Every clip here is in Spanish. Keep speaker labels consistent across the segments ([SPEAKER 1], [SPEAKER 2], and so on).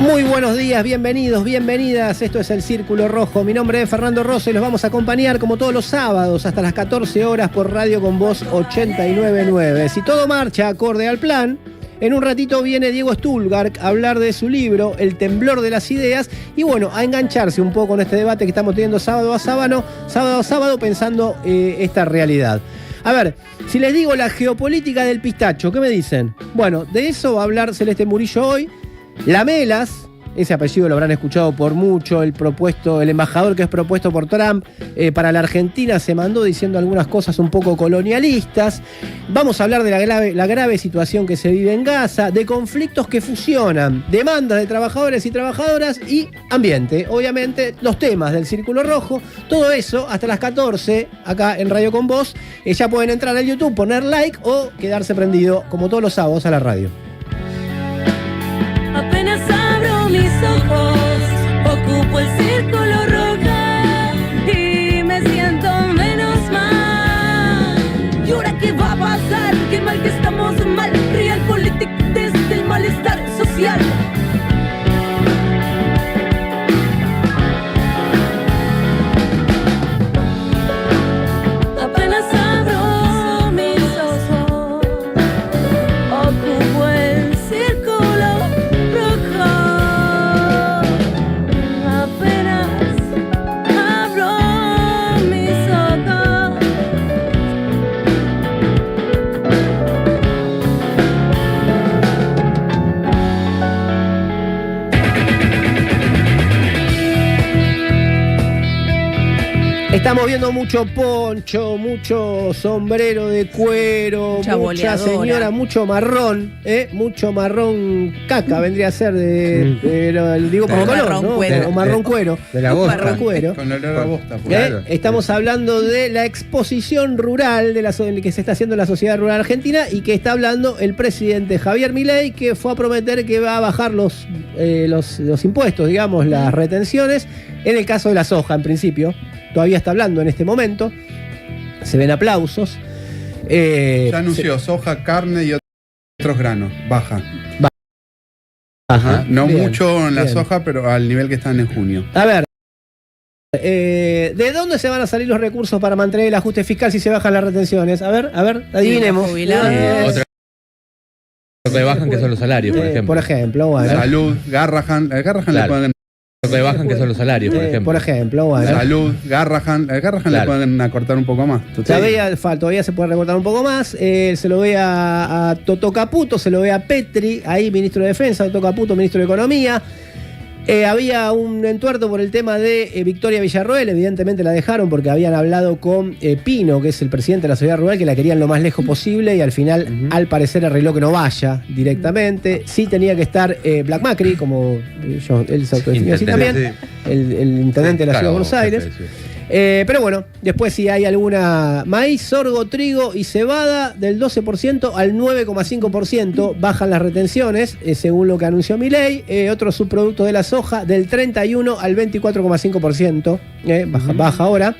[SPEAKER 1] Muy buenos días, bienvenidos, bienvenidas. Esto es El Círculo Rojo. Mi nombre es Fernando Rosso y los vamos a acompañar como todos los sábados hasta las 14 horas por Radio Con Voz 89.9. Si todo marcha acorde al plan, en un ratito viene Diego Stulgark a hablar de su libro El temblor de las ideas y bueno, a engancharse un poco en este debate que estamos teniendo sábado a sábado pensando esta realidad. A ver, si les digo la geopolítica del pistacho, ¿qué me dicen? Bueno, de eso va a hablar Celeste Murillo hoy. Lamelas, ese apellido lo habrán escuchado por mucho, el embajador que es propuesto por Trump para la Argentina se mandó diciendo algunas cosas un poco colonialistas. Vamos a hablar de la grave situación que se vive en Gaza, de conflictos que fusionan demandas de trabajadores y trabajadoras y ambiente. Obviamente, los temas del Círculo Rojo, todo eso hasta las 14 acá en Radio Con Voz. Ya pueden entrar al YouTube, poner like o quedarse prendido como todos los sábados a la radio.
[SPEAKER 2] Apenas abro mis ojos, ocupo el círculo rojo y me siento menos mal. ¿Y ahora qué va a pasar? Qué mal que estamos mal. Realpolitik desde el malestar social. Apenas abro mis ojos, ocupo el círculo.
[SPEAKER 1] Estamos viendo mucho poncho, mucho sombrero de cuero, mucha señora, mucho marrón caca, vendría a ser digo por color, ¿no? O marrón cuero.
[SPEAKER 3] De la bosta.
[SPEAKER 1] Marrón cuero.
[SPEAKER 3] Con olor a bosta. Claro.
[SPEAKER 1] Estamos hablando de la exposición rural que se está haciendo en la sociedad rural argentina y que está hablando el presidente Javier Milei, que fue a prometer que va a bajar los impuestos, digamos, las retenciones, en el caso de la soja, en principio. Todavía está hablando en este momento. Se ven aplausos.
[SPEAKER 3] Ya anunció soja, carne y otros granos. Baja.
[SPEAKER 1] Ajá.
[SPEAKER 3] No
[SPEAKER 1] bien,
[SPEAKER 3] mucho en la
[SPEAKER 1] bien.
[SPEAKER 3] soja, pero al nivel que están en junio.
[SPEAKER 1] A ver. ¿De dónde se van a salir los recursos para mantener el ajuste fiscal si se bajan las retenciones? A ver, adivinemos.
[SPEAKER 4] Otra que bajan que son los salarios, por ejemplo.
[SPEAKER 1] Bueno.
[SPEAKER 3] Salud, Garrahan le pueden...
[SPEAKER 4] Que bajan que son los salarios,
[SPEAKER 1] por ejemplo, bueno.
[SPEAKER 3] Salud, Garrahan le pueden acortar un poco más.
[SPEAKER 1] Todavía se puede recortar un poco más. Se lo ve a Toto Caputo, se lo ve a Petri, ahí ministro de Defensa, Toto Caputo, ministro de Economía. Había un entuerto por el tema de Victoria Villarroel, evidentemente la dejaron porque habían hablado con Pino, que es el presidente de la sociedad rural, que la querían lo más lejos posible y al final, al parecer, arregló que no vaya directamente. Sí tenía que estar Black Macri, como él se autodefinió así también, el intendente de la ciudad de Buenos Aires. Pero bueno, después si hay alguna maíz, sorgo, trigo y cebada del 12% al 9,5% bajan las retenciones, según lo que anunció Milei. Otro subproducto de la soja del 31 al 24,5%, baja ahora.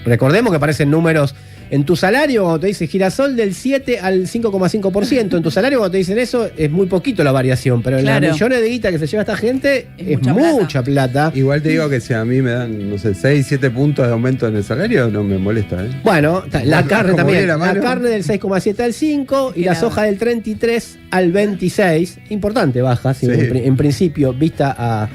[SPEAKER 1] Recordemos que aparecen números en tu salario cuando te dice girasol del 7 al 5,5%. En tu salario cuando te dicen eso es muy poquito la variación, pero en las millones de guita que se lleva esta gente es mucha plata.
[SPEAKER 5] Igual te digo que si a mí me dan, no sé, 6, 7 puntos de aumento en el salario, no me molesta, ¿eh?
[SPEAKER 1] Bueno, la carne también. La carne del 6,7 al 5 y la soja del 33 al 26. Importante baja, sí. En principio, vista a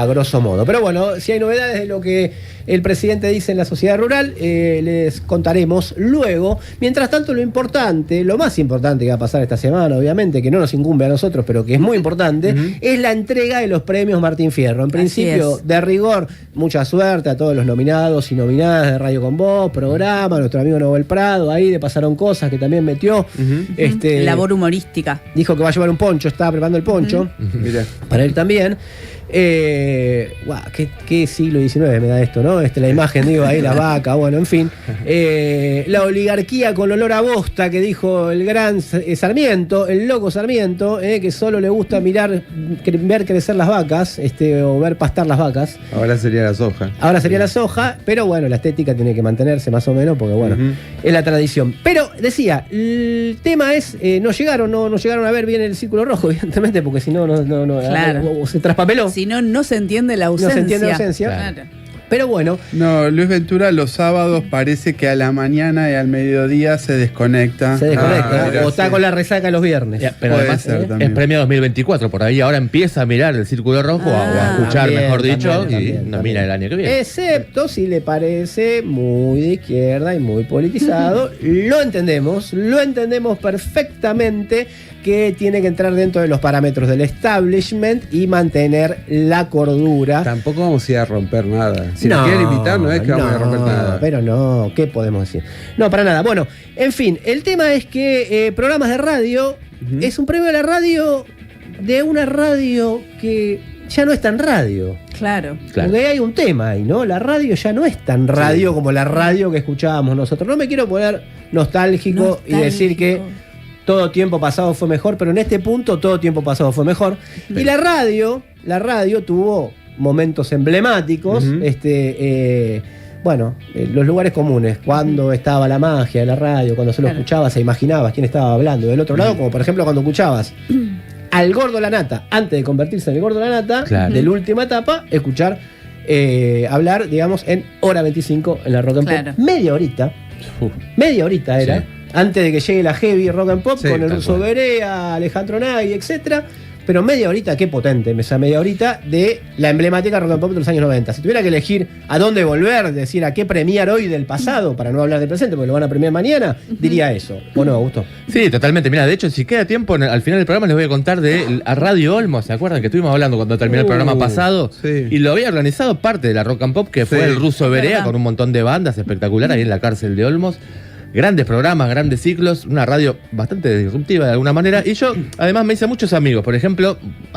[SPEAKER 1] grosso modo. Pero bueno, si hay novedades de lo que el presidente dice en la sociedad rural, les contaremos luego. Mientras tanto, lo más importante que va a pasar esta semana, obviamente, que no nos incumbe a nosotros, pero que es muy importante, es la entrega de los premios Martín Fierro. En principio, de rigor, mucha suerte a todos los nominados y nominadas de Radio Con Voz, programa, nuestro amigo Nobel Prado, ahí le pasaron cosas que también metió.
[SPEAKER 6] Labor humorística.
[SPEAKER 1] Dijo que va a llevar un poncho, estaba preparando el poncho, para él también. ¿Qué siglo XIX me da esto, ¿no? La imagen, digo, ahí la vaca, bueno, en fin. La oligarquía con olor a bosta que dijo el gran Sarmiento, el loco Sarmiento, que solo le gusta ver crecer las vacas, o ver pastar las vacas.
[SPEAKER 5] Ahora sería la soja.
[SPEAKER 1] Ahora sería la soja, pero bueno, la estética tiene que mantenerse más o menos, porque bueno, es la tradición. Pero decía, el tema es, no llegaron a ver bien el círculo rojo, evidentemente, porque si no,
[SPEAKER 6] claro.
[SPEAKER 1] Se traspapeló.
[SPEAKER 6] Si no se entiende la ausencia.
[SPEAKER 1] No se entiende la ausencia.
[SPEAKER 6] Claro.
[SPEAKER 1] Pero bueno.
[SPEAKER 3] No, Luis Ventura los sábados parece que a la mañana y al mediodía se desconecta.
[SPEAKER 1] O está con la resaca los viernes.
[SPEAKER 4] Pero
[SPEAKER 3] puede
[SPEAKER 4] además
[SPEAKER 3] ser,
[SPEAKER 4] es premio 2024, por ahí ahora empieza a mirar el círculo rojo, o a escuchar,
[SPEAKER 1] también,
[SPEAKER 4] mejor dicho,
[SPEAKER 1] también.
[SPEAKER 4] mira el año que viene.
[SPEAKER 1] Excepto si le parece muy de izquierda y muy politizado. Lo entendemos perfectamente, que tiene que entrar dentro de los parámetros del establishment y mantener la cordura.
[SPEAKER 5] Tampoco vamos a ir a romper nada. Si nos quieren invitar, no es que vamos a romper nada.
[SPEAKER 1] Pero no, ¿qué podemos decir? No, para nada. Bueno, en fin, el tema es que programas de radio es un premio a la radio, de una radio que ya no es tan radio.
[SPEAKER 6] Claro.
[SPEAKER 1] Porque hay un tema ahí, ¿no? La radio ya no es tan radio como la radio que escuchábamos nosotros. No me quiero poner nostálgico y decir que todo tiempo pasado fue mejor, pero en este punto todo tiempo pasado fue mejor. Y la radio tuvo momentos emblemáticos, los lugares comunes, cuando estaba la magia de la radio, cuando solo escuchabas e imaginabas quién estaba hablando del otro lado, como por ejemplo cuando escuchabas al Gordo Lanata, antes de convertirse en el Gordo Lanata, de la última etapa, escuchar hablar, digamos, en hora 25 en la Rock and Pop. Media horita era. Sí. Antes de que llegue la heavy rock and pop, con el Ruso Berea, Alejandro Nagy, etcétera. Pero media horita, qué potente, esa media horita de la emblemática rock and pop de los años 90. Si tuviera que elegir a dónde volver, decir a qué premiar hoy del pasado, para no hablar del presente, porque lo van a premiar mañana, diría eso. ¿O no, Augusto?
[SPEAKER 4] Sí, totalmente. Mira, de hecho, si queda tiempo, al final del programa les voy a contar de a Radio Olmos. ¿Se acuerdan que estuvimos hablando cuando terminó el programa pasado?
[SPEAKER 5] Sí.
[SPEAKER 4] Y lo había organizado parte de la rock and pop, que fue el Ruso Berea, con un montón de bandas espectaculares ahí en la cárcel de Olmos. Grandes programas, grandes ciclos, una radio bastante disruptiva de alguna manera. Y yo, además, me hice muchos amigos, por ejemplo,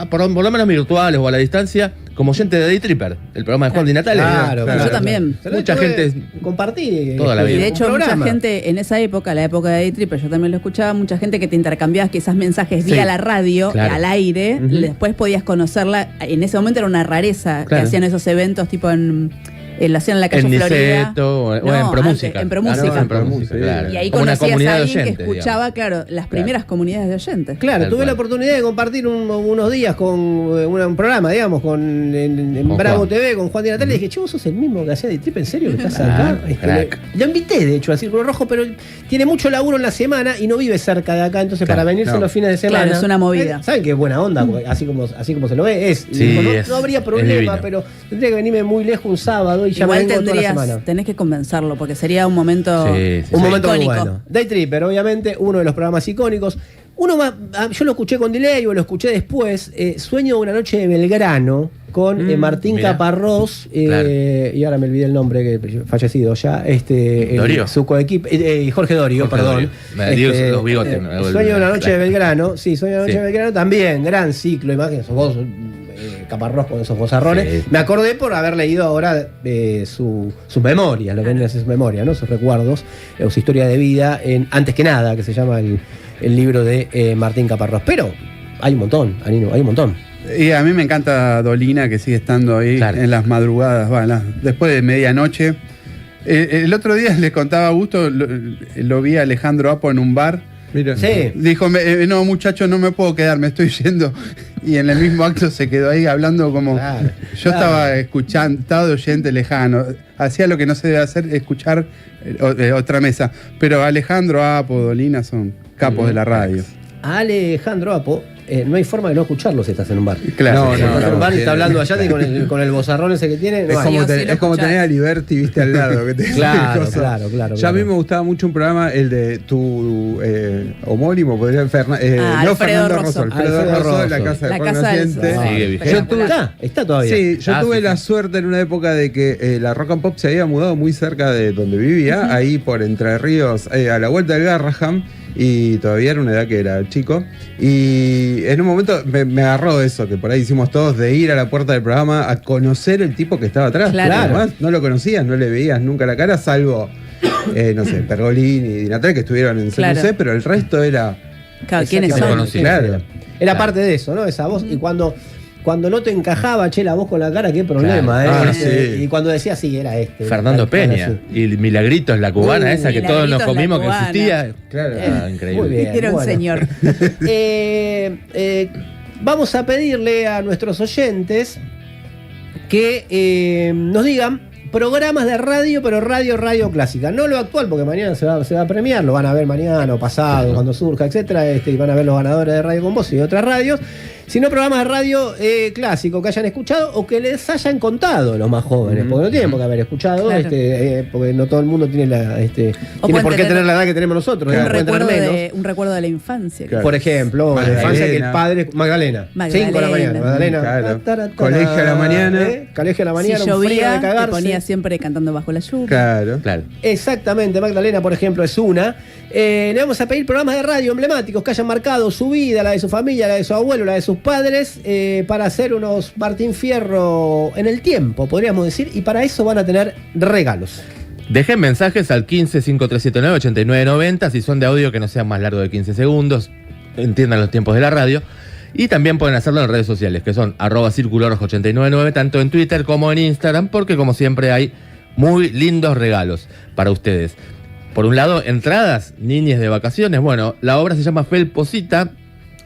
[SPEAKER 4] por lo menos virtuales o a la distancia, como oyente de Day Tripper, el programa de Juan Di Natale.
[SPEAKER 6] Claro. Yo también.
[SPEAKER 1] Mucha gente compartí
[SPEAKER 4] toda la vida.
[SPEAKER 6] Y de hecho, mucha gente en esa época, la época de Day Tripper, yo también lo escuchaba, mucha gente que te intercambiabas quizás mensajes vía la radio, al aire, después podías conocerla. En ese momento era una rareza que hacían esos eventos tipo lo hacían en la calle Florida.
[SPEAKER 4] O en Promúsica.
[SPEAKER 6] En Promúsica.
[SPEAKER 4] Claro.
[SPEAKER 6] Y ahí conocías a alguien que escuchaba, las primeras comunidades de oyentes.
[SPEAKER 1] Claro, tuve la oportunidad de compartir unos días con un programa, digamos, en Bravo
[SPEAKER 4] Juan.
[SPEAKER 1] TV, con Juan Di Natale. Y dije, che, vos sos el mismo que hacía de Trip, ¿en serio que estás acá? Lo invité, de hecho, al Círculo Rojo, pero tiene mucho laburo en la semana y no vive cerca de acá, entonces para venirse los fines de semana.
[SPEAKER 6] Claro, es una movida.
[SPEAKER 1] ¿Saben qué buena onda? Así como se lo ve, es.
[SPEAKER 4] Sí,
[SPEAKER 1] no habría problema, pero tendría que venirme muy lejos un sábado y ya
[SPEAKER 6] igual
[SPEAKER 1] me vengo toda la semana.
[SPEAKER 6] Tenés que convencerlo, porque sería un momento
[SPEAKER 1] un momento muy
[SPEAKER 6] icónico.
[SPEAKER 1] bueno. Day Tripper, obviamente, uno de los programas icónicos. Uno más, yo lo escuché con delay o lo escuché después, Sueño de una noche de Belgrano, con Martín Caparrós, y ahora me olvidé el nombre, que fallecido ya, su coequipe, Jorge Dorio, perdón.
[SPEAKER 4] Los bigotes.
[SPEAKER 1] Sueño de una noche de Belgrano, Sueño de una noche de Belgrano, también, gran ciclo, imagínense, vos, Caparrós con esos vozarrones. Me acordé por haber leído ahora sus memorias, lo que viene a ser sus memorias, ¿no? Sus recuerdos, o su historia de vida, Antes que nada, que se llama el libro de Martín Caparrós. Pero hay un montón, Anino, hay un montón.
[SPEAKER 3] Y a mí me encanta Dolina, que sigue estando ahí en las madrugadas, después de medianoche. El otro día les contaba a Augusto, lo vi a Alejandro Apo en un bar.
[SPEAKER 5] Mira.
[SPEAKER 1] Sí.
[SPEAKER 3] Dijo, no muchacho, no me puedo quedar, me estoy yendo. Y en el mismo acto se quedó ahí hablando como... Yo estaba escuchando, estaba de oyente lejano. Hacía lo que no se debe hacer, escuchar otra mesa. Pero Alejandro Apo, Dolina son capos de la radio.
[SPEAKER 1] Alejandro Apo, no hay forma de no escucharlo si estás en un bar.
[SPEAKER 3] Claro.
[SPEAKER 1] Estás en un bar y está hablando allá y con el vozarrón ese que tiene.
[SPEAKER 5] Es como tener a Liberty, viste, al lado. Que te
[SPEAKER 1] claro.
[SPEAKER 5] Ya a mí me gustaba mucho un programa, el de tu homónimo, podría ser
[SPEAKER 6] Alfredo Rosso.
[SPEAKER 5] Alfredo Rosso, La Casa del Paciente.
[SPEAKER 1] Está todavía.
[SPEAKER 5] Sí, yo tuve la suerte en una época de que la rock and pop se había mudado muy cerca de donde vivía, ahí por Entre Ríos, a la vuelta del Garraham. y todavía era una edad que era chico. Y en un momento me agarró eso, que por ahí hicimos todos, de ir a la puerta del programa a conocer el tipo que estaba atrás.
[SPEAKER 6] Claro.
[SPEAKER 5] Además, no lo conocías, no le veías nunca la cara, salvo, no sé, Pergolini y Di Natale, que estuvieron en
[SPEAKER 6] Claro.
[SPEAKER 5] CNC, pero el resto era...
[SPEAKER 6] Claro, ¿quiénes son?
[SPEAKER 4] Conocido.
[SPEAKER 5] Claro.
[SPEAKER 1] Era parte de eso, ¿no? Esa voz. Y cuando no te encajaba, che, la voz con la cara, qué problema,
[SPEAKER 4] Claro.
[SPEAKER 5] Sí.
[SPEAKER 1] Y cuando decía, sí, era este.
[SPEAKER 4] Fernando
[SPEAKER 1] Tal,
[SPEAKER 4] Peña.
[SPEAKER 1] así.
[SPEAKER 4] Y Milagritos, la cubana esa que todos nos
[SPEAKER 6] Milagritos, la
[SPEAKER 4] comimos que
[SPEAKER 6] cubana.
[SPEAKER 4] existía.
[SPEAKER 5] Claro.
[SPEAKER 4] Increíble.
[SPEAKER 1] Muy bien.
[SPEAKER 6] Era un
[SPEAKER 1] bueno.
[SPEAKER 6] señor.
[SPEAKER 1] Vamos a pedirle a nuestros oyentes que nos digan programas de radio, pero radio clásica. No lo actual, porque mañana se va a premiar, lo van a ver mañana o pasado, cuando surja, etcétera, y van a ver los ganadores de Radio Con Vos y de otras radios. Sino programas de radio clásico que hayan escuchado o que les hayan contado los más jóvenes, porque no tienen por qué haber escuchado,
[SPEAKER 6] Claro.
[SPEAKER 1] porque no todo el mundo tiene tiene
[SPEAKER 6] pueden
[SPEAKER 1] por qué
[SPEAKER 6] tener
[SPEAKER 1] tener la edad que tenemos nosotros,
[SPEAKER 6] un,
[SPEAKER 1] pueden tener
[SPEAKER 6] recuerdo
[SPEAKER 1] menos.
[SPEAKER 6] un recuerdo de la infancia.
[SPEAKER 5] Claro.
[SPEAKER 1] Por ejemplo, la
[SPEAKER 5] Magdalena.
[SPEAKER 1] infancia que el padre. Magdalena. 5 de la mañana. Magdalena.
[SPEAKER 5] Claro. Colegio a la mañana.
[SPEAKER 1] Colegio a la mañana,
[SPEAKER 6] Si
[SPEAKER 1] un frío de
[SPEAKER 6] llovía, te
[SPEAKER 1] cagarse.
[SPEAKER 6] ponía siempre cantando bajo la lluvia.
[SPEAKER 5] Claro.
[SPEAKER 4] Claro.
[SPEAKER 1] Exactamente, Magdalena, por ejemplo, es una. Le vamos a pedir programas de radio emblemáticos que hayan marcado su vida, la de su familia, la de su abuelo, la de sus padres, para hacer unos Martín Fierro en el tiempo, podríamos decir, y para eso van a tener regalos.
[SPEAKER 4] Dejen mensajes al 155379-8990 si son de audio que no sean más largos de 15 segundos, entiendan los tiempos de la radio. Y también pueden hacerlo en redes sociales, que son @circulorrojo899, tanto en Twitter como en Instagram, porque como siempre hay muy lindos regalos para ustedes. Por un lado, entradas, niñes de vacaciones. Bueno, la obra se llama Felposita,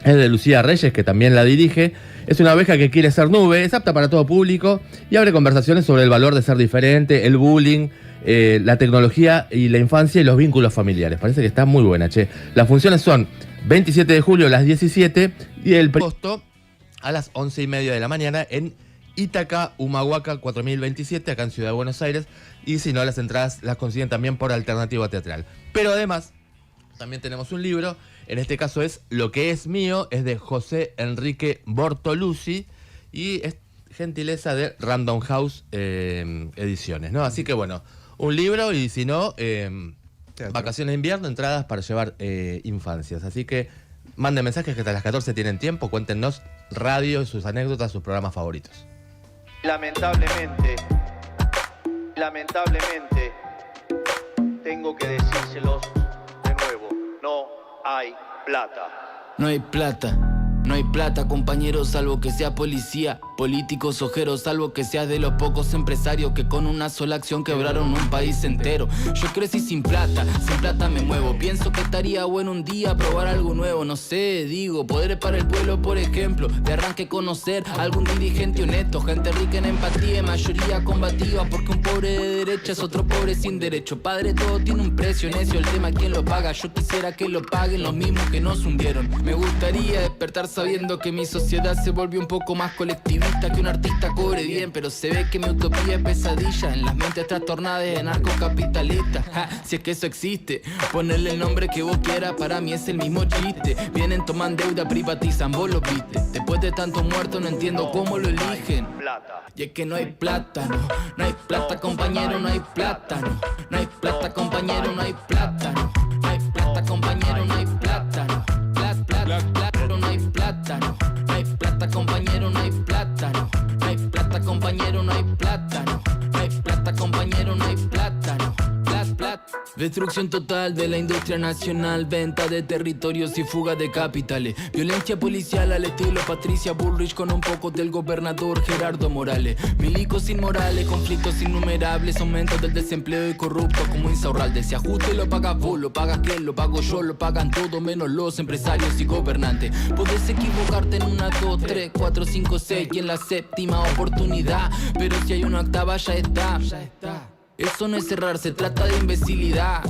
[SPEAKER 4] es de Lucía Reyes, que también la dirige. Es una abeja que quiere ser nube, es apta para todo público y abre conversaciones sobre el valor de ser diferente, el bullying, la tecnología y la infancia y los vínculos familiares. Parece que está muy buena, che. Las funciones son 27 de julio a las 17 y el costo a las 11:30 de la mañana en Ítaca, Humahuaca 4027, acá en Ciudad de Buenos Aires. Y si no, las entradas las consiguen también por Alternativa Teatral. Pero además, también tenemos un libro. En este caso es Lo que es mío, es de José Enrique Bortoluzzi y es gentileza de Random House Ediciones, ¿no? Así que bueno, un libro y si no, vacaciones de invierno, entradas para llevar infancias. Así que manden mensajes que hasta las 14 tienen tiempo, cuéntenos radio, sus anécdotas, sus programas favoritos.
[SPEAKER 7] Lamentablemente, tengo que decírselos de nuevo, no hay plata.
[SPEAKER 8] No hay plata, no hay plata, compañero, salvo que sea policía, políticos ojeros, salvo que seas de los pocos empresarios que con una sola acción quebraron un país entero. Yo crecí sin plata me muevo. Pienso que estaría bueno un día probar algo nuevo, no sé, digo, poder para el pueblo, por ejemplo, de arranque conocer a algún dirigente honesto, gente rica en empatía y mayoría combativa, porque un pobre de derecha es otro pobre sin derecho. Padre, todo tiene un precio, necio, el tema quién lo paga. Yo quisiera que lo paguen los mismos que nos hundieron. Me gustaría despertar sabiendo que mi sociedad se volvió un poco más colectivista, que un artista cobre bien, pero se ve que mi utopía es pesadilla en las mentes trastornadas de narcocapitalistas. Si es que eso existe, ponerle el nombre que vos quieras, para mí es el mismo chiste. Vienen, toman deuda, privatizan, vos lo viste. Después de tanto muerto no entiendo cómo lo eligen. Y es que no hay plátano, no hay plata, compañero, no hay plátano. No hay plata, compañero, no hay plátano. No hay plata, compañero, no hay plátano. Plátano, no hay plátano. No hay plata, compañero, no hay plátano. No hay plata, compañero, no hay plátano. No hay plata, compañero, no hay plátano. Destrucción total de la industria nacional, venta de territorios y fuga de capitales, violencia policial al estilo Patricia Bullrich con un poco del gobernador Gerardo Morales, milicos inmorales, conflictos innumerables, aumento del desempleo y corruptos como Insaurralde. Si ajuste lo pagas vos, lo pagas que lo pago yo, lo pagan todo menos los empresarios y gobernantes. Podés equivocarte en 1, 2, 3, 4, 5, 6 y en la séptima oportunidad, pero si hay una octava ya está. Eso no es errar, se trata de imbecilidad.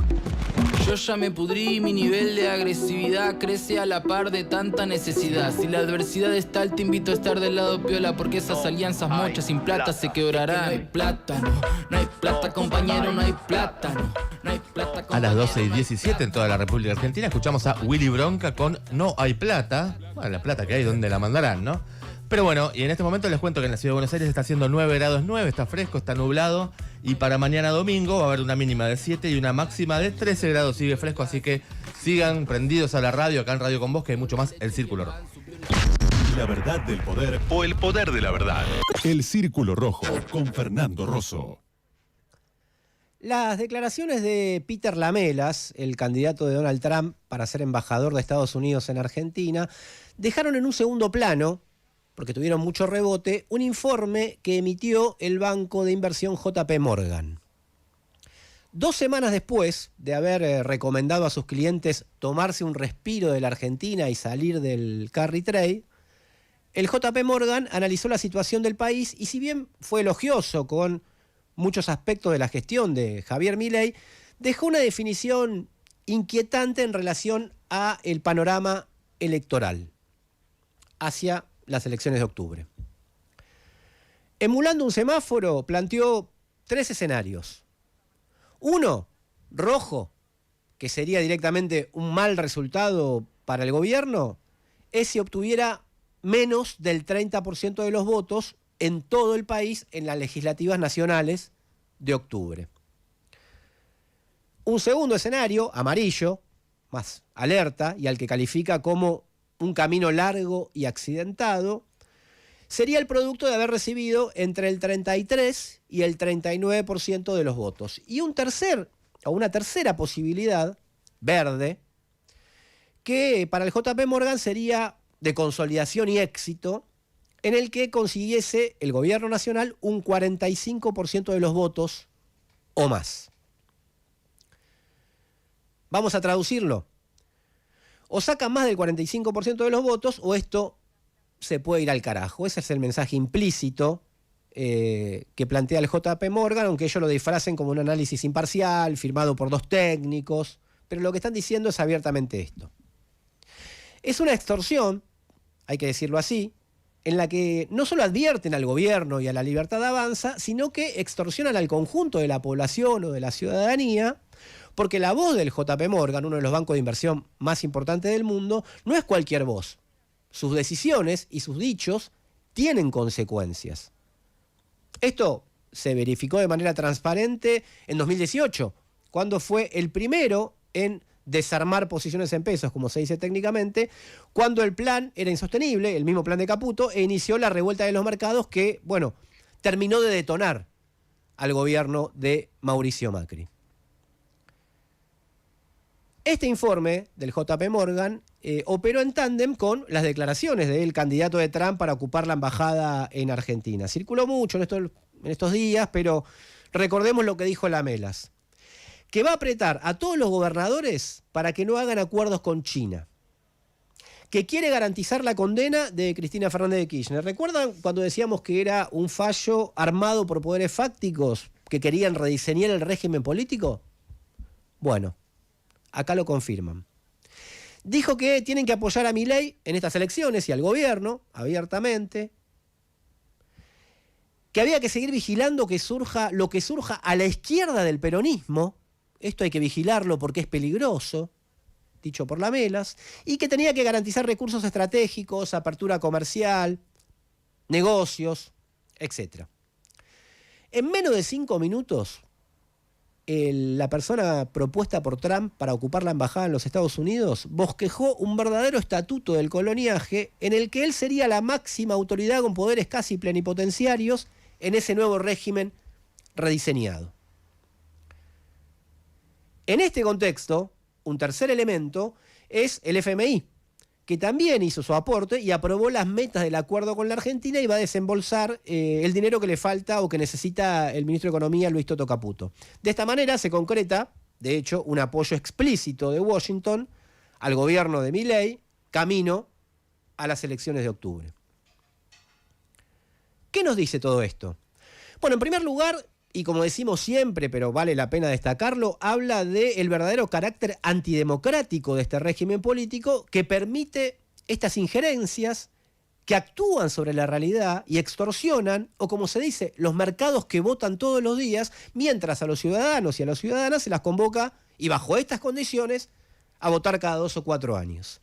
[SPEAKER 8] Yo ya me pudrí, mi nivel de agresividad crece a la par de tanta necesidad. Si la adversidad está alta, te invito a estar del lado piola, porque esas alianzas mochas sin plata se quebrarán. No hay plátano, no hay plata, compañero, no hay plátano. No hay plata,
[SPEAKER 4] A las 12:17 en toda la República Argentina escuchamos a Willy Bronca con No hay plata. Bueno, la plata que hay, ¿dónde la mandarán, no? Pero bueno, y en este momento les cuento que en la Ciudad de Buenos Aires está haciendo 9 grados 9, está fresco, está nublado Y para mañana domingo va a haber una mínima de 7 y una máxima de 13 grados. Sigue fresco, así que sigan prendidos a la radio, acá en Radio Con Vos, que hay mucho más El Círculo Rojo.
[SPEAKER 9] La verdad del poder o el poder de la verdad. El Círculo Rojo con Fernando Rosso.
[SPEAKER 1] Las declaraciones de Peter Lamelas, el candidato de Donald Trump para ser embajador de Estados Unidos en Argentina, dejaron en un segundo plano, porque tuvieron mucho rebote, un informe que emitió el banco de inversión JP Morgan. 2 semanas después de haber recomendado a sus clientes tomarse un respiro de la Argentina y salir del carry trade, el JP Morgan analizó la situación del país y, si bien fue elogioso con muchos aspectos de la gestión de Javier Milei, dejó una definición inquietante en relación a el panorama electoral hacia las elecciones de octubre. Emulando un semáforo, planteó 3 escenarios. 1, rojo, que sería directamente un mal resultado para el gobierno, es si obtuviera menos del 30% de los votos en todo el país en las legislativas nacionales de octubre. Un segundo escenario, amarillo, más alerta y al que califica como un camino largo y accidentado, sería el producto de haber recibido entre el 33 y el 39% de los votos. Y una tercera posibilidad, verde, que para el JP Morgan sería de consolidación y éxito, en el que consiguiese el gobierno nacional un 45% de los votos o más. Vamos a traducirlo. O sacan más del 45% de los votos o esto se puede ir al carajo. Ese es el mensaje implícito que plantea el JP Morgan, aunque ellos lo disfracen como un análisis imparcial, firmado por 2 técnicos, pero lo que están diciendo es abiertamente esto. Es una extorsión, hay que decirlo así, en la que no solo advierten al gobierno y a la Libertad Avanza, sino que extorsionan al conjunto de la población o de la ciudadanía, porque la voz del JP Morgan, uno de los bancos de inversión más importantes del mundo, no es cualquier voz. Sus decisiones y sus dichos tienen consecuencias. Esto se verificó de manera transparente en 2018, cuando fue el primero en desarmar posiciones en pesos, como se dice técnicamente, cuando el plan era insostenible, el mismo plan de Caputo, e inició la revuelta de los mercados que, bueno, terminó de detonar al gobierno de Mauricio Macri. Este informe del JP Morgan operó en tándem con las declaraciones del candidato de Trump para ocupar la embajada en Argentina. Circuló mucho en estos días, pero recordemos lo que dijo Lamelas, que va a apretar a todos los gobernadores para que no hagan acuerdos con China, que quiere garantizar la condena de Cristina Fernández de Kirchner. ¿Recuerdan cuando decíamos que era un fallo armado por poderes fácticos que querían rediseñar el régimen político? Bueno, acá lo confirman. Dijo que tienen que apoyar a Milei en estas elecciones y al gobierno, abiertamente, que había que seguir vigilando lo que surja a la izquierda del peronismo. Esto hay que vigilarlo porque es peligroso, dicho por Lamelas, y que tenía que garantizar recursos estratégicos, apertura comercial, negocios, etc. En menos de 5 minutos, la persona propuesta por Trump para ocupar la embajada en los Estados Unidos bosquejó un verdadero estatuto del coloniaje en el que él sería la máxima autoridad con poderes casi plenipotenciarios en ese nuevo régimen rediseñado. En este contexto, un tercer elemento es el FMI, que también hizo su aporte y aprobó las metas del acuerdo con la Argentina y va a desembolsar el dinero que le falta o que necesita el ministro de Economía, Luis Toto Caputo. De esta manera se concreta, de hecho, un apoyo explícito de Washington al gobierno de Milei camino a las elecciones de octubre. ¿Qué nos dice todo esto? Bueno, en primer lugar, y como decimos siempre, pero vale la pena destacarlo, habla del verdadero carácter antidemocrático de este régimen político que permite estas injerencias que actúan sobre la realidad y extorsionan, o como se dice, los mercados que votan todos los días, mientras a los ciudadanos y a las ciudadanas se las convoca, y bajo estas condiciones, a votar cada 2 o 4 años.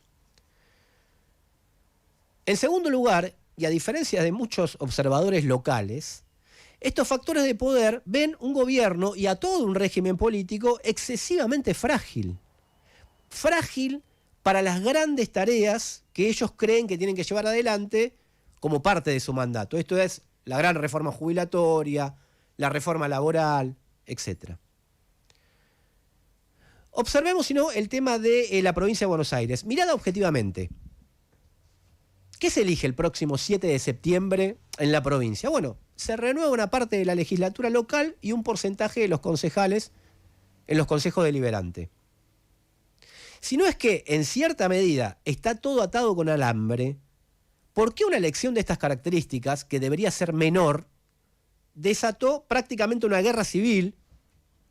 [SPEAKER 1] En segundo lugar, y a diferencia de muchos observadores locales, estos factores de poder ven un gobierno y a todo un régimen político excesivamente frágil. Frágil para las grandes tareas que ellos creen que tienen que llevar adelante como parte de su mandato. Esto es la gran reforma jubilatoria, la reforma laboral, etc. Observemos, si no, el tema de la provincia de Buenos Aires. Mirada objetivamente. ¿Qué se elige el próximo 7 de septiembre en la provincia? Bueno, se renueva una parte de la legislatura local y un porcentaje de los concejales en los consejos deliberantes. Si no es que, en cierta medida, está todo atado con alambre, ¿por qué una elección de estas características, que debería ser menor, desató prácticamente una guerra civil,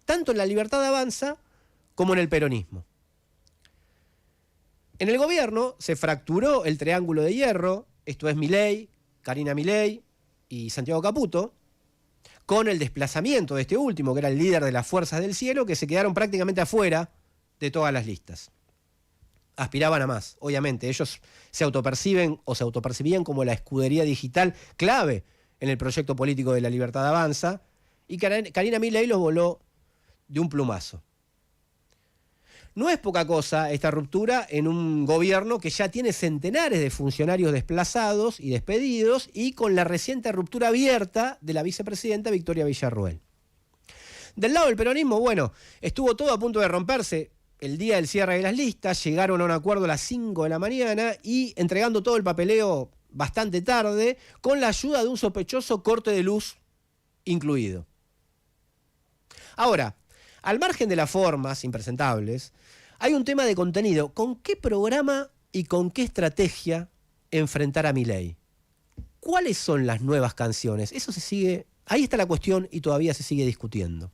[SPEAKER 1] tanto en la Libertad Avanza como en el peronismo? En el gobierno se fracturó el triángulo de hierro, esto es Milei, Karina Milei y Santiago Caputo, con el desplazamiento de este último, que era el líder de las Fuerzas del Cielo, que se quedaron prácticamente afuera de todas las listas. Aspiraban a más, obviamente. Ellos se autoperciben o se autopercibían como la escudería digital clave en el proyecto político de la Libertad Avanza, y Karina Milei los voló de un plumazo. No es poca cosa esta ruptura en un gobierno que ya tiene centenares de funcionarios desplazados y despedidos, y con la reciente ruptura abierta de la vicepresidenta Victoria Villarruel. Del lado del peronismo, bueno, estuvo todo a punto de romperse el día del cierre de las listas, llegaron a un acuerdo a las 5 de la mañana y entregando todo el papeleo bastante tarde, con la ayuda de un sospechoso corte de luz incluido. Ahora, al margen de las formas impresentables, hay un tema de contenido. ¿Con qué programa y con qué estrategia enfrentar a Milei? ¿Cuáles son las nuevas canciones? Eso se sigue, ahí está la cuestión y todavía se sigue discutiendo.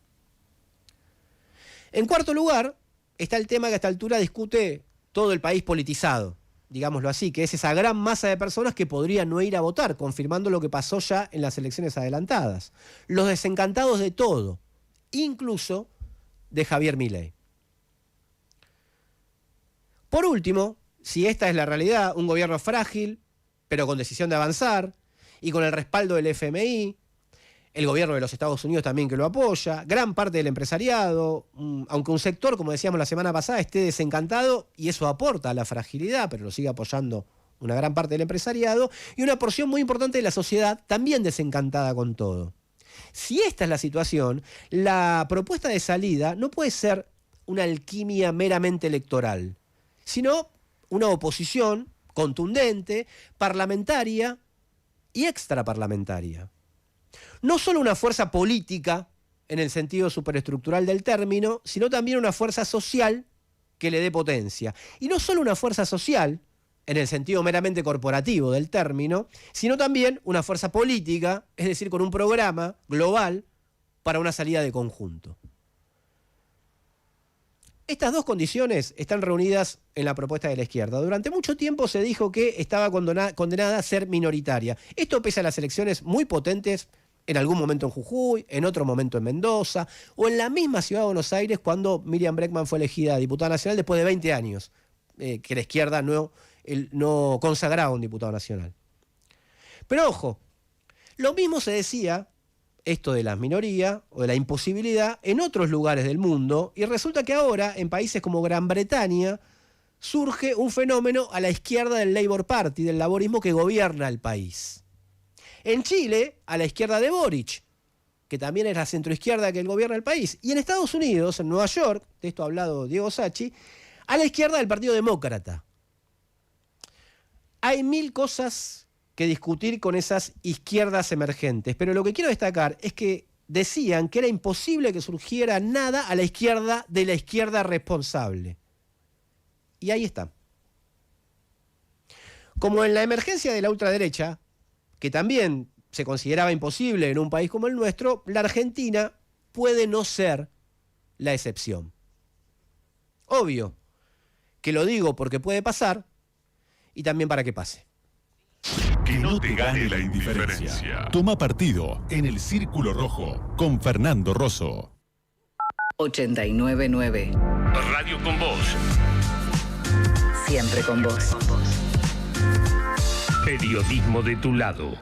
[SPEAKER 1] En cuarto lugar, está el tema que a esta altura discute todo el país politizado, digámoslo así, que es esa gran masa de personas que podrían no ir a votar, confirmando lo que pasó ya en las elecciones adelantadas. Los desencantados de todo, incluso de Javier Milei. Por último, si esta es la realidad, un gobierno frágil, pero con decisión de avanzar, y con el respaldo del FMI, el gobierno de los Estados Unidos también que lo apoya, gran parte del empresariado, aunque un sector, como decíamos la semana pasada, esté desencantado, y eso aporta a la fragilidad, pero lo sigue apoyando una gran parte del empresariado, y una porción muy importante de la sociedad también desencantada con todo. Si esta es la situación, la propuesta de salida no puede ser una alquimia meramente electoral, sino una oposición contundente, parlamentaria y extraparlamentaria. No solo una fuerza política en el sentido superestructural del término, sino también una fuerza social que le dé potencia. Y no solo una fuerza social en el sentido meramente corporativo del término, sino también una fuerza política, es decir, con un programa global para una salida de conjunto. Estas dos condiciones están reunidas en la propuesta de la izquierda. Durante mucho tiempo se dijo que estaba condenada a ser minoritaria. Esto pese a las elecciones muy potentes, en algún momento en Jujuy, en otro momento en Mendoza, o en la misma ciudad de Buenos Aires cuando Miriam Bregman fue elegida diputada nacional después de 20 años, que la izquierda no consagraba un diputado nacional. Pero ojo, lo mismo se decía, esto de la minoría o de la imposibilidad, en otros lugares del mundo, y resulta que ahora, en países como Gran Bretaña, surge un fenómeno a la izquierda del Labour Party, del laborismo que gobierna el país. En Chile, a la izquierda de Boric, que también es la centroizquierda que gobierna el país. Y en Estados Unidos, en Nueva York, de esto ha hablado Diego Sacchi, a la izquierda del Partido Demócrata. Hay mil cosas que discutir con esas izquierdas emergentes, pero lo que quiero destacar es que decían que era imposible que surgiera nada a la izquierda de la izquierda responsable. Y ahí está. Como en la emergencia de la ultraderecha, que también se consideraba imposible en un país como el nuestro, la Argentina puede no ser la excepción. Obvio que lo digo porque puede pasar y también para que pase.
[SPEAKER 9] Que no te gane la indiferencia. Toma partido en el Círculo Rojo con Fernando Rosso.
[SPEAKER 10] 89.9
[SPEAKER 11] Radio con Vos.
[SPEAKER 10] Siempre con vos.
[SPEAKER 11] Periodismo de tu lado.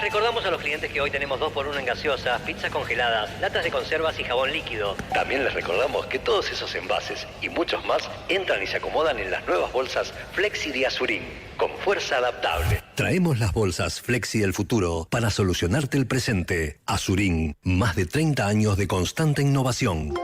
[SPEAKER 10] Les recordamos a los clientes que hoy tenemos 2x1 en gaseosas, pizzas congeladas, latas de conservas y jabón líquido.
[SPEAKER 7] También les recordamos que todos esos envases y muchos más entran y se acomodan en las nuevas bolsas Flexi de Azurín, con fuerza adaptable.
[SPEAKER 11] Traemos las bolsas Flexi del futuro para solucionarte el presente. Azurín, más de 30 años de constante innovación.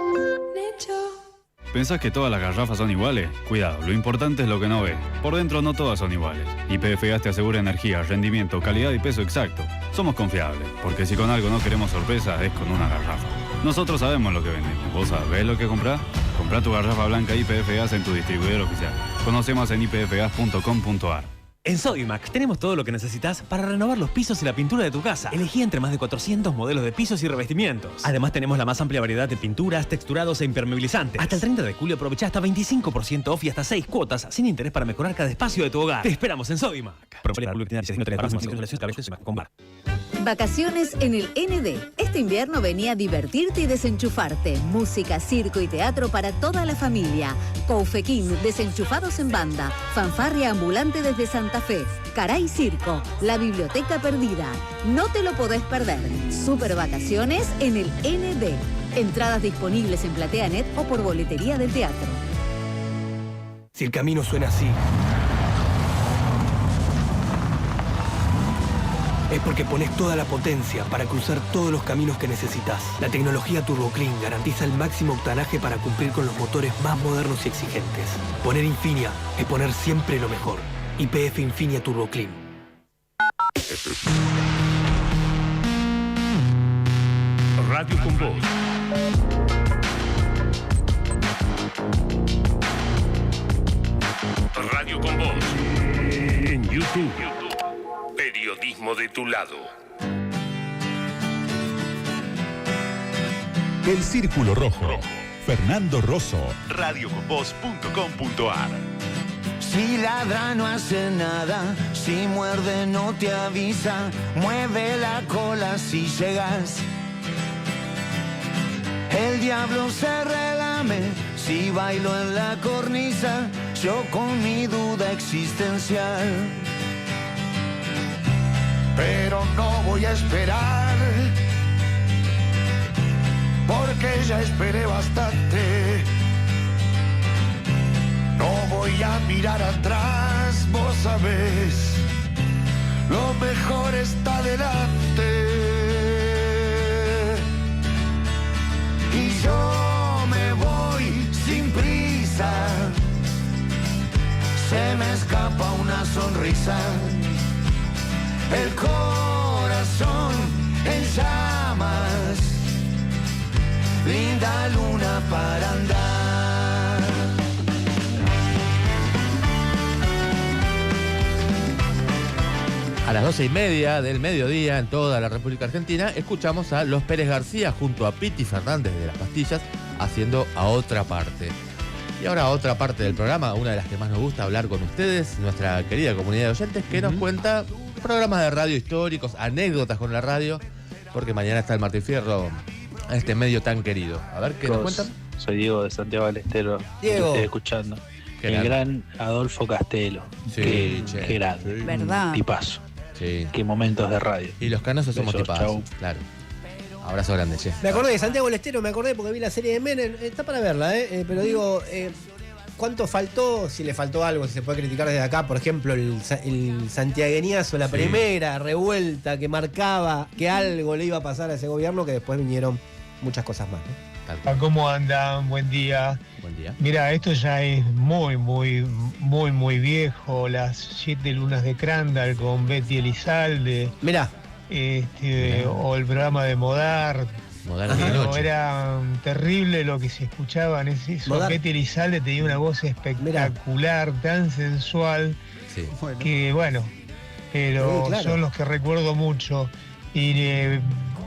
[SPEAKER 12] ¿Pensás que todas las garrafas son iguales? Cuidado, lo importante es lo que no ves. Por dentro no todas son iguales. YPF Gas te asegura energía, rendimiento, calidad y peso exacto. Somos confiables, porque si con algo no queremos sorpresa, es con una garrafa. Nosotros sabemos lo que vendemos. ¿Vos sabés lo que comprás? Comprá tu garrafa blanca YPF Gas en tu distribuidor oficial. Conoce más en ypfgas.com.ar.
[SPEAKER 13] En Sodimac tenemos todo lo que necesitas para renovar los pisos y la pintura de tu casa. Elegí entre más de 400 modelos de pisos y revestimientos. Además tenemos la más amplia variedad de pinturas, texturados e impermeabilizantes. Hasta el 30 de julio aprovecha hasta 25% off y hasta 6 cuotas sin interés para mejorar cada espacio de tu hogar. Te esperamos en Sodimac.
[SPEAKER 14] Vacaciones en el ND. Este invierno venía a divertirte y desenchufarte. Música, circo y teatro para toda la familia. Coufequín, desenchufados en banda. Fanfarria ambulante desde Santa Fe. Caray Circo, la biblioteca perdida. No te lo podés perder. Super vacaciones en el ND. Entradas disponibles en PlateaNet o por boletería del teatro.
[SPEAKER 13] Si el camino suena así, es porque pones toda la potencia para cruzar todos los caminos que necesitas. La tecnología TurboClean garantiza el máximo octanaje para cumplir con los motores más modernos y exigentes. Poner Infinia es poner siempre lo mejor. YPF Infinia TurboClean.
[SPEAKER 9] Radio con Voz. Radio con Voz. En YouTube. Periodismo de tu lado. El Círculo Rojo. Fernando Rosso. radioconvoz.com.ar.
[SPEAKER 15] Si ladra no hace nada, si muerde no te avisa, mueve la cola si llegas. El diablo se relame, si bailo en la cornisa, yo con mi duda existencial. Pero no voy a esperar, porque ya esperé bastante. No voy a mirar atrás, vos sabés, lo mejor está delante. Y yo me voy sin prisa, se me escapa una sonrisa. El corazón en llamas, linda luna para andar.
[SPEAKER 4] A las 12:30 del mediodía en toda la República Argentina escuchamos a Los Pérez García junto a Piti Fernández de Las Pastillas haciendo A Otra Parte. Y ahora otra parte del programa, una de las que más nos gusta hablar con ustedes, nuestra querida comunidad de oyentes que nos cuenta programas de radio históricos, anécdotas con la radio, porque mañana está el Martín Fierro, este medio tan querido. A ver, ¿qué nos cuentan?
[SPEAKER 16] Soy Diego de Santiago del Estero.
[SPEAKER 1] Diego.
[SPEAKER 16] Estoy escuchando.
[SPEAKER 4] Qué
[SPEAKER 16] El
[SPEAKER 4] grande.
[SPEAKER 16] gran Adolfo Castelo.
[SPEAKER 4] Sí,
[SPEAKER 16] Qué grande.
[SPEAKER 4] Sí.
[SPEAKER 6] ¿Verdad?
[SPEAKER 16] Tipazo.
[SPEAKER 4] Sí.
[SPEAKER 16] Qué momentos de radio.
[SPEAKER 4] Y los canosos somos
[SPEAKER 16] Besos,
[SPEAKER 4] tipazos.
[SPEAKER 16] chau.
[SPEAKER 4] Claro. Abrazo grande, che.
[SPEAKER 1] Me acordé de Santiago del Estero, me acordé porque vi la serie de Menem. Está para verla, pero digo, ¿cuánto faltó? Si le faltó algo, si se puede criticar desde acá. Por ejemplo, el santiagueñazo, la primera revuelta que marcaba que algo le iba a pasar a ese gobierno, que después vinieron muchas cosas más, ¿no?
[SPEAKER 17] ¿Cómo andan? Buen día.
[SPEAKER 4] Buen día.
[SPEAKER 17] Mira, esto ya es muy viejo. Las 7 lunas de Crandall con Betty Elizalde.
[SPEAKER 1] Mirá.
[SPEAKER 17] O el programa de Modart.
[SPEAKER 4] Modart de
[SPEAKER 17] No,
[SPEAKER 4] noche.
[SPEAKER 17] era terrible lo que se escuchaba en ese.
[SPEAKER 1] Modart.
[SPEAKER 17] Betty Elizalde tenía una voz espectacular, tan sensual,
[SPEAKER 4] Sí.
[SPEAKER 17] que bueno, pero
[SPEAKER 1] Sí, claro.
[SPEAKER 17] son los que recuerdo mucho.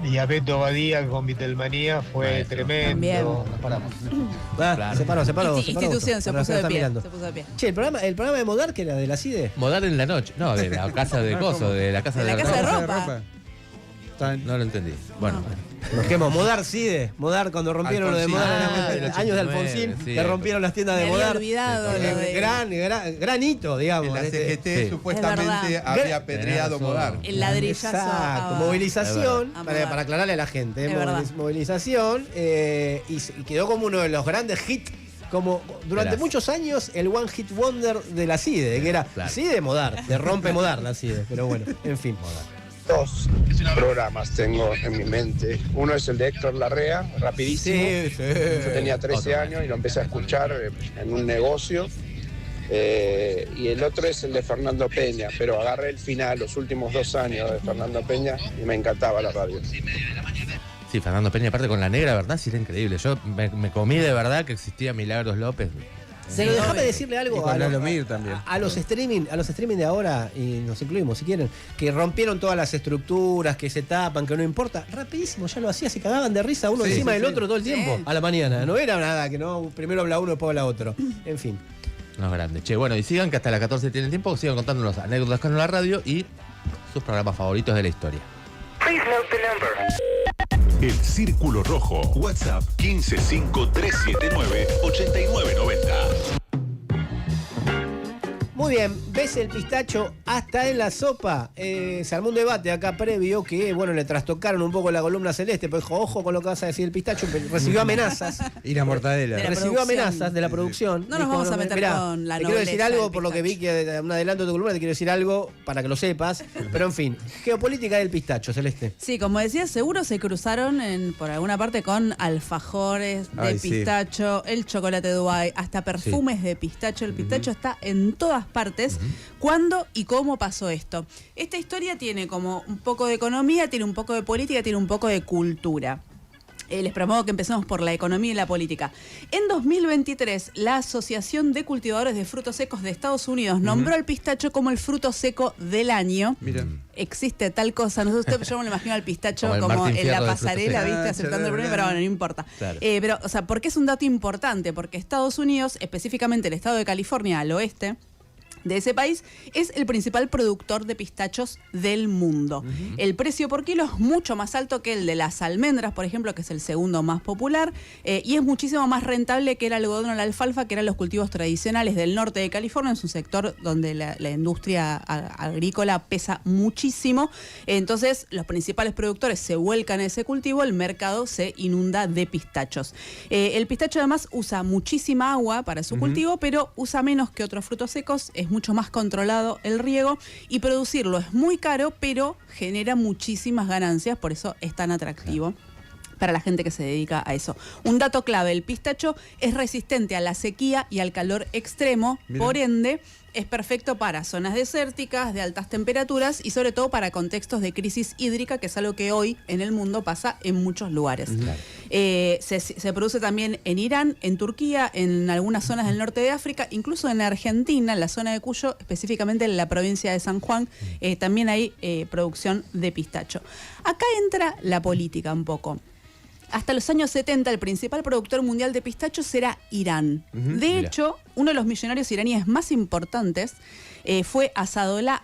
[SPEAKER 17] Y a Beto Badía con Beatlemanía fue
[SPEAKER 4] Maestro.
[SPEAKER 17] tremendo.
[SPEAKER 6] También.
[SPEAKER 1] Nos paramos.
[SPEAKER 4] Claro.
[SPEAKER 1] Se paró.
[SPEAKER 6] Institución, se
[SPEAKER 1] Para los
[SPEAKER 6] puso
[SPEAKER 1] que
[SPEAKER 6] de
[SPEAKER 1] están
[SPEAKER 6] pie.
[SPEAKER 1] mirando.
[SPEAKER 6] Se puso de pie.
[SPEAKER 1] Che, el programa de Modar, que era de la CIDE.
[SPEAKER 4] Modar en la noche. No, de la casa de coso, de la casa
[SPEAKER 6] De
[SPEAKER 4] de
[SPEAKER 6] la casa de
[SPEAKER 4] ropa.
[SPEAKER 6] ropa.
[SPEAKER 4] No lo entendí. Bueno.
[SPEAKER 1] Nos quemó. Modar, CIDE. Modar, cuando rompieron
[SPEAKER 3] Alfonsín.
[SPEAKER 1] lo de Modar,
[SPEAKER 4] el
[SPEAKER 1] años de
[SPEAKER 4] 89,
[SPEAKER 1] Alfonsín,
[SPEAKER 4] sí.
[SPEAKER 1] que rompieron las tiendas de
[SPEAKER 6] Me había
[SPEAKER 1] Modar.
[SPEAKER 6] olvidado lo de-
[SPEAKER 1] Gran hito, digamos.
[SPEAKER 3] La CGT
[SPEAKER 4] Sí.
[SPEAKER 3] supuestamente
[SPEAKER 6] Es
[SPEAKER 3] había
[SPEAKER 1] verdad.
[SPEAKER 3] apedreado
[SPEAKER 4] Tenés razón.
[SPEAKER 3] Modar.
[SPEAKER 6] El ladrillazo.
[SPEAKER 1] Exacto,
[SPEAKER 6] a-
[SPEAKER 1] movilización,
[SPEAKER 6] a
[SPEAKER 1] para
[SPEAKER 6] Modar.
[SPEAKER 1] aclararle a la gente,
[SPEAKER 6] Es verdad.
[SPEAKER 1] movilización, y quedó como uno de los grandes hits, como durante
[SPEAKER 4] Gracias.
[SPEAKER 1] muchos años el One Hit Wonder de la CIDE, que era
[SPEAKER 4] Claro.
[SPEAKER 1] CIDE Modar, de rompe Modar la CIDE, pero bueno, en fin.
[SPEAKER 18] Dos programas tengo en mi mente. Uno es el de Héctor Larrea, rapidísimo.
[SPEAKER 1] Sí, sí.
[SPEAKER 18] Yo tenía 13
[SPEAKER 4] Otro.
[SPEAKER 18] años y lo empecé a escuchar en un negocio. Y el otro es el de Fernando Peña, pero agarré el final, los últimos 2 años de Fernando Peña y me encantaba la radio.
[SPEAKER 4] Sí, Fernando Peña, aparte con la negra, ¿verdad? Sí, era increíble. Yo me comí de verdad que existía Milagros López.
[SPEAKER 1] Pero déjame decirle
[SPEAKER 5] Y
[SPEAKER 1] algo
[SPEAKER 5] con
[SPEAKER 1] a,
[SPEAKER 5] Lalo Mir también.
[SPEAKER 1] a los streaming de ahora, y nos incluimos si quieren, que rompieron todas las estructuras, que se tapan, que no importa. Rapidísimo, ya lo hacía, se cagaban de risa uno
[SPEAKER 5] Sí,
[SPEAKER 1] encima
[SPEAKER 5] sí,
[SPEAKER 1] del
[SPEAKER 5] sí.
[SPEAKER 1] otro todo el tiempo,
[SPEAKER 6] Sí.
[SPEAKER 1] a la mañana. No era nada que no, primero habla uno, después habla otro. En fin.
[SPEAKER 4] No, grande. Che, bueno, y sigan que hasta las 14 tienen tiempo, sigan contándonos anécdotas con la radio y sus programas favoritos de la historia.
[SPEAKER 9] El Círculo Rojo. WhatsApp 1553798990.
[SPEAKER 1] Muy bien, ves el pistacho hasta en la sopa. Se armó un debate acá previo que, bueno, le trastocaron un poco la columna celeste, pero dijo, ojo con lo que vas a decir el pistacho, pero recibió amenazas.
[SPEAKER 5] Y la mortadela.
[SPEAKER 6] De la
[SPEAKER 1] Recibió
[SPEAKER 6] producción.
[SPEAKER 1] amenazas de la producción.
[SPEAKER 6] No nos vamos a meter
[SPEAKER 1] mirá,
[SPEAKER 6] con la
[SPEAKER 1] te quiero decir
[SPEAKER 6] nobleza
[SPEAKER 1] algo
[SPEAKER 6] del
[SPEAKER 1] por lo que vi
[SPEAKER 6] pistacho.
[SPEAKER 1] que un adelanto de tu columna, te quiero decir algo para que lo sepas. Pero en fin, geopolítica del pistacho, Celeste.
[SPEAKER 6] Sí, como decía, seguro se cruzaron por alguna parte con alfajores de
[SPEAKER 5] Ay, sí.
[SPEAKER 6] pistacho, el chocolate de Dubái, hasta perfumes de pistacho. El pistacho está en todas partes. ¿Cuándo y cómo pasó esto? Esta historia tiene como un poco de economía, tiene un poco de política, tiene un poco de cultura. Les propongo que empecemos por la economía y la política. En 2023, la Asociación de Cultivadores de Frutos Secos de Estados Unidos nombró al pistacho como el fruto seco del año.
[SPEAKER 5] Mira.
[SPEAKER 6] Existe tal cosa. No sé usted, yo me lo imagino al pistacho
[SPEAKER 4] Como el
[SPEAKER 6] como
[SPEAKER 4] Martín
[SPEAKER 6] en la
[SPEAKER 4] Fierro del fruto
[SPEAKER 6] pasarela,
[SPEAKER 4] seco.
[SPEAKER 6] ¿viste? Aceptando el premio, pero bueno, no importa.
[SPEAKER 4] Claro.
[SPEAKER 6] Pero, o sea, ¿por qué es un dato importante? Porque Estados Unidos, específicamente el estado de California, al oeste de ese país, es el principal productor de pistachos del mundo. El precio por kilo es mucho más alto que el de las almendras, por ejemplo, que es el segundo más popular, y es muchísimo más rentable que el algodón o la alfalfa, que eran los cultivos tradicionales del norte de California. Es un sector donde la industria agrícola pesa muchísimo. Entonces, los principales productores se vuelcan a ese cultivo, el mercado se inunda de pistachos. El pistacho además usa muchísima agua para su cultivo, pero usa menos que otros frutos secos, es mucho más controlado el riego y producirlo es muy caro, pero genera muchísimas ganancias, por eso es tan atractivo. Para la gente que se dedica a eso. Un dato clave, el pistacho es resistente a la sequía y al calor extremo,
[SPEAKER 5] Mira.
[SPEAKER 6] por ende es perfecto para zonas desérticas, de altas temperaturas y sobre todo para contextos de crisis hídrica, que es algo que hoy en el mundo pasa en muchos lugares.
[SPEAKER 4] Claro.
[SPEAKER 6] Se produce también en Irán, en Turquía, en algunas zonas del norte de África, incluso en Argentina, en la zona de Cuyo, específicamente en la provincia de San Juan, también hay producción de pistacho. Acá entra la política un poco. Hasta los años 70, el principal productor mundial de pistachos era Irán. De
[SPEAKER 4] Mira.
[SPEAKER 6] hecho, uno de los millonarios iraníes más importantes fue Asadollah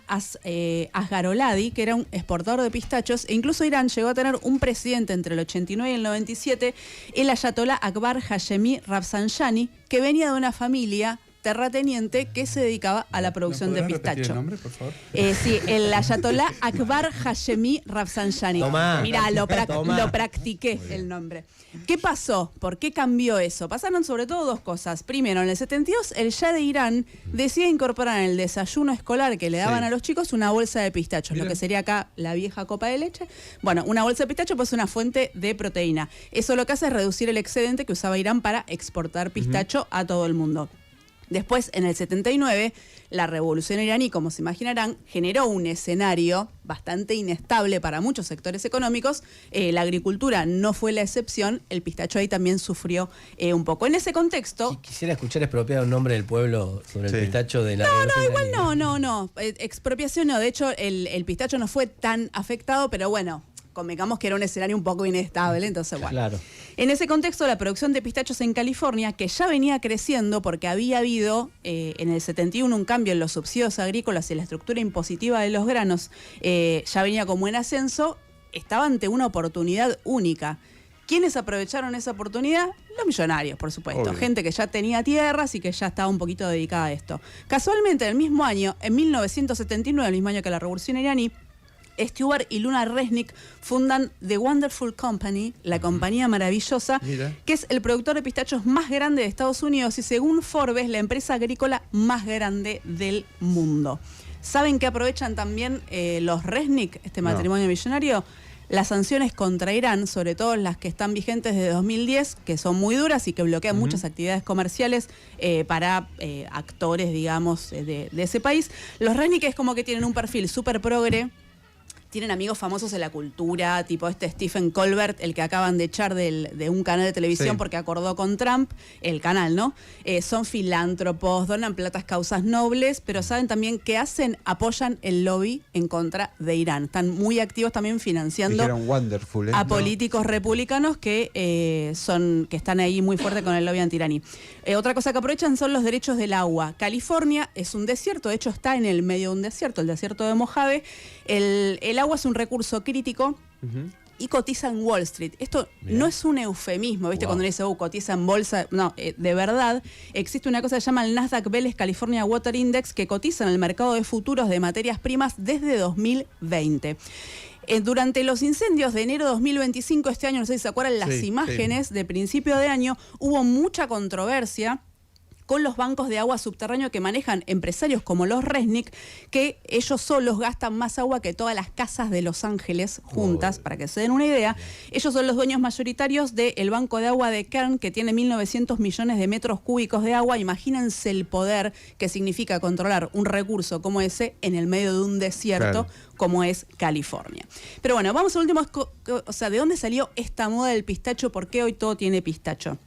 [SPEAKER 6] Asgaroladi, que era un exportador de pistachos, e incluso Irán llegó a tener un presidente entre el 89 y el 97, el ayatollah Akbar Hashemi Rafsanjani, que venía de una familia terrateniente que se dedicaba a la producción de pistacho.
[SPEAKER 3] ¿El nombre, por favor?
[SPEAKER 6] Sí, el ayatollah Akbar Hashemi Rafsanjani.
[SPEAKER 1] Tomá.
[SPEAKER 6] Mirá, lo
[SPEAKER 1] Tomá.
[SPEAKER 6] practiqué el nombre. ¿Qué pasó? ¿Por qué cambió eso? Pasaron sobre todo dos cosas. Primero, en el 72, el Shah de Irán decide incorporar en el desayuno escolar que le daban a los chicos una bolsa de pistachos, lo que sería acá la vieja copa de leche. Bueno, una bolsa de pistacho pues una fuente de proteína. Eso lo que hace es reducir el excedente que usaba Irán para exportar pistacho a todo el mundo. Después, en el 79, la revolución iraní, como se imaginarán, generó un escenario bastante inestable para muchos sectores económicos. La agricultura no fue la excepción, el pistacho ahí también sufrió un poco. En ese contexto...
[SPEAKER 1] Quisiera escuchar expropiar un nombre del pueblo sobre el pistacho de la...
[SPEAKER 6] No, igual no. Expropiación no. De hecho, el pistacho no fue tan afectado, pero bueno, convengamos que era un escenario un poco inestable, entonces bueno.
[SPEAKER 1] Claro.
[SPEAKER 6] En ese contexto, la producción de pistachos en California, que ya venía creciendo porque había habido en el 71 un cambio en los subsidios agrícolas y la estructura impositiva de los granos, ya venía como en ascenso, estaba ante una oportunidad única. ¿Quiénes aprovecharon esa oportunidad? Los millonarios, por supuesto. Obvio. Gente que ya tenía tierras y que ya estaba un poquito dedicada a esto. Casualmente, el mismo año, en 1979, el mismo año que la Revolución iraní, Stuart y Luna Resnick fundan The Wonderful Company, la compañía maravillosa, que es el productor de pistachos más grande de Estados Unidos y, según Forbes, la empresa agrícola más grande del mundo. ¿Saben qué aprovechan también los Resnick, este matrimonio millonario? Las sanciones contra Irán, sobre todo las que están vigentes desde 2010, que son muy duras y que bloquean muchas actividades comerciales para actores, digamos, de ese país. Los Resnick es como que tienen un perfil súper progre. Tienen amigos famosos en la cultura, tipo Stephen Colbert, el que acaban de echar de un canal de televisión porque acordó con Trump, el canal, ¿no? Son filántropos, donan platas causas nobles, pero saben también qué hacen, apoyan el lobby en contra de Irán. Están muy activos también financiando a políticos republicanos que están ahí muy fuerte con el lobby antiraní. Otra cosa que aprovechan son los derechos del agua. California es un desierto, de hecho está en el medio de un desierto, el desierto de Mojave. El agua es un recurso crítico y cotiza en Wall Street. Esto no es un eufemismo, ¿viste? Cuando uno dice, cotiza en bolsa. No, de verdad, existe una cosa que se llama el Nasdaq Veles California Water Index, que cotiza en el mercado de futuros de materias primas desde 2020. Durante los incendios de enero de 2025, este año, no sé si se acuerdan las imágenes de principio de año, hubo mucha controversia con los bancos de agua subterráneo que manejan empresarios como los Resnick, que ellos solos gastan más agua que todas las casas de Los Ángeles juntas, para que se den una idea. Ellos son los dueños mayoritarios del banco de agua de Kern, que tiene 1.900 millones de metros cúbicos de agua. Imagínense el poder que significa controlar un recurso como ese en el medio de un desierto como es California. Pero bueno, vamos al último, ¿de dónde salió esta moda del pistacho? ¿Por qué hoy todo tiene pistacho?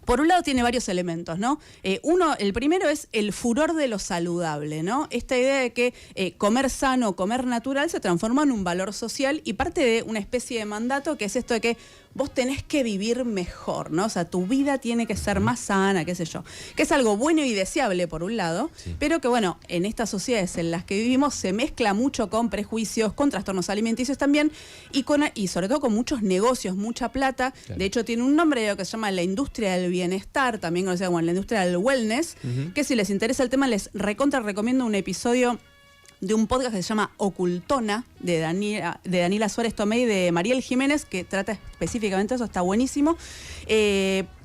[SPEAKER 6] Por un lado tiene varios elementos, ¿no? El primero es el furor de lo saludable, ¿no? Esta idea de que comer sano, comer natural se transforma en un valor social y parte de una especie de mandato que es esto de que vos tenés que vivir mejor, ¿no? O sea, tu vida tiene que ser más sana, qué sé yo. Que es algo bueno y deseable por un lado, pero que bueno, en estas sociedades en las que vivimos se mezcla mucho con prejuicios, con trastornos alimenticios también y sobre todo con muchos negocios, mucha plata. De hecho, tiene un nombre que se llama la industria del bienestar, también conocida como la industria del wellness, que si les interesa el tema les recomiendo un episodio de un podcast que se llama Ocultona, de Daniela Suárez Tomé y de Mariel Jiménez, que trata específicamente eso, está buenísimo.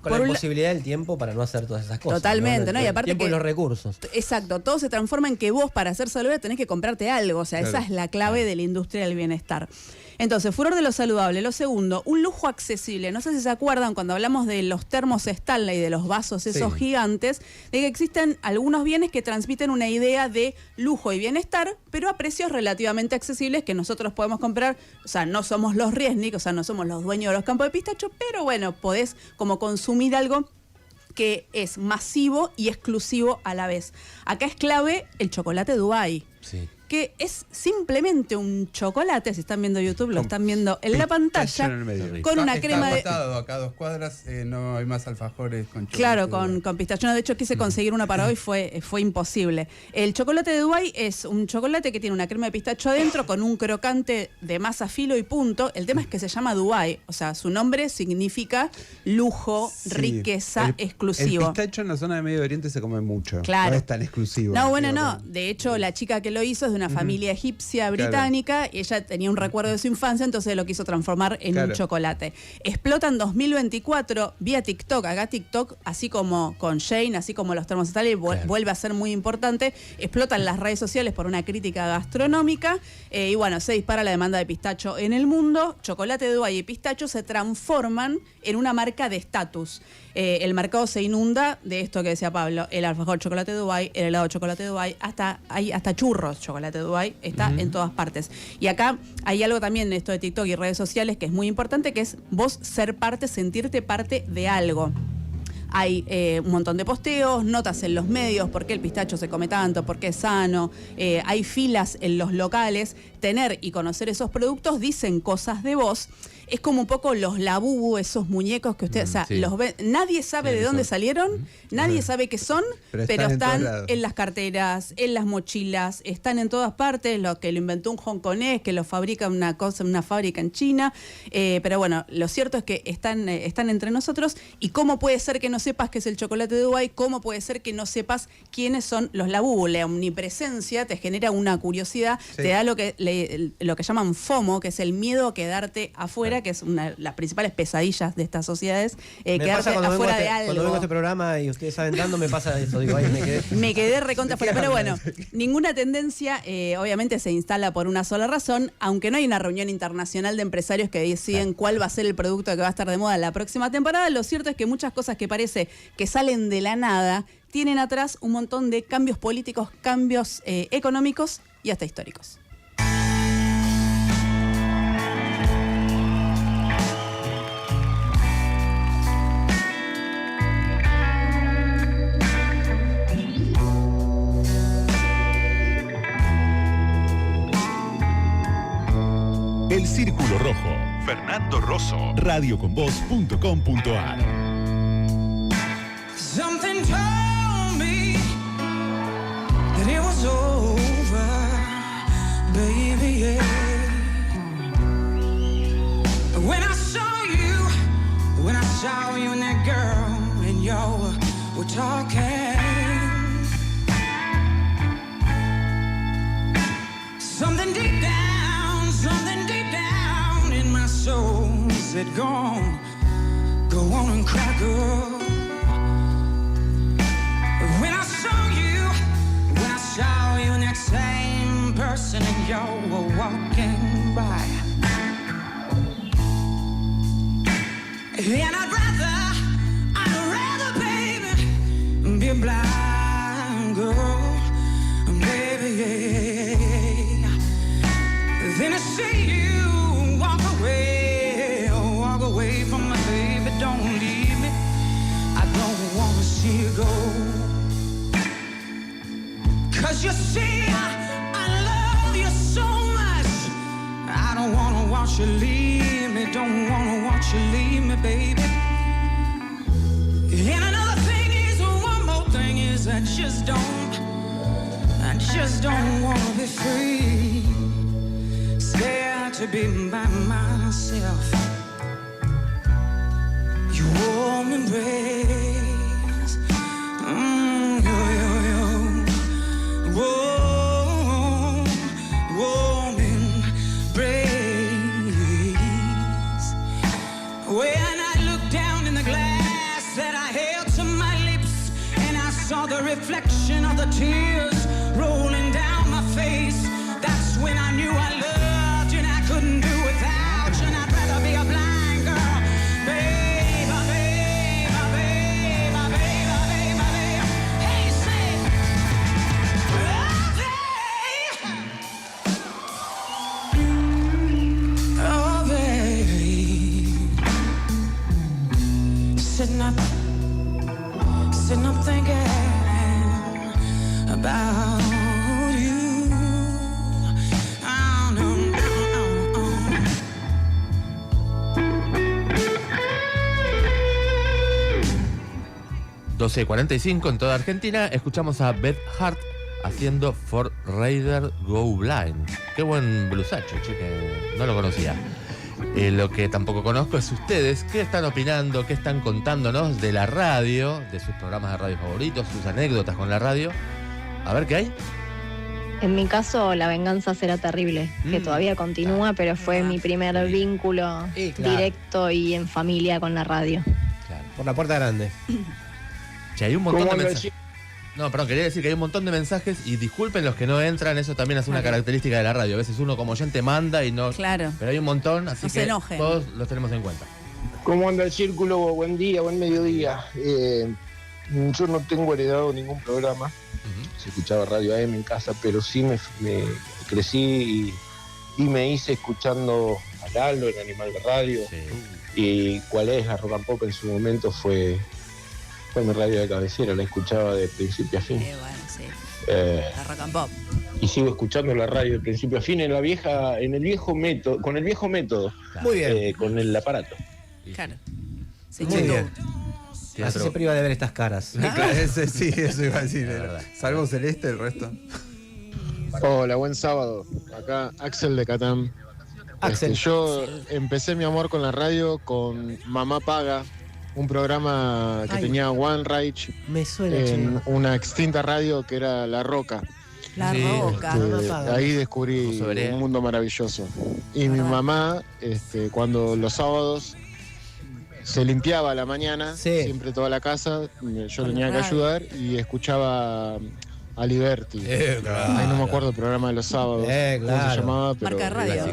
[SPEAKER 1] Con la imposibilidad del tiempo para no hacer todas esas cosas.
[SPEAKER 6] Totalmente, ¿no? Y aparte
[SPEAKER 1] el tiempo y los recursos.
[SPEAKER 6] Exacto, todo se transforma en que vos, para ser saludable, tenés que comprarte algo. O sea, esa es la clave de la industria del bienestar. Entonces, furor de lo saludable. Lo segundo, un lujo accesible. No sé si se acuerdan cuando hablamos de los termos Stanley, de los vasos esos gigantes, de que existen algunos bienes que transmiten una idea de lujo y bienestar, pero a precios relativamente accesibles que nosotros podemos comprar. O sea, no somos los Resnick, o sea, no somos los dueños de los campos de pistacho, pero bueno, podés como consumir algo que es masivo y exclusivo a la vez. Acá es clave el chocolate Dubai. Sí. Que es simplemente un chocolate, si están viendo YouTube, lo están viendo en la pantalla, con una crema de...
[SPEAKER 3] Acá a 2 cuadras no hay más alfajores con chocolate.
[SPEAKER 6] Claro, con pistacho. De hecho, quise conseguir una para hoy, fue imposible. El chocolate de Dubái es un chocolate que tiene una crema de pistacho adentro con un crocante de masa, filo y punto. El tema es que se llama Dubái, o sea, su nombre significa lujo, riqueza, exclusivo.
[SPEAKER 5] El pistacho en la zona de Medio Oriente se come mucho.
[SPEAKER 6] Claro.
[SPEAKER 5] No es tan exclusivo.
[SPEAKER 6] No, bueno, no. De hecho, la chica que lo hizo es de una familia egipcia británica y ella tenía un recuerdo de su infancia, entonces lo quiso transformar en un chocolate. Explota en 2024 vía TikTok. Acá TikTok, así como con Shane, así como los termos Stanley, vuelve a ser muy importante. Explota en las redes sociales por una crítica gastronómica y bueno, se dispara la demanda de pistacho en el mundo. Chocolate de Dubái y pistacho se transforman en una marca de estatus. El mercado se inunda de esto que decía Pablo, el alfajor chocolate de Dubái, el helado chocolate de Dubái, hay hasta churros chocolate de Dubái, está en todas partes. Y acá hay algo también en esto de TikTok y redes sociales que es muy importante, que es vos ser parte, sentirte parte de algo. Hay un montón de posteos, notas en los medios, por qué el pistacho se come tanto, por qué es sano, hay filas en los locales. Tener y conocer esos productos dicen cosas de vos. es como un poco los Labubu, esos muñecos que ustedes, o sea, los ven, nadie sabe de dónde salieron, nadie sabe qué son, pero están en las carteras, en las mochilas, están en todas partes, lo que lo inventó un hongkonés, que lo fabrica una fábrica en China, pero bueno, lo cierto es que están entre nosotros. ¿Y cómo puede ser que no sepas qué es el chocolate de Dubái? ¿Cómo puede ser que no sepas quiénes son los Labubu? La omnipresencia te genera una curiosidad, te da lo que llaman FOMO, que es el miedo a quedarte afuera, que es una de las principales pesadillas de estas sociedades, quedarte afuera de algo.
[SPEAKER 1] Cuando vengo a este programa y ustedes saben dando, me pasa eso, digo, ahí
[SPEAKER 6] me quedé recontra afuera, pero bueno, ninguna tendencia obviamente se instala por una sola razón, aunque no hay una reunión internacional de empresarios que deciden cuál va a ser el producto que va a estar de moda la próxima temporada. Lo cierto es que muchas cosas que parece que salen de la nada tienen atrás un montón de cambios políticos, cambios económicos y hasta históricos.
[SPEAKER 9] El Círculo Rojo. Fernando Rosso. radioconvoz.com.ar.
[SPEAKER 2] Something told me that it was over, baby, yeah. When I saw you and that girl, and y'all were talking. Something deep down in my soul said, go on and cry, girl. When I saw you and that same person, and y'all were walking by. And I'd rather, baby, be a blind girl, baby, yeah, than to see you walk away from my baby. Don't leave me, I don't wanna see you go. 'Cause you see, I love you so much, I don't wanna watch you leave me, don't wanna watch you leave me, baby. And another thing is, one more thing is, I just don't wanna be free, scared to be by myself. Your warm embrace, warm embrace. When I looked down in the glass that I held to my lips, and I saw the reflection of the tears rolling down my face, that's when I knew I loved you and I couldn't do without you, and I'd rather be a blind girl, baby, baby, baby, baby, baby, baby. Hey, say, oh, baby, sitting up thinking about you.
[SPEAKER 4] 12:45 en toda Argentina. Escuchamos a Beth Hart haciendo For Raider Go Blind. Qué buen blusacho, che, que no lo conocía. Lo que tampoco conozco es ustedes, qué están opinando, qué están contándonos de la radio, de sus programas de radio favoritos, sus anécdotas con la radio. A ver qué hay.
[SPEAKER 19] En mi caso, La Venganza Será Terrible, que todavía continúa, pero fue mi primer vínculo directo y en familia con la radio.
[SPEAKER 1] Claro. Por la puerta grande.
[SPEAKER 4] Che, hay un montón de mensajes. No, perdón, quería decir que hay un montón de mensajes y disculpen los que no entran, eso también es una característica de la radio. A veces uno como oyente manda y no.
[SPEAKER 6] Claro.
[SPEAKER 4] Pero hay un montón, así
[SPEAKER 6] no
[SPEAKER 4] que
[SPEAKER 6] se enojen.
[SPEAKER 4] Todos los tenemos en cuenta.
[SPEAKER 18] ¿Cómo anda el círculo? Buen día, buen mediodía. Yo no tengo heredado ningún programa. Se escuchaba radio AM en casa, pero sí me crecí y me hice escuchando a Lalo en Animal de Radio. Sí. Y cuál es la Rock and Pop en su momento fue mi radio de cabecera, la escuchaba de principio a fin.
[SPEAKER 6] Bueno, sí. La Rock and Pop.
[SPEAKER 18] y sigo escuchando la radio de principio a fin en el viejo método, con el viejo método.
[SPEAKER 1] Muy bien.
[SPEAKER 18] Con el aparato.
[SPEAKER 6] Claro.
[SPEAKER 1] Muy bien. Así se priva de ver estas caras.
[SPEAKER 5] Sí, eso iba a decir. Salvo Celeste, el resto.
[SPEAKER 20] Hola, buen sábado. Acá Axel de Catán.
[SPEAKER 1] Axel.
[SPEAKER 20] Yo empecé mi amor con la radio con Mamá Paga, un programa que tenía One Reich en una extinta radio que era La Roca.
[SPEAKER 6] La Roca.
[SPEAKER 20] Ahí descubrí un mundo maravilloso. Y mi mamá, cuando los sábados se limpiaba a la mañana, siempre toda la casa, yo tenía que ayudar y escuchaba a Liberty. Ahí no me acuerdo el programa de los sábados. ¿Cómo se llamaba? Pero
[SPEAKER 6] Marca Radio.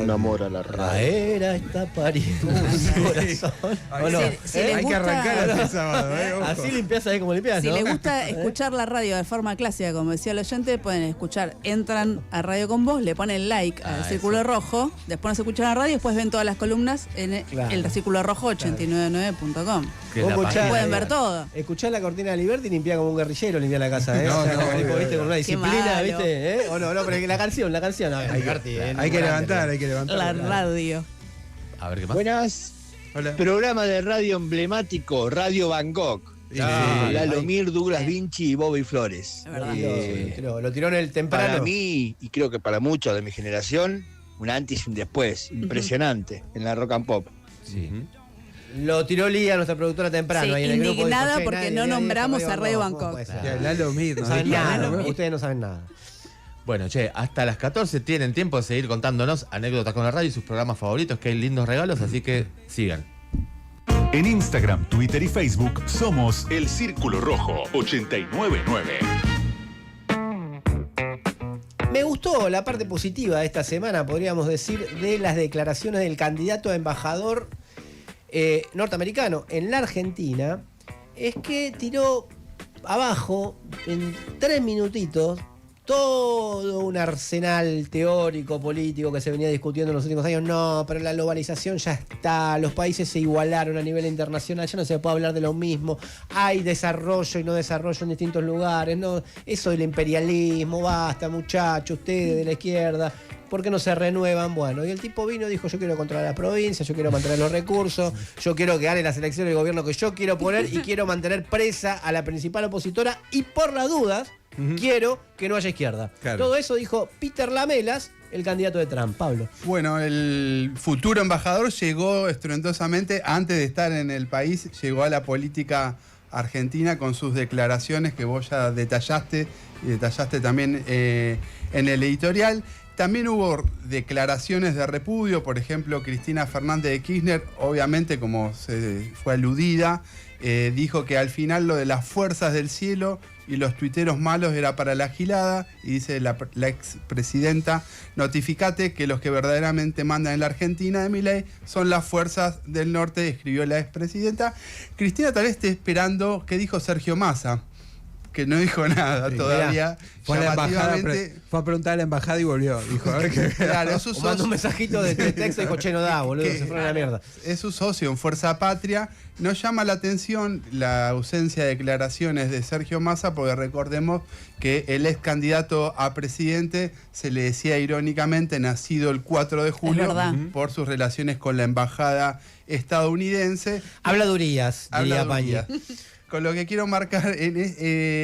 [SPEAKER 20] Un amor a la radio.
[SPEAKER 1] La era está pariendo un corazón. ¿O no?
[SPEAKER 6] Hay
[SPEAKER 5] que arrancar este sábado.
[SPEAKER 1] Así limpias ahí como limpias,
[SPEAKER 6] Si
[SPEAKER 1] ¿no?
[SPEAKER 6] les gusta escuchar la radio de forma clásica, como decía el oyente, pueden escuchar, entran a Radio con Vos, le ponen like al Círculo Rojo, después nos escuchan la radio y después ven todas las columnas en el Círculo Rojo 899.com. Pueden ver todo.
[SPEAKER 1] Escuchar la cortina de Liberty y limpiar como un guerrillero, limpiar la casa. ¿Viste? Con una disciplina, ¿viste? No, pero la canción.
[SPEAKER 5] Hay que levantar.
[SPEAKER 6] La radio.
[SPEAKER 4] A ver qué más.
[SPEAKER 21] Buenas.
[SPEAKER 5] Hola.
[SPEAKER 21] Programa de radio emblemático, Radio Bangkok. Lalo Mir, Douglas Vinci y Bobby Flores.
[SPEAKER 1] Lo tiró en el temprano.
[SPEAKER 21] Para mí, y creo que para muchos de mi generación, un antes y un después. Impresionante en la rock and pop.
[SPEAKER 4] Sí.
[SPEAKER 1] Lo tiró Lía, nuestra productora temprano.
[SPEAKER 6] Sí,
[SPEAKER 1] ahí en el grupo
[SPEAKER 6] indignada
[SPEAKER 1] dijo,
[SPEAKER 6] porque no nombramos a Radio Bangkok.
[SPEAKER 5] Lalo Mir,
[SPEAKER 1] no saben nada. Ustedes no saben nada.
[SPEAKER 4] Bueno, hasta las 14 tienen tiempo de seguir contándonos anécdotas con la radio y sus programas favoritos, que hay lindos regalos, así que sigan.
[SPEAKER 9] En Instagram, Twitter y Facebook somos El Círculo Rojo 899.
[SPEAKER 1] Me gustó la parte positiva de esta semana, podríamos decir, de las declaraciones del candidato a embajador norteamericano en la Argentina. Es que tiró abajo en 3 minutitos todo un arsenal teórico, político que se venía discutiendo en los últimos años. No, pero la globalización ya está, los países se igualaron a nivel internacional, ya no se puede hablar de lo mismo, hay desarrollo y no desarrollo en distintos lugares, no, eso del imperialismo, basta muchachos, ustedes de la izquierda, ¿por qué no se renuevan? Bueno, y el tipo vino y dijo, yo quiero controlar las provincias, yo quiero mantener los recursos, yo quiero que gane las elecciones del gobierno que yo quiero poner y quiero mantener presa a la principal opositora y por las dudas quiero que no haya izquierda. Claro. Todo eso dijo Peter Lamelas, el candidato de Trump. Pablo.
[SPEAKER 3] Bueno, el futuro embajador llegó estruendosamente, antes de estar en el país, llegó a la política argentina con sus declaraciones que vos ya detallaste y detallaste también en el editorial. También hubo declaraciones de repudio, por ejemplo, Cristina Fernández de Kirchner, obviamente como se fue aludida, dijo que al final lo de las fuerzas del cielo y los tuiteros malos era para la gilada, y dice la expresidenta, notificate que los que verdaderamente mandan en la Argentina de Milei son las fuerzas del norte, escribió la expresidenta. Cristina tal vez esté esperando qué dijo Sergio Massa, que no dijo nada todavía.
[SPEAKER 5] Fue a la embajada, fue a preguntar a la embajada y volvió. Dijo, a ver qué.
[SPEAKER 3] Claro,
[SPEAKER 1] mandó un mensajito de texto y dijo, che, no da, boludo, se fue a la mierda.
[SPEAKER 3] Es su socio en Fuerza Patria. Nos llama la atención la ausencia de declaraciones de Sergio Massa, porque recordemos que el ex candidato a presidente se le decía irónicamente nacido el 4 de julio por sus relaciones con la embajada estadounidense.
[SPEAKER 1] Habladurías, diría Paña.
[SPEAKER 3] Con lo que quiero marcar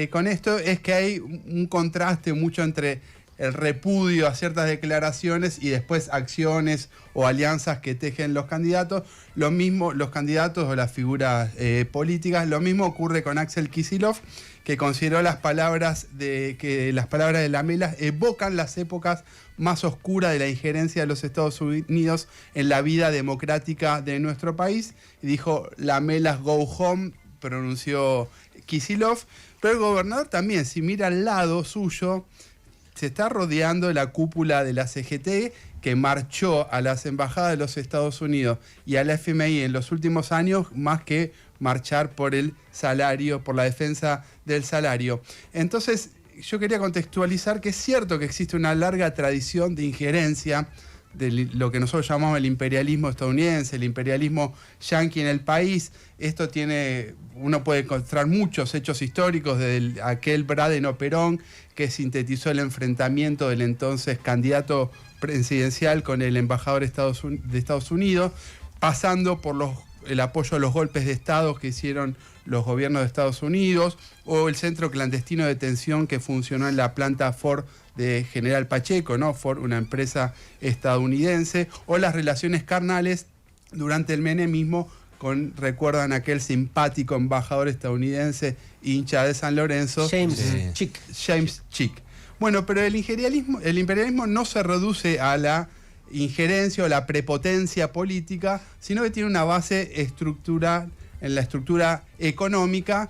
[SPEAKER 3] con esto es que hay un contraste mucho entre el repudio a ciertas declaraciones y después acciones o alianzas que tejen los candidatos. Lo mismo los candidatos o las figuras políticas. Lo mismo ocurre con Axel Kicillof, que consideró las palabras de Lamelas evocan las épocas más oscuras de la injerencia de los Estados Unidos en la vida democrática de nuestro país. Y dijo, Lamelas go home, pronunció Kicillof. Pero el gobernador también, si mira al lado suyo, se está rodeando de la cúpula de la CGT, que marchó a las embajadas de los Estados Unidos y a la FMI en los últimos años, más que marchar por el salario, por la defensa del salario. Entonces, yo quería contextualizar que es cierto que existe una larga tradición de injerencia lo que nosotros llamamos el imperialismo estadounidense, el imperialismo yanqui en el país. Esto uno puede encontrar muchos hechos históricos de aquel Braden-Perón que sintetizó el enfrentamiento del entonces candidato presidencial con el embajador de Estados Unidos, pasando por el apoyo a los golpes de Estado que hicieron los gobiernos de Estados Unidos, o el centro clandestino de detención que funcionó en la planta Ford de General Pacheco, ¿no? Ford, una empresa estadounidense, o las relaciones carnales durante el menemismo recuerdan aquel simpático embajador estadounidense, hincha de San Lorenzo, James Chick. Bueno, pero el imperialismo no se reduce a la injerencia o la prepotencia política, sino que tiene una base estructural en la estructura económica.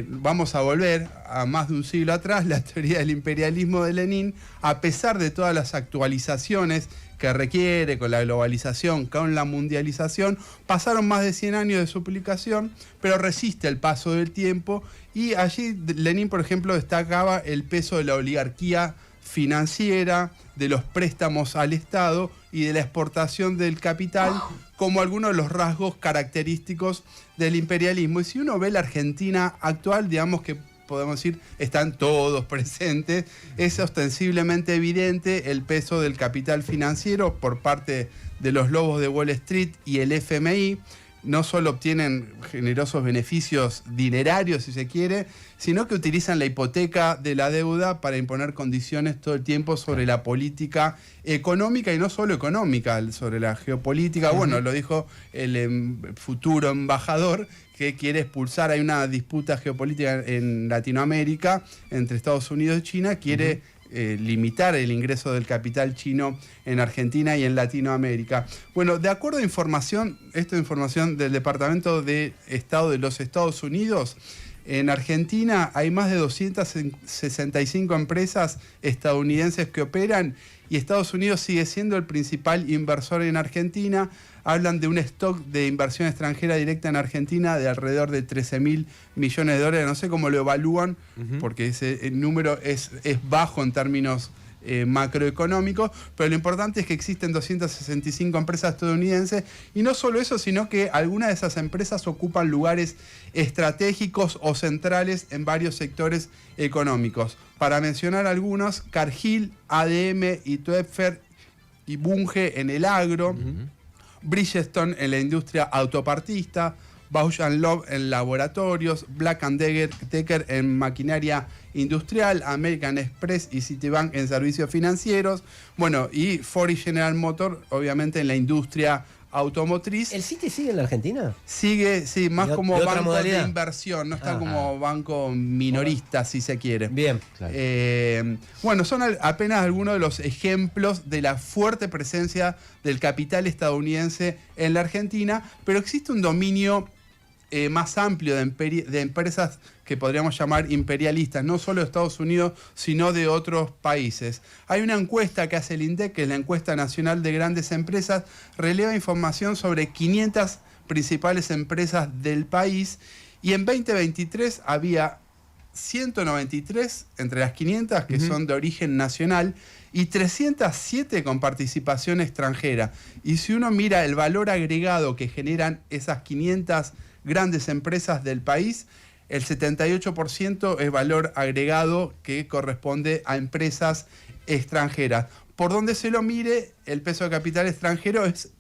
[SPEAKER 3] Vamos a volver a más de un siglo atrás, la teoría del imperialismo de Lenin, a pesar de todas las actualizaciones que requiere con la globalización, con la mundialización, pasaron más de 100 años de su publicación, pero resiste el paso del tiempo, y allí Lenin, por ejemplo, destacaba el peso de la oligarquía financiera, de los préstamos al Estado y de la exportación del capital como algunos de los rasgos característicos del imperialismo. Y si uno ve la Argentina actual, digamos que podemos decir, están todos presentes. Es ostensiblemente evidente el peso del capital financiero por parte de los lobos de Wall Street y el FMI. No solo obtienen generosos beneficios dinerarios, si se quiere, sino que utilizan la hipoteca de la deuda para imponer condiciones todo el tiempo sobre la política económica, y no solo económica, sobre la geopolítica. Bueno, lo dijo el futuro embajador, que quiere expulsar. Hay una disputa geopolítica en Latinoamérica entre Estados Unidos y China, quiere limitar el ingreso del capital chino en Argentina y en Latinoamérica. Bueno, de acuerdo a información, esta información del Departamento de Estado de los Estados Unidos, en Argentina hay más de 265 empresas estadounidenses que operan, y Estados Unidos sigue siendo el principal inversor en Argentina. Hablan de un stock de inversión extranjera directa en Argentina de alrededor de 13.000 millones de dólares. No sé cómo lo evalúan, porque ese número es bajo en términos macroeconómicos, pero lo importante es que existen 265 empresas estadounidenses, y no solo eso, sino que algunas de esas empresas ocupan lugares estratégicos o centrales en varios sectores económicos. Para mencionar algunos: Cargill, ADM y Toepfer y Bunge en el agro, Bridgestone en la industria autopartista, Bausch & Lomb en laboratorios, Black & Decker en maquinaria industrial, American Express y Citibank en servicios financieros, bueno, y Ford y General Motors obviamente en la industria automotriz.
[SPEAKER 1] ¿El Citi sigue en la Argentina?
[SPEAKER 3] Sigue, sí, más como banco de inversión, no está como banco minorista, si se quiere.
[SPEAKER 1] Bien. Claro.
[SPEAKER 3] Bueno, son apenas algunos de los ejemplos de la fuerte presencia del capital estadounidense en la Argentina, pero existe un dominio más amplio de empresas que podríamos llamar imperialistas, no solo de Estados Unidos, sino de otros países. Hay una encuesta que hace el INDEC, que es la encuesta nacional de grandes empresas, releva información sobre 500 principales empresas del país, y en 2023 había 193 entre las 500 que son de origen nacional y 307 con participación extranjera. Y si uno mira el valor agregado que generan esas 500 grandes empresas del país, el 78% es valor agregado que corresponde a empresas extranjeras. Por donde se lo mire, el peso de capital extranjero es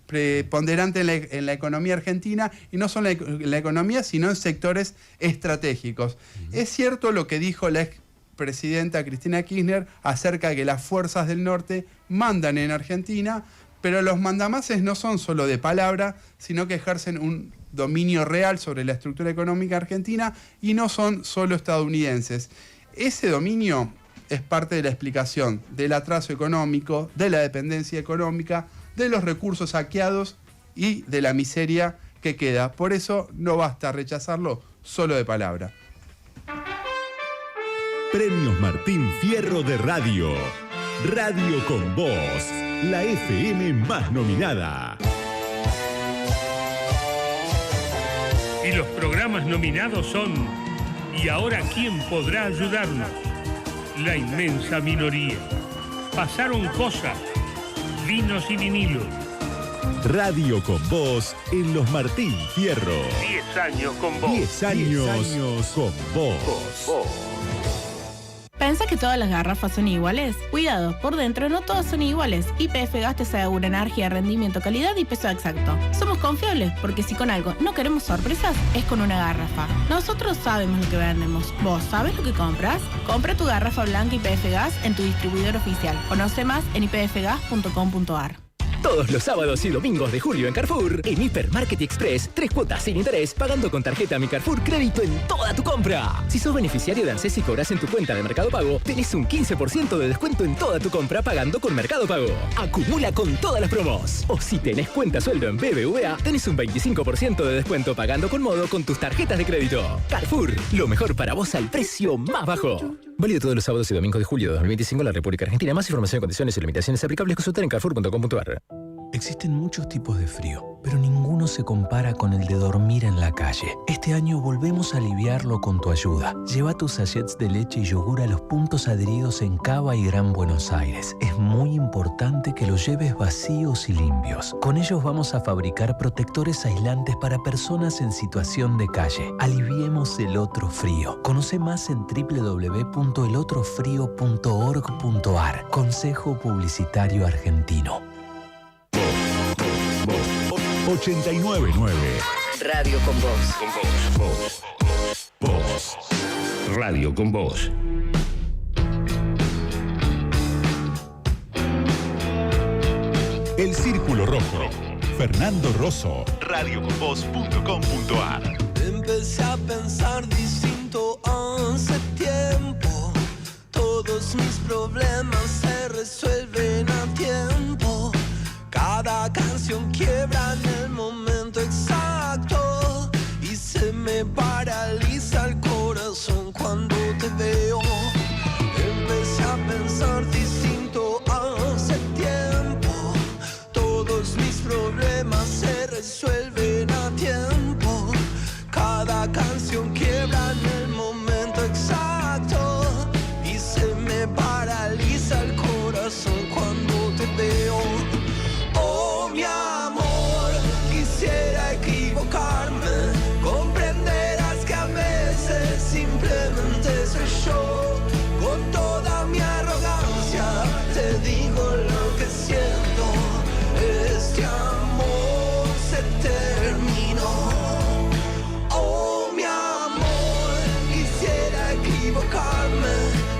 [SPEAKER 3] preponderante en la economía argentina, y no solo en la economía, sino en sectores estratégicos. Es cierto lo que dijo la expresidenta Cristina Kirchner acerca de que las fuerzas del norte mandan en Argentina, pero los mandamases no son solo de palabra, sino que ejercen un dominio real sobre la estructura económica argentina, y no son solo estadounidenses. Ese dominio es parte de la explicación del atraso económico, de la dependencia económica, de los recursos saqueados y de la miseria que queda. Por eso no basta rechazarlo solo de palabra.
[SPEAKER 9] Premios Martín Fierro de Radio. Radio con Voz, la FM más nominada.
[SPEAKER 8] Y los programas nominados son ¿Y ahora quién podrá ayudarnos? La inmensa minoría. Pasaron cosas, vinos y vinilos.
[SPEAKER 9] Radio con Vos en los Martín Fierro.
[SPEAKER 8] 10 años con vos.
[SPEAKER 9] 10 años con vos.
[SPEAKER 10] ¿Pensás que todas las garrafas son iguales? Cuidado, por dentro no todas son iguales. YPF Gas te asegura energía, rendimiento, calidad y peso exacto. Somos confiables porque si con algo no queremos sorpresas, es con una garrafa. Nosotros sabemos lo que vendemos. ¿Vos sabés lo que compras? Compra tu garrafa blanca YPF Gas en tu distribuidor oficial. Conoce más en ypfgas.com.ar.
[SPEAKER 22] Todos los sábados y domingos de julio en Carrefour, en Hipermarket Express, 3 cuotas sin interés, pagando con tarjeta Mi Carrefour Crédito en toda tu compra. Si sos beneficiario de ANSES y cobras en tu cuenta de Mercado Pago, tenés un 15% de descuento en toda tu compra pagando con Mercado Pago. Acumula con todas las promos. O si tenés cuenta sueldo en BBVA, tenés un 25% de descuento pagando con Modo con tus tarjetas de crédito. Carrefour, lo mejor para vos al precio más bajo. Válido todos los sábados y domingos de julio de 2025 en la República Argentina. Más información, condiciones y limitaciones aplicables consultar en carrefour.com.ar.
[SPEAKER 23] Existen muchos tipos de frío, pero ninguno se compara con el de dormir en la calle. Este año volvemos a aliviarlo con tu ayuda. Lleva tus sachets de leche y yogur a los puntos adheridos en Cava y Gran Buenos Aires. Es muy importante que los lleves vacíos y limpios. Con ellos vamos a fabricar protectores aislantes para personas en situación de calle. Aliviemos el otro frío. Conoce más en www.elotrofrio.org.ar. Consejo Publicitario Argentino.
[SPEAKER 9] 89.9
[SPEAKER 24] Radio con Vos.
[SPEAKER 9] Vos. Radio con Vos. El Círculo Rojo. Fernando Rosso. radioconvos.com.ar.
[SPEAKER 25] Empecé a pensar distinto hace tiempo. Todos mis problemas se resuelven a tiempo. Cada canción quiebra en el momento exacto y se me paraliza el corazón cuando te veo. Empecé a pensar distinto hace tiempo. Todos mis problemas se resuelven a tiempo. Cada canción quiebra en el momento exacto y se me paraliza el corazón cuando te veo. Oh, mi amor, quisiera equivocarme. Comprenderás que a veces simplemente soy yo. Con toda mi arrogancia te digo lo que siento. Este amor se terminó. Oh, mi amor, quisiera equivocarme.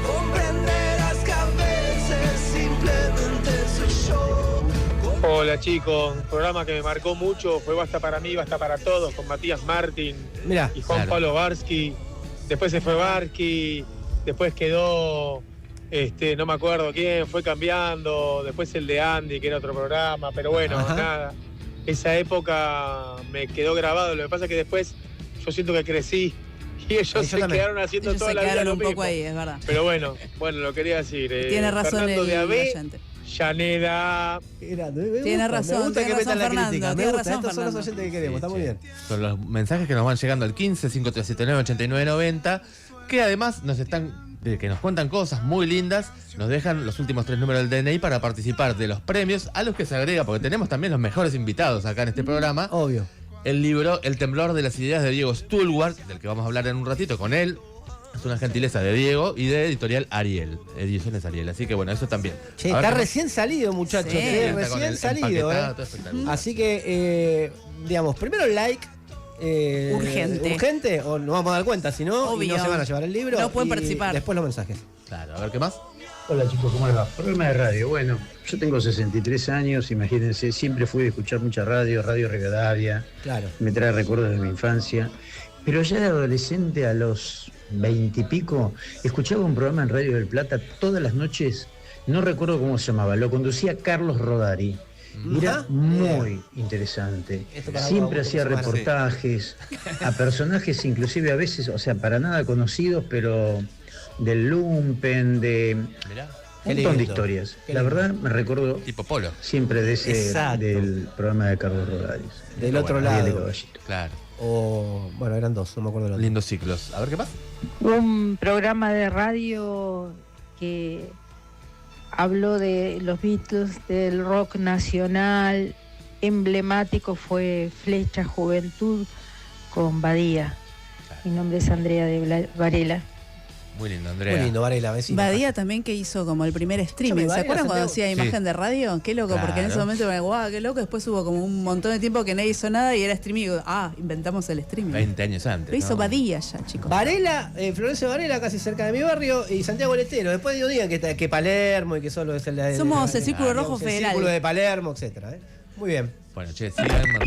[SPEAKER 25] Comprenderás que a veces simplemente soy yo.
[SPEAKER 26] Hola chicos, un programa que me marcó mucho fue Basta para mí, Basta para todos, con Matías Martín y Juan Pablo Barsky. Después se fue Barsky, después quedó, no me acuerdo quién, fue cambiando, después el de Andy, que era otro programa, pero bueno, nada. Esa época me quedó grabado, lo que pasa es que después yo siento que crecí y ellos se quedaron haciendo toda la vida lo mismo.
[SPEAKER 6] Poco ahí, es verdad.
[SPEAKER 26] Pero bueno, lo quería decir.
[SPEAKER 6] Tiene razón
[SPEAKER 26] Fernando
[SPEAKER 6] el
[SPEAKER 26] de Avé,
[SPEAKER 6] oyente.
[SPEAKER 26] Llaneda.
[SPEAKER 6] Tiene razón,
[SPEAKER 1] me gusta que metan la
[SPEAKER 6] Fernando,
[SPEAKER 1] crítica. Me
[SPEAKER 6] tiene
[SPEAKER 1] gusta,
[SPEAKER 6] razón,
[SPEAKER 1] estos son los
[SPEAKER 6] Fernando.
[SPEAKER 1] oyentes que queremos, está muy bien.
[SPEAKER 4] Son los mensajes que nos van llegando al 15 5379 8990, que además nos están, que nos cuentan cosas muy lindas, nos dejan los últimos 3 números del DNI para participar de los premios, a los que se agrega, porque tenemos también los mejores invitados acá en este programa.
[SPEAKER 1] Obvio.
[SPEAKER 4] El libro El temblor de las ideas de Diego Stulwart, del que vamos a hablar en un ratito con él. Es una gentileza de Diego y de editorial Ariel, Ediciones Ariel. Así que bueno, eso también.
[SPEAKER 1] Che, está recién salido, muchachos.
[SPEAKER 6] Sí.
[SPEAKER 1] Recién salido.
[SPEAKER 4] Todo espectacular.
[SPEAKER 1] Así que, digamos, primero el like.
[SPEAKER 6] Urgente.
[SPEAKER 1] O nos vamos a dar cuenta, si no, y no se van a llevar el libro.
[SPEAKER 6] No pueden
[SPEAKER 1] y
[SPEAKER 6] participar.
[SPEAKER 1] Después los mensajes.
[SPEAKER 4] Claro, a ver qué más.
[SPEAKER 27] Hola chicos, ¿cómo les va? Programa de radio. Bueno, yo tengo 63 años, imagínense, siempre fui a escuchar mucha Radio Rivadavia.
[SPEAKER 1] Claro.
[SPEAKER 27] Me trae recuerdos de mi infancia. Pero ya de adolescente, a los 20 y pico, escuchaba un programa en Radio del Plata todas las noches, no recuerdo cómo se llamaba, lo conducía Carlos Rodari. Era muy interesante. Siempre hacía reportajes a personajes, inclusive a veces, o sea, para nada conocidos, pero del lumpen, de un montón de historias. La verdad me recuerdo
[SPEAKER 4] tipo Polo
[SPEAKER 27] siempre de ese del programa de Carlos Rodari.
[SPEAKER 1] Del otro lado.
[SPEAKER 4] Claro.
[SPEAKER 1] O, bueno, eran dos, no me acuerdo.
[SPEAKER 4] Lindos ciclos. A ver qué pasa.
[SPEAKER 28] Un programa de radio que
[SPEAKER 7] habló de los Beatles, del rock nacional. Emblemático fue Flecha Juventud con Badía. Mi nombre es Andrea de Varela.
[SPEAKER 4] Muy lindo, Andrea.
[SPEAKER 1] Muy lindo, Varela, vecino.
[SPEAKER 6] Badía también que hizo como el primer streaming. ¿Se acuerdan cuando hacía imagen de radio? Qué loco, porque en ese momento, guau, qué loco. Después hubo como un montón de tiempo que nadie hizo nada y era streaming. Inventamos el streaming.
[SPEAKER 4] 20 años antes.
[SPEAKER 6] Lo hizo Badía ya, chicos.
[SPEAKER 1] Varela, Florencio Varela, casi cerca de mi barrio, y Santiago Letero. Después digan que Palermo y que solo es el
[SPEAKER 6] Somos el Círculo Rojo Federal.
[SPEAKER 1] El Círculo de Palermo, etcétera. Muy bien.
[SPEAKER 4] Bueno, che,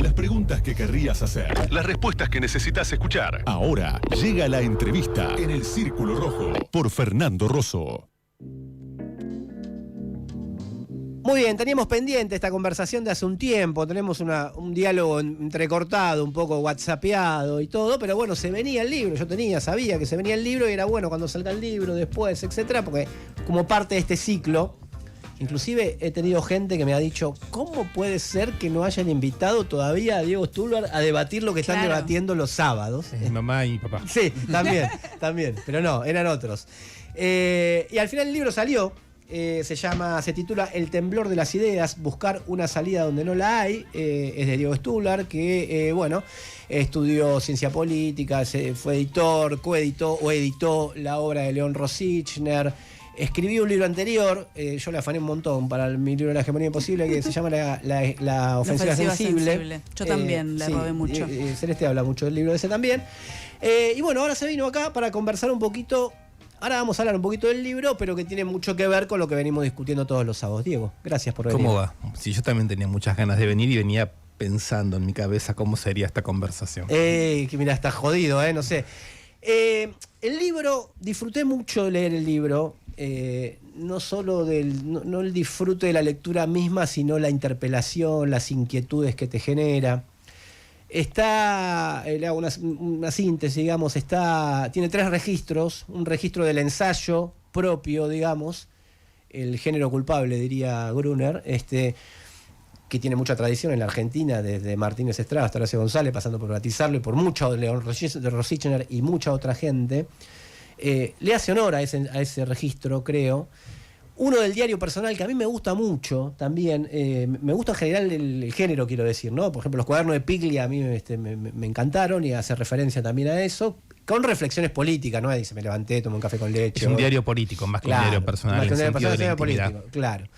[SPEAKER 9] las preguntas que querrías hacer, las respuestas que necesitas escuchar. Ahora llega la entrevista en el Círculo Rojo por Fernando Rosso.
[SPEAKER 1] Muy bien, teníamos pendiente esta conversación de hace un tiempo, tenemos un diálogo entrecortado, un poco whatsappeado y todo, pero bueno, se venía el libro, sabía que se venía el libro y era bueno cuando salga el libro, después, etcétera, porque como parte de este ciclo. Inclusive he tenido gente que me ha dicho, ¿cómo puede ser que no hayan invitado todavía a Diego Stulbar a debatir lo que están debatiendo los sábados?
[SPEAKER 11] Mi mamá y mi papá.
[SPEAKER 1] Sí, también, pero no, eran otros. Y al final el libro salió, se titula El temblor de las ideas, buscar una salida donde no la hay, es de Diego Stulbar, que estudió ciencia política, fue editor, coeditó o editó la obra de León Rosichner. Escribí un libro anterior, yo le afané un montón para mi libro La hegemonía imposible, que se llama La ofensiva sensible.
[SPEAKER 6] Yo también le robé mucho.
[SPEAKER 1] Celeste habla mucho del libro ese también. Y bueno, ahora se vino acá para conversar un poquito. Ahora vamos a hablar un poquito del libro, pero que tiene mucho que ver con lo que venimos discutiendo todos los sábados. Diego, gracias por venir.
[SPEAKER 11] ¿Cómo va? Sí, yo también tenía muchas ganas de venir y venía pensando en mi cabeza cómo sería esta conversación.
[SPEAKER 1] Que mira, está jodido, no sé. El libro, disfruté mucho de leer el libro. No solo no el disfrute de la lectura misma, sino la interpelación, las inquietudes que te genera. Le hago una síntesis, digamos, tiene 3 registros: un registro del ensayo propio, digamos, el género culpable, diría Gruner, que tiene mucha tradición en la Argentina, desde Martínez Estrada hasta Horacio González, pasando por Batizarlo y por mucho de León Rosichner y mucha otra gente. Le hace honor a ese registro, creo. Uno del diario personal que a mí me gusta mucho también, me gusta en general el género, quiero decir, ¿no? Por ejemplo, los cuadernos de Piglia a mí me encantaron y hace referencia también a eso, con reflexiones políticas, ¿no? Dice, me levanté, tomé un café con leche.
[SPEAKER 11] Es un diario político, más que un diario personal.
[SPEAKER 1] Más que un diario personal, es político, claro.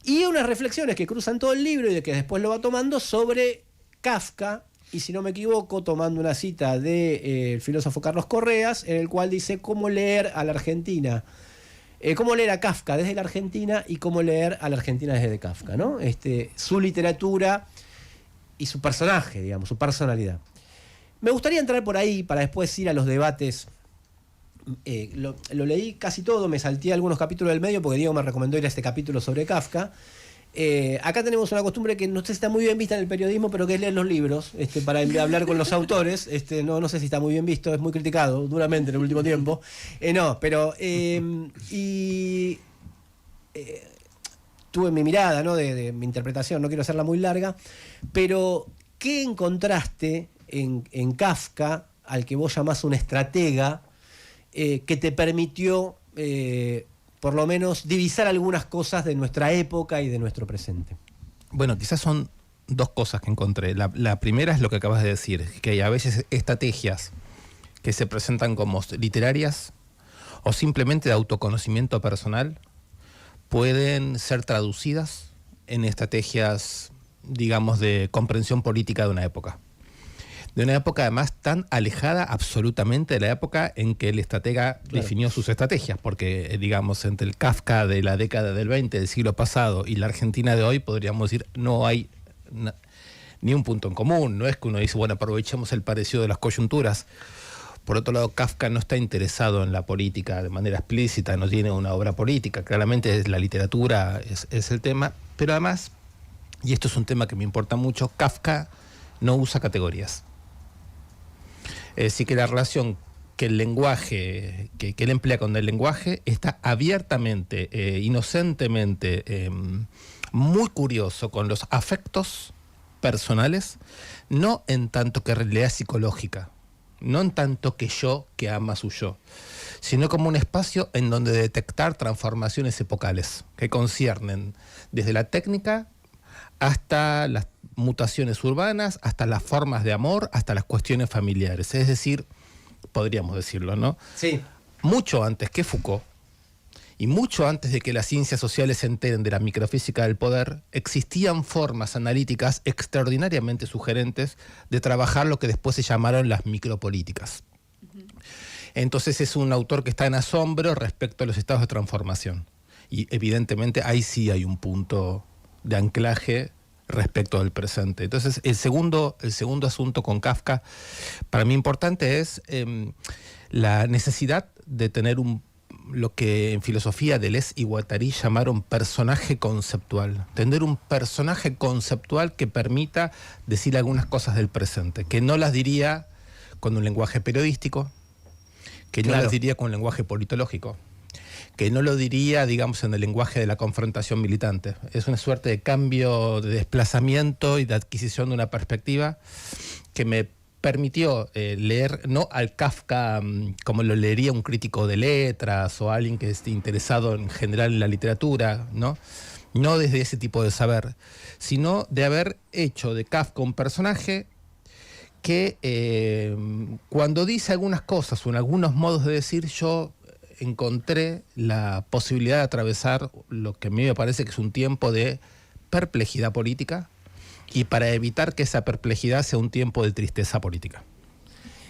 [SPEAKER 1] Y unas reflexiones que cruzan todo el libro y de que después lo va tomando sobre Kafka, y si no me equivoco, tomando una cita del filósofo Carlos Correas, en el cual dice cómo leer a la Argentina, cómo leer a Kafka desde la Argentina y cómo leer a la Argentina desde Kafka, ¿no? Su literatura y su personaje, digamos, su personalidad. Me gustaría entrar por ahí para después ir a los debates. Lo leí casi todo, me salté algunos capítulos del medio porque Diego me recomendó ir a este capítulo sobre Kafka. Acá tenemos una costumbre que no sé si está muy bien vista en el periodismo, pero que es leer los libros para hablar con los autores. No sé si está muy bien visto, es muy criticado duramente en el último tiempo. Tuve mi mirada, ¿no? de mi interpretación, no quiero hacerla muy larga, pero ¿qué encontraste en Kafka, al que vos llamás un estratega, que te permitió por lo menos divisar algunas cosas de nuestra época y de nuestro presente?
[SPEAKER 11] Bueno, quizás son 2 cosas que encontré. La primera es lo que acabas de decir, que hay a veces estrategias que se presentan como literarias o simplemente de autoconocimiento personal pueden ser traducidas en estrategias, digamos, de comprensión política de una época. De una época además tan alejada absolutamente de la época en que el estratega definió sus estrategias, porque digamos entre el Kafka de la década del 20 del siglo pasado y la Argentina de hoy podríamos decir no hay ni un punto en común. No es que uno dice, bueno, aprovechemos el parecido de las coyunturas. Por otro lado, Kafka no está interesado en la política de manera explícita, no tiene una obra política, claramente la literatura es el tema, pero además, y esto es un tema que me importa mucho, Kafka no usa categorías. Es decir, que la relación que el lenguaje, que él emplea con el lenguaje, está abiertamente, inocentemente, muy curioso con los afectos personales, no en tanto que realidad psicológica, no en tanto que yo que ama su yo, sino como un espacio en donde detectar transformaciones epocales que conciernen desde la técnica hasta las mutaciones urbanas, hasta las formas de amor, hasta las cuestiones familiares. Es decir, podríamos decirlo, ¿no?
[SPEAKER 1] Sí.
[SPEAKER 11] Mucho antes que Foucault y mucho antes de que las ciencias sociales se enteren de la microfísica del poder, existían formas analíticas extraordinariamente sugerentes de trabajar lo que después se llamaron las micropolíticas. Entonces es un autor que está en asombro respecto a los estados de transformación. Y evidentemente ahí sí hay un punto de anclaje respecto del presente. Entonces el segundo asunto con Kafka, para mí importante, es la necesidad de tener lo que en filosofía Deleuze y Guattari llamaron personaje conceptual. Tener un personaje conceptual que permita decir algunas cosas del presente, que no las diría con un lenguaje periodístico, que no las diría con un lenguaje politológico, que no lo diría, digamos, en el lenguaje de la confrontación militante. Es una suerte de cambio, de desplazamiento y de adquisición de una perspectiva que me permitió leer no al Kafka como lo leería un crítico de letras o alguien que esté interesado en general en la literatura, no desde ese tipo de saber, sino de haber hecho de Kafka un personaje que cuando dice algunas cosas o en algunos modos de decir, yo encontré la posibilidad de atravesar lo que a mí me parece que es un tiempo de perplejidad política, y para evitar que esa perplejidad sea un tiempo de tristeza política.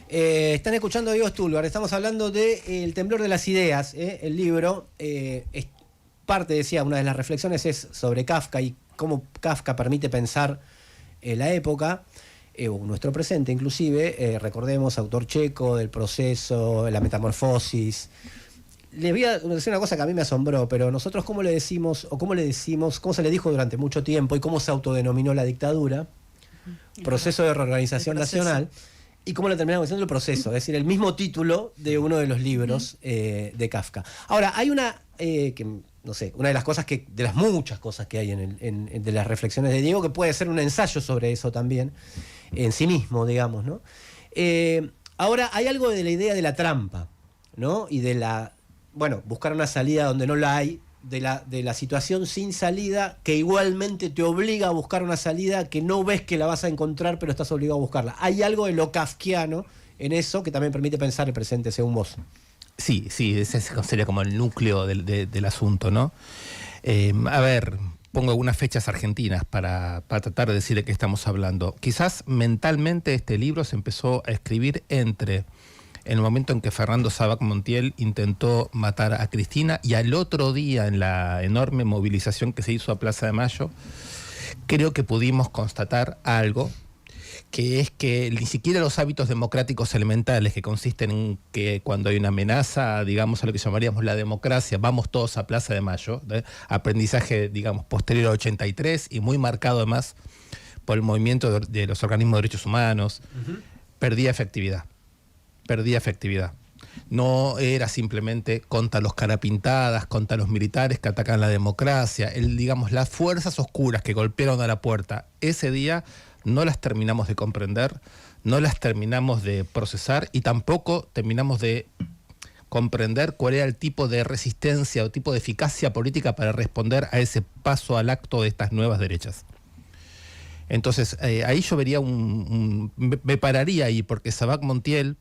[SPEAKER 1] Están escuchando a Diego Stulbar, estamos hablando de El temblor de las ideas, el libro. Parte, decía, una de las reflexiones es sobre Kafka y cómo Kafka permite pensar la época, nuestro presente inclusive. Recordemos, autor checo del Proceso, La Metamorfosis. Les voy a decir una cosa que a mí me asombró, pero nosotros cómo le decimos, o cómo se le dijo durante mucho tiempo y cómo se autodenominó la dictadura, proceso de reorganización nacional, y cómo lo terminamos diciendo el proceso, es decir, el mismo título de uno de los libros de Kafka. Ahora, hay una, una de las cosas de las muchas cosas que hay de las reflexiones de Diego, que puede ser un ensayo sobre eso también, en sí mismo, digamos, ¿no? Ahora, hay algo de la idea de la trampa, ¿no? Y de buscar una salida donde no la hay, de la situación sin salida, que igualmente te obliga a buscar una salida que no ves que la vas a encontrar, pero estás obligado a buscarla. Hay algo de lo kafkiano en eso que también permite pensar el presente, según vos.
[SPEAKER 11] Sí, ese sería como el núcleo del asunto, ¿no? A ver, pongo algunas fechas argentinas para tratar de decir de qué estamos hablando. Quizás mentalmente este libro se empezó a escribir en el momento en que Fernando Sabac Montiel intentó matar a Cristina, y al otro día, en la enorme movilización que se hizo a Plaza de Mayo, creo que pudimos constatar algo, que es que ni siquiera los hábitos democráticos elementales, que consisten en que cuando hay una amenaza, digamos, a lo que llamaríamos la democracia, vamos todos a Plaza de Mayo, aprendizaje, digamos, posterior a 83 y muy marcado además por el movimiento de los organismos de derechos humanos, perdía efectividad. No era simplemente contra los carapintadas, contra los militares que atacan la democracia. Digamos, las fuerzas oscuras que golpearon a la puerta ese día no las terminamos de comprender, no las terminamos de procesar y tampoco terminamos de comprender cuál era el tipo de resistencia o tipo de eficacia política para responder a ese paso al acto de estas nuevas derechas. Entonces, ahí yo vería me pararía ahí, porque Sabac Montiel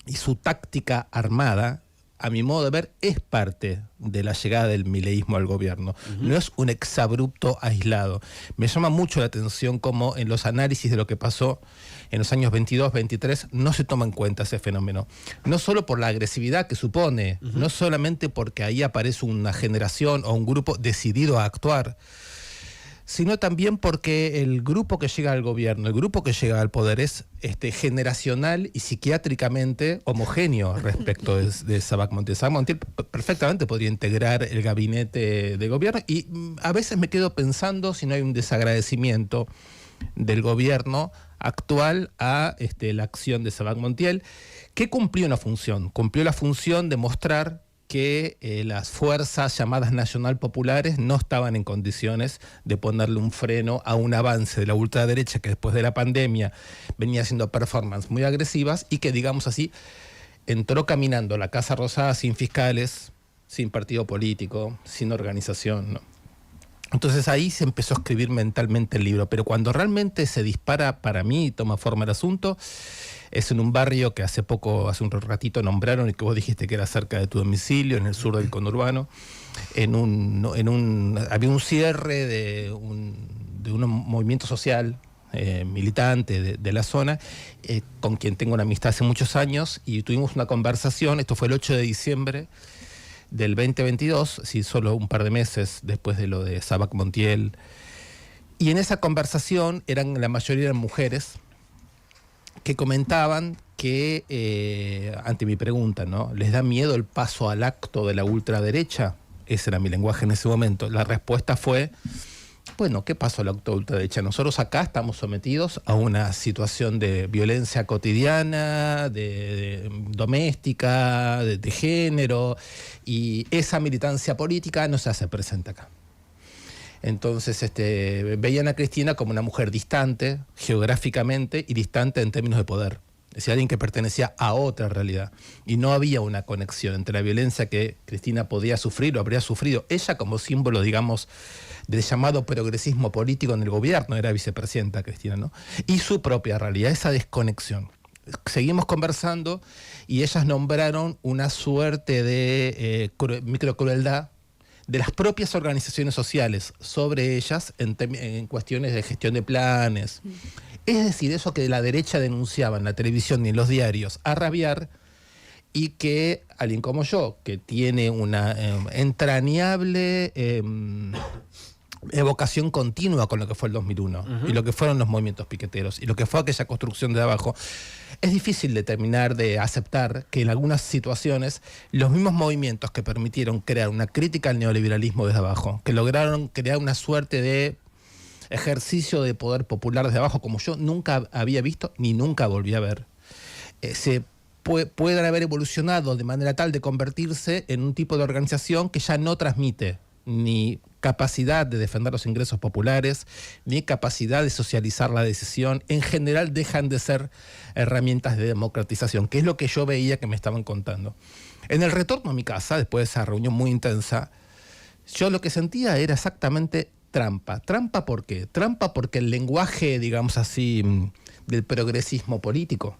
[SPEAKER 11] y su táctica armada, a mi modo de ver, es parte de la llegada del mileísmo al gobierno. No es un exabrupto aislado. Me llama mucho la atención cómo en los análisis de lo que pasó en los años 22, 23, no se toma en cuenta ese fenómeno. No solo por la agresividad que supone, no solamente porque ahí aparece una generación o un grupo decidido a actuar, sino también porque el grupo que llega al gobierno, el grupo que llega al poder es generacional y psiquiátricamente homogéneo respecto de Sabac Montiel. Sabac Montiel perfectamente podría integrar el gabinete de gobierno, y a veces me quedo pensando si no hay un desagradecimiento del gobierno actual a la acción de Sabac Montiel, que cumplió una función. Cumplió la función de mostrar que las fuerzas llamadas nacional populares no estaban en condiciones de ponerle un freno a un avance de la ultraderecha que después de la pandemia venía haciendo performances muy agresivas y que, digamos así, entró caminando a la Casa Rosada sin fiscales, sin partido político, sin organización, ¿no? Entonces ahí se empezó a escribir mentalmente el libro, pero cuando realmente se dispara para mí y toma forma el asunto, es en un barrio que hace un ratito nombraron y que vos dijiste que era cerca de tu domicilio, en el sur del conurbano. Había un cierre de un movimiento social militante de la zona, con quien tengo una amistad hace muchos años, y tuvimos una conversación. Esto fue el 8 de diciembre del 2022, sí, solo un par de meses después de lo de Sabac Montiel. Y en esa conversación la mayoría eran mujeres que comentaban que, ante mi pregunta, ¿no?, ¿les da miedo el paso al acto de la ultraderecha? Ese era mi lenguaje en ese momento. La respuesta fue, bueno, ¿qué pasó al acto de ultraderecha? Nosotros acá estamos sometidos a una situación de violencia cotidiana, de doméstica, de género, y esa militancia política no se hace presente acá. Entonces veían a Cristina como una mujer distante geográficamente y distante en términos de poder. Es decir, alguien que pertenecía a otra realidad. Y no había una conexión entre la violencia que Cristina podía sufrir o habría sufrido, ella como símbolo, digamos, del llamado progresismo político en el gobierno, era vicepresidenta Cristina, ¿no?, y su propia realidad, esa desconexión. Seguimos conversando y ellas nombraron una suerte de microcrueldad de las propias organizaciones sociales sobre ellas en cuestiones de gestión de planes. Es decir, eso que la derecha denunciaba en la televisión y en los diarios a rabiar, y que alguien como yo, que tiene una entrañable evocación continua con lo que fue el 2001 y lo que fueron los movimientos piqueteros y lo que fue aquella construcción de abajo, es difícil determinar, de aceptar que en algunas situaciones los mismos movimientos que permitieron crear una crítica al neoliberalismo desde abajo, que lograron crear una suerte de ejercicio de poder popular desde abajo como yo nunca había visto ni nunca volví a ver, pueden haber evolucionado de manera tal de convertirse en un tipo de organización que ya no transmite ni capacidad de defender los ingresos populares, ni capacidad de socializar la decisión. En general dejan de ser herramientas de democratización, que es lo que yo veía que me estaban contando. En el retorno a mi casa, después de esa reunión muy intensa, yo lo que sentía era exactamente trampa. ¿Trampa por qué? Trampa porque el lenguaje, digamos así, del progresismo político,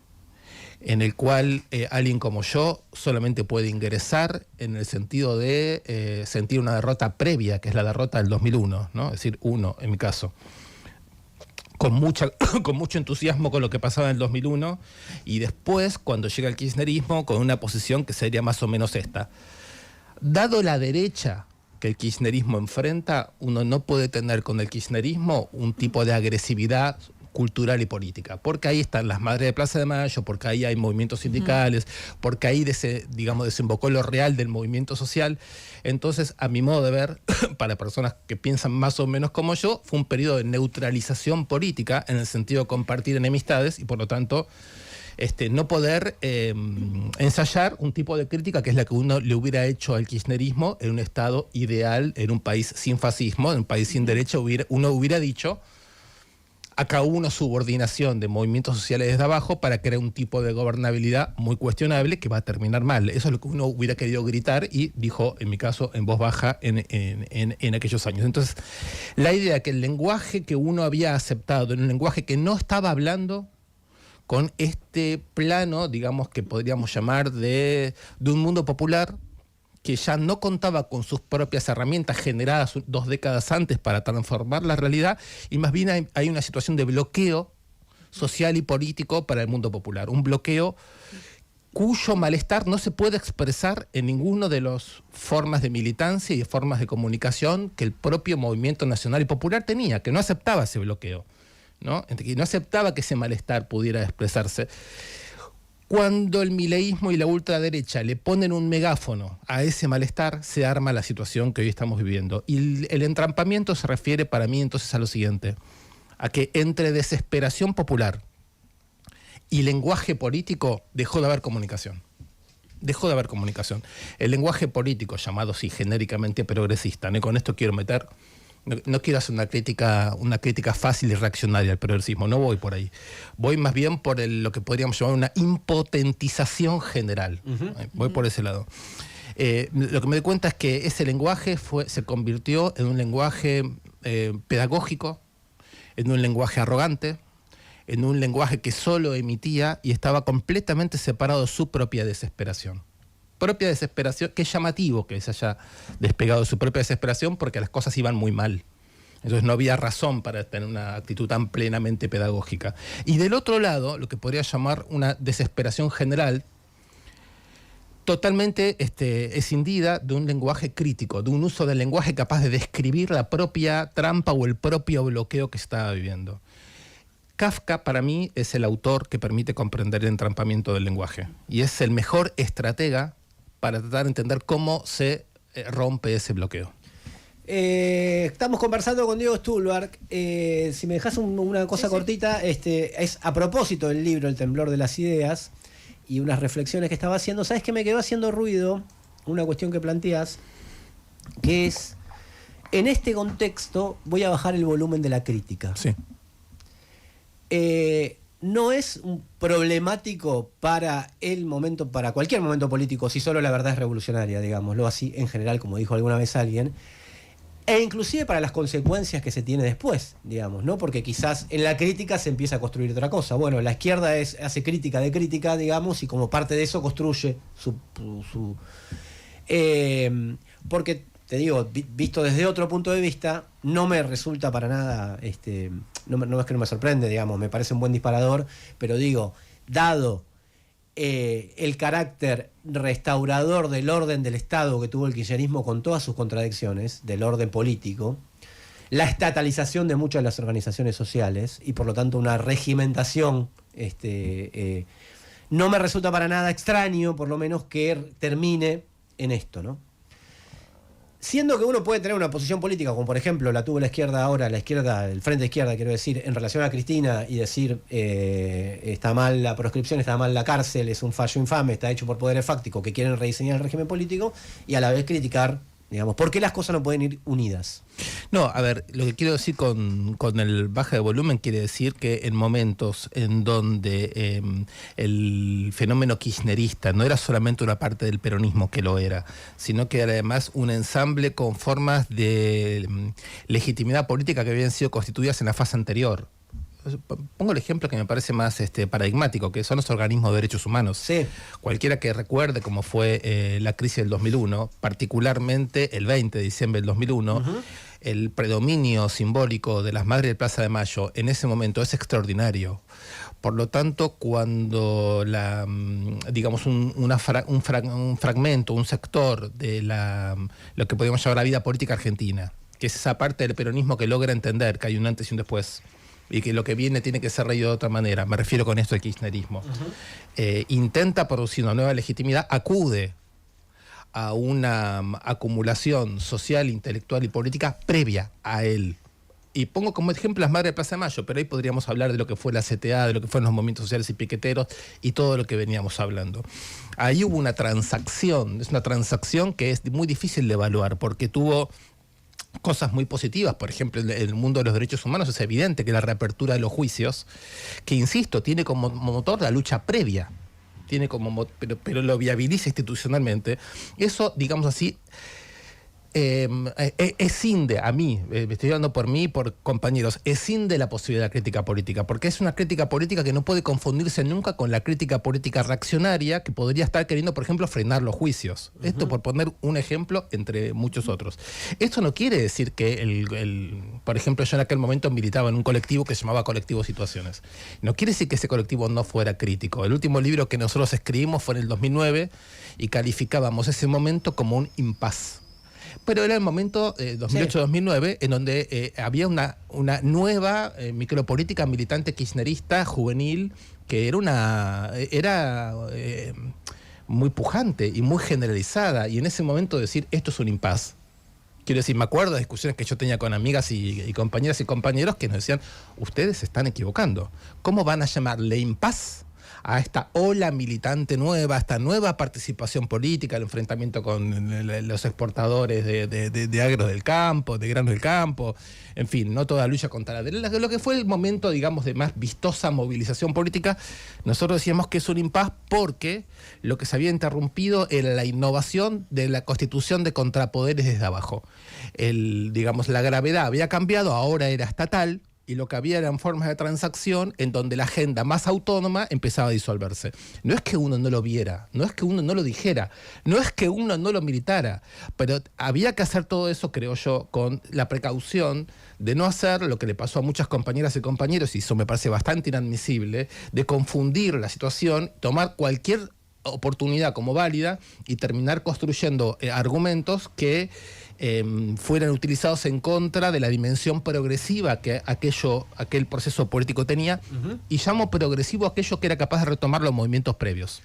[SPEAKER 11] en el cual alguien como yo solamente puede ingresar en el sentido de sentir una derrota previa, que es la derrota del 2001, ¿no? Es decir, uno, en mi caso, con mucho entusiasmo con lo que pasaba en el 2001, y después, cuando llega el kirchnerismo, con una posición que sería más o menos esta. Dado la derecha que el kirchnerismo enfrenta, uno no puede tener con el kirchnerismo un tipo de agresividad cultural y política, porque ahí están las madres de Plaza de Mayo, porque ahí hay movimientos sindicales, porque ahí desembocó lo real del movimiento social. Entonces, a mi modo de ver, para personas que piensan más o menos como yo, fue un periodo de neutralización política, en el sentido de compartir enemistades y por lo tanto no poder ensayar un tipo de crítica que es la que uno le hubiera hecho al kirchnerismo en un estado ideal, en un país sin fascismo, en un país sin derecha. Uno hubiera dicho: acá hubo una subordinación de movimientos sociales desde abajo para crear un tipo de gobernabilidad muy cuestionable que va a terminar mal. Eso es lo que uno hubiera querido gritar y dijo, en mi caso, en voz baja en aquellos años. Entonces, la idea que el lenguaje que uno había aceptado, en un lenguaje que no estaba hablando con este plano, digamos, que podríamos llamar de un mundo popular, que ya no contaba con sus propias herramientas generadas 2 décadas antes para transformar la realidad, y más bien hay una situación de bloqueo social y político para el mundo popular. Un bloqueo cuyo malestar no se puede expresar en ninguna de las formas de militancia y de formas de comunicación que el propio movimiento nacional y popular tenía, que no aceptaba ese bloqueo, ¿no? Que no aceptaba que ese malestar pudiera expresarse. Cuando el mileísmo y la ultraderecha le ponen un megáfono a ese malestar, se arma la situación que hoy estamos viviendo. Y el entrampamiento se refiere para mí entonces a lo siguiente: a que entre desesperación popular y lenguaje político dejó de haber comunicación. Dejó de haber comunicación. El lenguaje político, llamado sí genéricamente progresista, ¿no? Con esto quiero meter, no quiero hacer una crítica fácil y reaccionaria al progresismo, no voy por ahí. Voy más bien por lo que podríamos llamar una impotentización general. Voy por ese lado. Lo que me doy cuenta es que ese lenguaje se convirtió en un lenguaje pedagógico, en un lenguaje arrogante, en un lenguaje que solo emitía y estaba completamente separado de su propia desesperación. Propia desesperación, que es llamativo que se haya despegado de su propia desesperación porque las cosas iban muy mal. Entonces no había razón para tener una actitud tan plenamente pedagógica. Y del otro lado, lo que podría llamar una desesperación general, totalmente escindida de un lenguaje crítico, de un uso del lenguaje capaz de describir la propia trampa o el propio bloqueo que estaba viviendo. Kafka, para mí, es el autor que permite comprender el entrampamiento del lenguaje. Y es el mejor estratega para tratar de entender cómo se rompe ese bloqueo.
[SPEAKER 1] Estamos conversando con Diego Stulbarg. Si me dejas una cosa cortita, es a propósito del libro El temblor de las ideas y unas reflexiones que estaba haciendo. ¿Sabes qué me quedó haciendo ruido? Una cuestión que planteas, que es, en este contexto voy a bajar el volumen de la crítica.
[SPEAKER 11] Sí.
[SPEAKER 1] No es problemático para cualquier momento político, si solo la verdad es revolucionaria, digámoslo así, en general, como dijo alguna vez alguien, e inclusive para las consecuencias que se tiene después, digamos, ¿no? Porque quizás en la crítica se empieza a construir otra cosa. Bueno, la izquierda hace crítica de crítica, digamos, y como parte de eso construye porque, te digo, visto desde otro punto de vista, no me resulta para nada, no es que no me sorprende, digamos, me parece un buen disparador, pero digo, dado el carácter restaurador del orden del Estado que tuvo el kirchnerismo con todas sus contradicciones, del orden político, la estatalización de muchas de las organizaciones sociales y por lo tanto una regimentación, no me resulta para nada extraño, por lo menos, que termine en esto, ¿no? Siendo que uno puede tener una posición política, como por ejemplo la tuvo la izquierda ahora, el frente izquierda, quiero decir, en relación a Cristina, y decir está mal la proscripción, está mal la cárcel, es un fallo infame, está hecho por poderes fácticos que quieren rediseñar el régimen político, y a la vez criticar, digamos, ¿por qué las cosas no pueden ir unidas?
[SPEAKER 11] No, a ver, lo que quiero decir con el baja de volumen quiere decir que en momentos en donde el fenómeno kirchnerista no era solamente una parte del peronismo que lo era, sino que era además un ensamble con formas de legitimidad política que habían sido constituidas en la fase anterior. Pongo el ejemplo que me parece más paradigmático, que son los organismos de derechos humanos.
[SPEAKER 1] Sí.
[SPEAKER 11] Cualquiera que recuerde cómo fue la crisis del 2001, particularmente el 20 de diciembre del 2001, el predominio simbólico de las madres de Plaza de Mayo en ese momento es extraordinario. Por lo tanto, cuando digamos un fragmento, un sector de lo que podríamos llamar la vida política argentina, que es esa parte del peronismo que logra entender que hay un antes y un después, y que lo que viene tiene que ser reído de otra manera, me refiero con esto al kirchnerismo, intenta producir una nueva legitimidad, acude a una acumulación social, intelectual y política previa a él. Y pongo como ejemplo las madres de Plaza de Mayo, pero ahí podríamos hablar de lo que fue la CTA, de lo que fueron los movimientos sociales y piqueteros y todo lo que veníamos hablando. Ahí hubo una transacción, es una transacción que es muy difícil de evaluar, porque tuvo cosas muy positivas. Por ejemplo, en el mundo de los derechos humanos es evidente que la reapertura de los juicios, que insisto, tiene como motor la lucha previa, pero lo viabiliza institucionalmente. Eso, digamos así, escinde a mí, estoy hablando por mí y por compañeros, escinde la posibilidad de crítica política, porque es una crítica política que no puede confundirse nunca con la crítica política reaccionaria que podría estar queriendo, por ejemplo, frenar los juicios. Esto por poner un ejemplo entre muchos otros. Esto no quiere decir que por ejemplo, yo en aquel momento militaba en un colectivo que se llamaba Colectivo Situaciones. No quiere decir que ese colectivo no fuera crítico. El último libro que nosotros escribimos fue en el 2009 y calificábamos ese momento como un impas. Pero era el momento 2008-2009 en donde había una nueva micropolítica militante kirchnerista juvenil que era muy pujante y muy generalizada, y en ese momento decir esto es un impas. Quiero decir, me acuerdo de discusiones que yo tenía con amigas y compañeras y compañeros que nos decían, ustedes se están equivocando. ¿Cómo van a llamarle impas a esta ola militante nueva, a esta nueva participación política, el enfrentamiento con los exportadores de agros del campo, de granos del campo, en fin, no toda lucha contra la derecha, lo que fue el momento, digamos, de más vistosa movilización política. Nosotros decíamos que es un impas porque lo que se había interrumpido era la innovación de la constitución de contrapoderes desde abajo. Digamos, la gravedad había cambiado, ahora era estatal, y lo que había eran formas de transacción en donde la agenda más autónoma empezaba a disolverse. No es que uno no lo viera, no es que uno no lo dijera, no es que uno no lo militara, pero había que hacer todo eso, creo yo, con la precaución de no hacer lo que le pasó a muchas compañeras y compañeros, y eso me parece bastante inadmisible, de confundir la situación, tomar cualquier oportunidad como válida y terminar construyendo argumentos que fueran utilizados en contra de la dimensión progresiva que aquel proceso político tenía, y llamo progresivo aquello que era capaz de retomar los movimientos previos.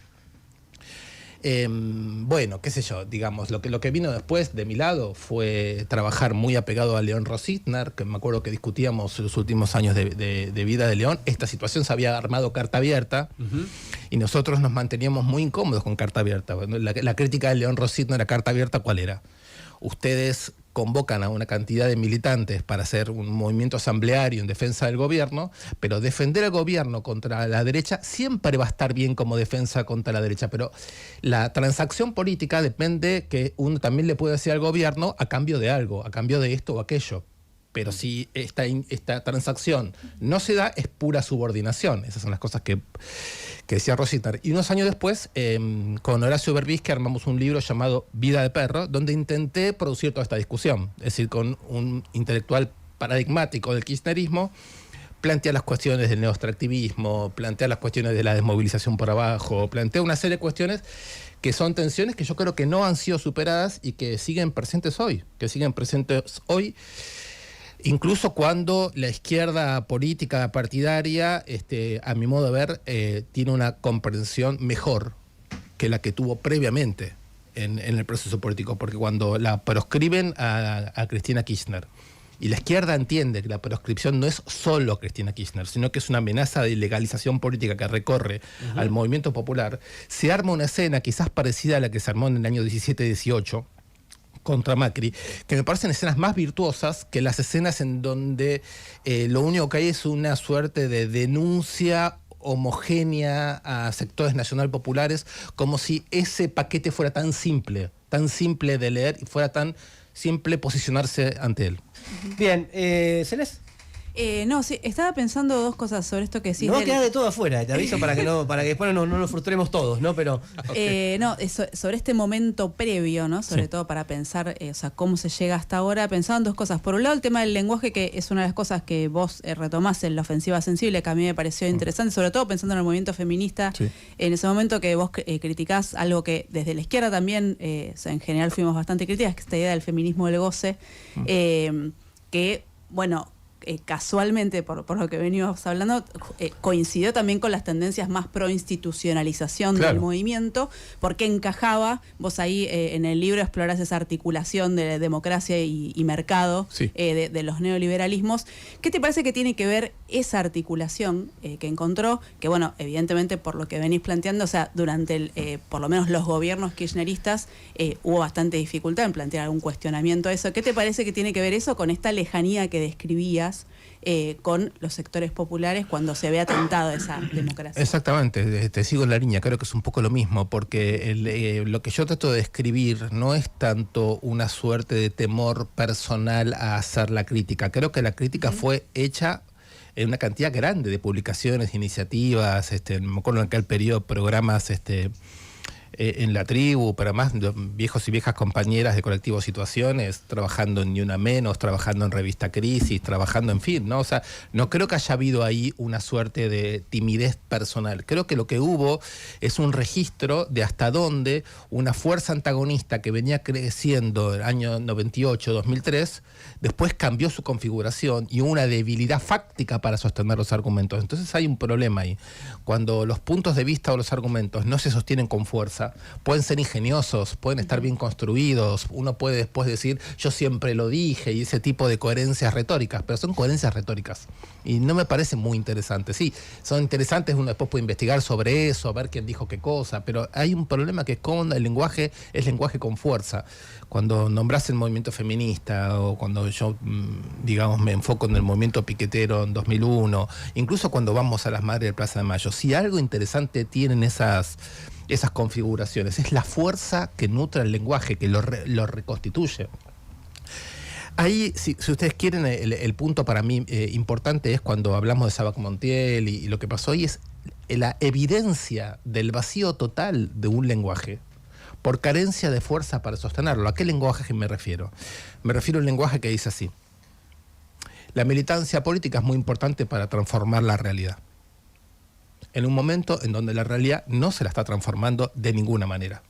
[SPEAKER 11] Bueno, qué sé yo, digamos, lo que vino después de mi lado fue trabajar muy apegado a León Rositner, que me acuerdo que discutíamos los últimos años de vida de León. Esta situación se había armado carta abierta, y nosotros nos manteníamos muy incómodos con carta abierta. La crítica de León Rositner a carta abierta, ¿cuál era? Ustedes convocan a una cantidad de militantes para hacer un movimiento asambleario en defensa del gobierno, pero defender al gobierno contra la derecha siempre va a estar bien como defensa contra la derecha, pero la transacción política depende que uno también le puede decir al gobierno a cambio de algo, a cambio de esto o aquello. Pero si esta transacción no se da, es pura subordinación. Esas son las cosas que decía Rositner. Y unos años después, con Horacio Berbisky armamos un libro llamado Vida de Perro, donde intenté producir toda esta discusión. Es decir, con un intelectual paradigmático del kirchnerismo, plantea las cuestiones del neoextractivismo, plantea las cuestiones de la desmovilización por abajo, plantea una serie de cuestiones que son tensiones que yo creo que no han sido superadas y que siguen presentes hoy. Incluso cuando la izquierda política partidaria, a mi modo de ver, tiene una comprensión mejor que la que tuvo previamente en el proceso político, porque cuando la proscriben a Cristina Kirchner, y la izquierda entiende que la proscripción no es solo Cristina Kirchner, sino que es una amenaza de ilegalización política que recorre al movimiento popular, se arma una escena quizás parecida a la que se armó en el año 17-18, contra Macri, que me parecen escenas más virtuosas que las escenas en donde lo único que hay es una suerte de denuncia homogénea a sectores nacional populares, como si ese paquete fuera tan simple de leer y fuera tan simple posicionarse ante él.
[SPEAKER 1] Bien, Celeste.
[SPEAKER 6] No, sí, estaba pensando dos cosas sobre esto que decís.
[SPEAKER 1] No va a quedar de todo afuera, te aviso para que después no nos frustremos todos, ¿no? Pero
[SPEAKER 6] sobre este momento previo, ¿no? Sobre todo para pensar, cómo se llega hasta ahora, pensaba en dos cosas. Por un lado, el tema del lenguaje, que es una de las cosas que vos retomás en La Ofensiva Sensible, que a mí me pareció interesante, sobre todo pensando en el movimiento feminista. Sí. En ese momento que vos criticás algo que desde la izquierda también, en general fuimos bastante críticas, que esta idea del feminismo del goce, que, bueno, casualmente, por lo que venimos hablando, coincidió también con las tendencias más pro-institucionalización del movimiento, porque encajaba, vos ahí en el libro explorás esa articulación de democracia y mercado de los neoliberalismos. ¿Qué te parece que tiene que ver esa articulación que encontró? Que bueno, evidentemente por lo que venís planteando, durante por lo menos los gobiernos kirchneristas hubo bastante dificultad en plantear algún cuestionamiento a eso. ¿Qué te parece que tiene que ver eso con esta lejanía que describías con los sectores populares cuando se ve atentada esa democracia?
[SPEAKER 11] Exactamente, te sigo en la línea, creo que es un poco lo mismo, porque lo que yo trato de describir no es tanto una suerte de temor personal a hacer la crítica. Creo que la crítica fue hecha en una cantidad grande de publicaciones, iniciativas, me acuerdo en aquel periodo programas en La Tribu, pero más viejos y viejas compañeras de Colectivo Situaciones, trabajando en Ni Una Menos, trabajando en Revista Crisis, trabajando en fin, ¿no? O sea, no creo que haya habido ahí una suerte de timidez personal. Creo que lo que hubo es un registro de hasta dónde una fuerza antagonista que venía creciendo en el año 98, 2003, después cambió su configuración y hubo una debilidad fáctica para sostener los argumentos. Entonces hay un problema ahí. Cuando los puntos de vista o los argumentos no se sostienen con fuerza, fuerza. Pueden ser ingeniosos, pueden estar bien construidos. Uno puede después decir, yo siempre lo dije, y ese tipo de coherencias retóricas, pero son coherencias retóricas. Y no me parece muy interesante. Sí, son interesantes, uno después puede investigar sobre eso, ver quién dijo qué cosa, pero hay un problema que es con el lenguaje, es lenguaje con fuerza. Cuando nombras el movimiento feminista, o cuando yo, digamos, me enfoco en el movimiento piquetero en 2001, incluso cuando vamos a las Madres de Plaza de Mayo, si algo interesante tienen esas configuraciones, es la fuerza que nutre el lenguaje, que lo reconstituye. Ahí, si ustedes quieren, el punto para mí importante es cuando hablamos de Sabac Montiel y lo que pasó ahí, es la evidencia del vacío total de un lenguaje por carencia de fuerza para sostenerlo. ¿A qué lenguaje me refiero? Me refiero a un lenguaje que dice así: la militancia política es muy importante para transformar la realidad, en un momento en donde la realidad no se la está transformando de ninguna manera.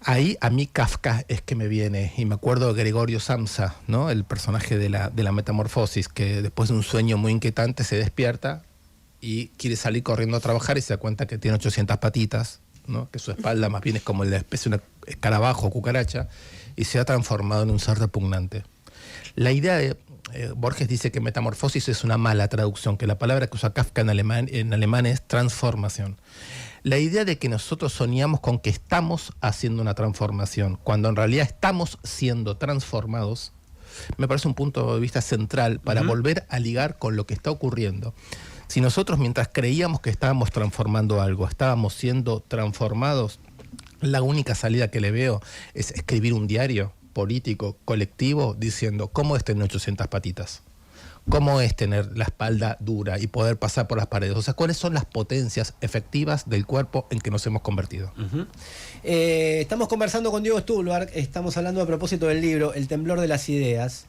[SPEAKER 11] Ahí a mí Kafka es que me viene, y me acuerdo de Gregorio Samsa, ¿no? El personaje de la Metamorfosis, que después de un sueño muy inquietante se despierta y quiere salir corriendo a trabajar y se da cuenta que tiene 800 patitas, ¿no? Que su espalda más bien es como la especie de un escarabajo o cucaracha, y se ha transformado en un ser repugnante. La idea de Borges dice que metamorfosis es una mala traducción, que la palabra que usa Kafka en alemán es transformación. La idea de que nosotros soñamos con que estamos haciendo una transformación, cuando en realidad estamos siendo transformados, me parece un punto de vista central para volver a ligar con lo que está ocurriendo. Si nosotros, mientras creíamos que estábamos transformando algo, estábamos siendo transformados, la única salida que le veo es escribir un diario político, colectivo, diciendo cómo es tener 800 patitas, cómo es tener la espalda dura y poder pasar por las paredes. O sea, cuáles son las potencias efectivas del cuerpo en que nos hemos convertido.
[SPEAKER 1] Estamos conversando con Diego Stulbarg, estamos hablando a propósito del libro El temblor de las ideas.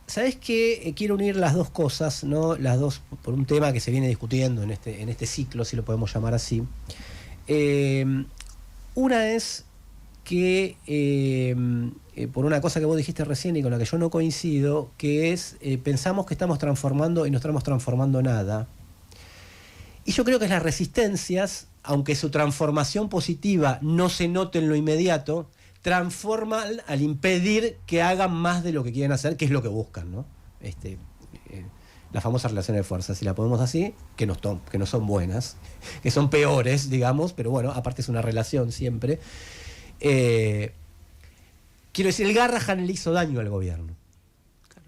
[SPEAKER 1] ¿Sabés qué? Quiero unir las dos cosas, ¿no? Las dos, por un tema que se viene discutiendo en este ciclo, si lo podemos llamar así. Una es que, por una cosa que vos dijiste recién y con la que yo no coincido, que es, pensamos que estamos transformando y no estamos transformando nada. Y yo creo que las resistencias, aunque su transformación positiva no se note en lo inmediato, transforman al impedir que hagan más de lo que quieren hacer, que es lo que buscan, ¿no? La famosa relación de fuerza, si la ponemos así, que no son buenas, que son peores, digamos, pero bueno, aparte es una relación siempre. Quiero decir, el Garrahan le hizo daño al gobierno.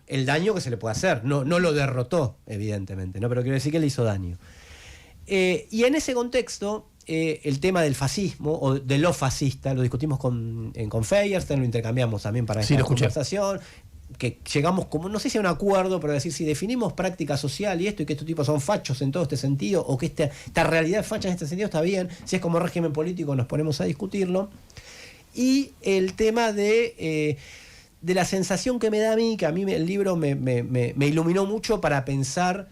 [SPEAKER 1] El daño que se le puede hacer, no lo derrotó, evidentemente, ¿no? Pero quiero decir que le hizo daño. Y en ese contexto, el tema del fascismo o de lo fascista lo discutimos con Feyerstein, lo intercambiamos también para esta conversación, que llegamos como, no sé si a un acuerdo, pero decir, si definimos práctica social y esto, y que estos tipos son fachos en todo este sentido, o que esta realidad es facha en este sentido, está bien. Si es como régimen político, nos ponemos a discutirlo. Y el tema de la sensación que me da a mí, que a mí el libro me iluminó mucho para pensar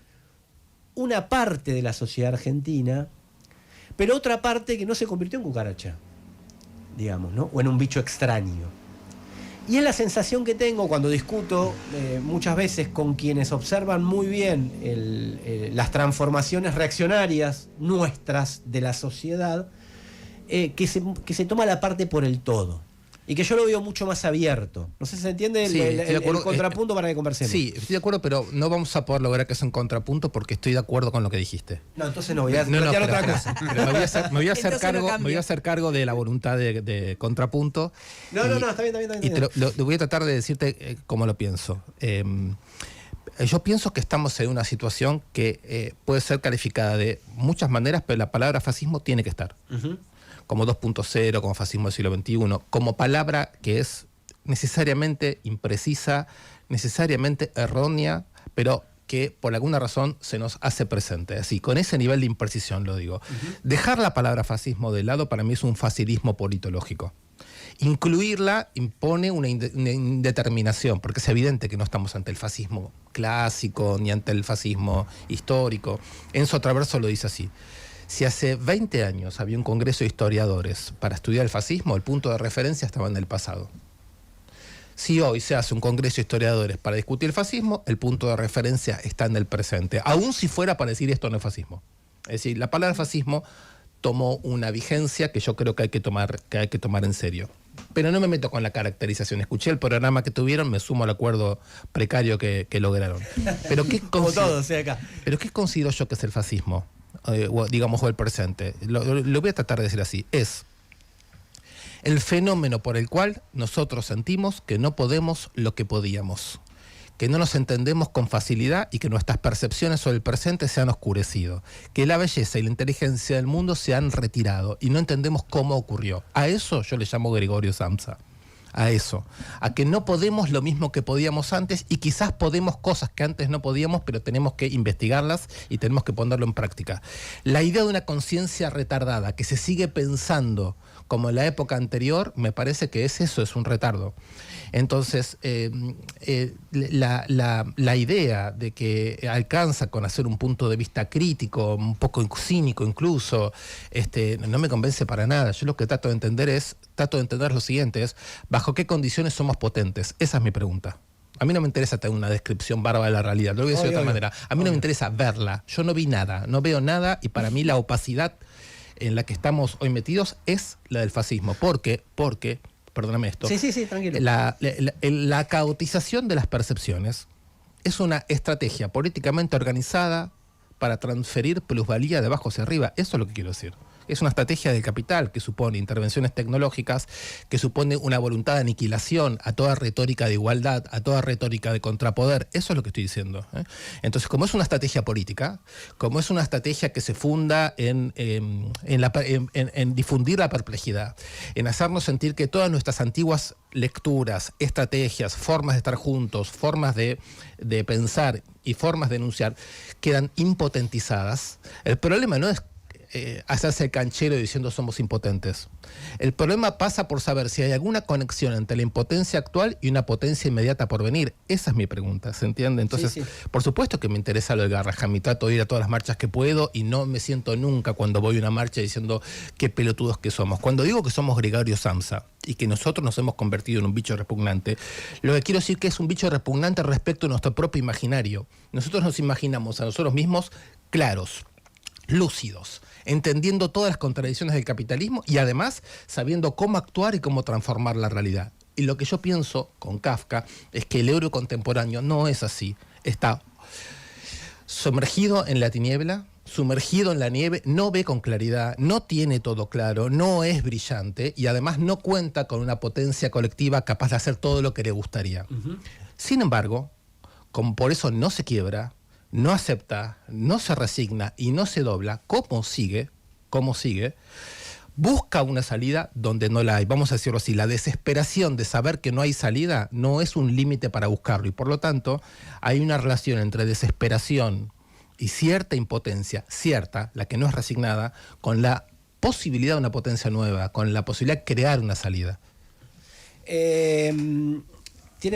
[SPEAKER 1] una parte de la sociedad argentina, pero otra parte que no se convirtió en cucaracha, digamos, ¿no? O en un bicho extraño. Y es la sensación que tengo cuando discuto muchas veces con quienes observan muy bien las transformaciones reaccionarias nuestras de la sociedad, que se toma la parte por el todo. Y que yo lo veo mucho más abierto. No sé si se entiende el contrapunto para que conversemos.
[SPEAKER 11] Sí, estoy de acuerdo, pero no vamos a poder lograr que sea un contrapunto porque estoy de acuerdo con lo que dijiste.
[SPEAKER 1] No, entonces no voy a plantear otra cosa.
[SPEAKER 11] Pero me voy a hacer cargo de la voluntad de contrapunto.
[SPEAKER 1] No, está bien.
[SPEAKER 11] Y te voy a tratar de decirte cómo lo pienso. Yo pienso que estamos en una situación que puede ser calificada de muchas maneras, pero la palabra fascismo tiene que estar. Como 2.0, como fascismo del siglo XXI, como palabra que es necesariamente imprecisa, necesariamente errónea, pero que por alguna razón se nos hace presente. Así, con ese nivel de imprecisión lo digo. Dejar la palabra fascismo de lado para mí es un facilismo politológico. Incluirla impone una indeterminación, porque es evidente que no estamos ante el fascismo clásico ni ante el fascismo histórico. Enzo Traverso lo dice así. Si hace 20 años había un congreso de historiadores para estudiar el fascismo, el punto de referencia estaba en el pasado. Si hoy se hace un congreso de historiadores para discutir el fascismo, el punto de referencia está en el presente, aun si fuera para decir esto no es fascismo. Es decir, la palabra fascismo tomó una vigencia que yo creo que hay que tomar en serio. Pero no me meto con la caracterización. Escuché el programa que tuvieron, me sumo al acuerdo precario que lograron. Pero ¿qué
[SPEAKER 1] como todos, acá.
[SPEAKER 11] ¿Pero qué considero yo que es el fascismo? O el presente. Lo voy a tratar de decir así. Es el fenómeno por el cual nosotros sentimos que no podemos lo que podíamos, que no nos entendemos con facilidad y que nuestras percepciones sobre el presente se han oscurecido, que la belleza y la inteligencia del mundo se han retirado y no entendemos cómo ocurrió. A eso yo le llamo Gregorio Samsa. A eso, a que no podemos lo mismo que podíamos antes y quizás podemos cosas que antes no podíamos, pero tenemos que investigarlas y tenemos que ponerlo en práctica. La idea de una conciencia retardada que se sigue pensando como en la época anterior, me parece que es un retardo. Entonces, la idea de que alcanza con hacer un punto de vista crítico, un poco cínico incluso, no me convence para nada. Yo lo que trato de entender lo siguiente, es ¿bajo qué condiciones somos potentes? Esa es mi pregunta. A mí no me interesa tener una descripción bárbara de la realidad, lo voy a decir de otra manera. A mí no me interesa verla, yo no vi nada, no veo nada, y para mí la opacidad en la que estamos hoy metidos es la del fascismo. Porque perdóname esto.
[SPEAKER 1] Sí, tranquilo.
[SPEAKER 11] La caotización de las percepciones es una estrategia políticamente organizada para transferir plusvalía de abajo hacia arriba. Eso es lo que quiero decir. Es una estrategia del capital que supone intervenciones tecnológicas, que supone una voluntad de aniquilación a toda retórica de igualdad, a toda retórica de contrapoder. Eso es lo que estoy diciendo. Entonces, como es una estrategia política, como es una estrategia que se funda en difundir la perplejidad, en hacernos sentir que todas nuestras antiguas lecturas, estrategias, formas de estar juntos, formas de pensar y formas de enunciar quedan impotentizadas, el problema no es hacerse el canchero diciendo somos impotentes. El problema pasa por saber si hay alguna conexión entre la impotencia actual y una potencia inmediata por venir. Esa es mi pregunta, ¿se entiende? Entonces, por supuesto que me interesa lo del Garrahan, y trato de ir a todas las marchas que puedo y no me siento nunca cuando voy a una marcha diciendo qué pelotudos que somos. Cuando digo que somos Gregorio Samsa y que nosotros nos hemos convertido en un bicho repugnante, lo que quiero decir que es un bicho repugnante respecto a nuestro propio imaginario. Nosotros nos imaginamos a nosotros mismos claros, lúcidos, entendiendo todas las contradicciones del capitalismo y además sabiendo cómo actuar y cómo transformar la realidad. Y lo que yo pienso con Kafka es que el héroe contemporáneo no es así. Está sumergido en la tiniebla, sumergido en la nieve, no ve con claridad, no tiene todo claro, no es brillante y además no cuenta con una potencia colectiva capaz de hacer todo lo que le gustaría. Sin embargo, como por eso no se quiebra, no acepta, no se resigna y no se dobla, ¿cómo sigue? Busca una salida donde no la hay. Vamos a decirlo así, la desesperación de saber que no hay salida no es un límite para buscarlo y por lo tanto hay una relación entre desesperación y cierta impotencia, cierta, la que no es resignada, con la posibilidad de una potencia nueva, con la posibilidad de crear una salida.
[SPEAKER 1] Tiene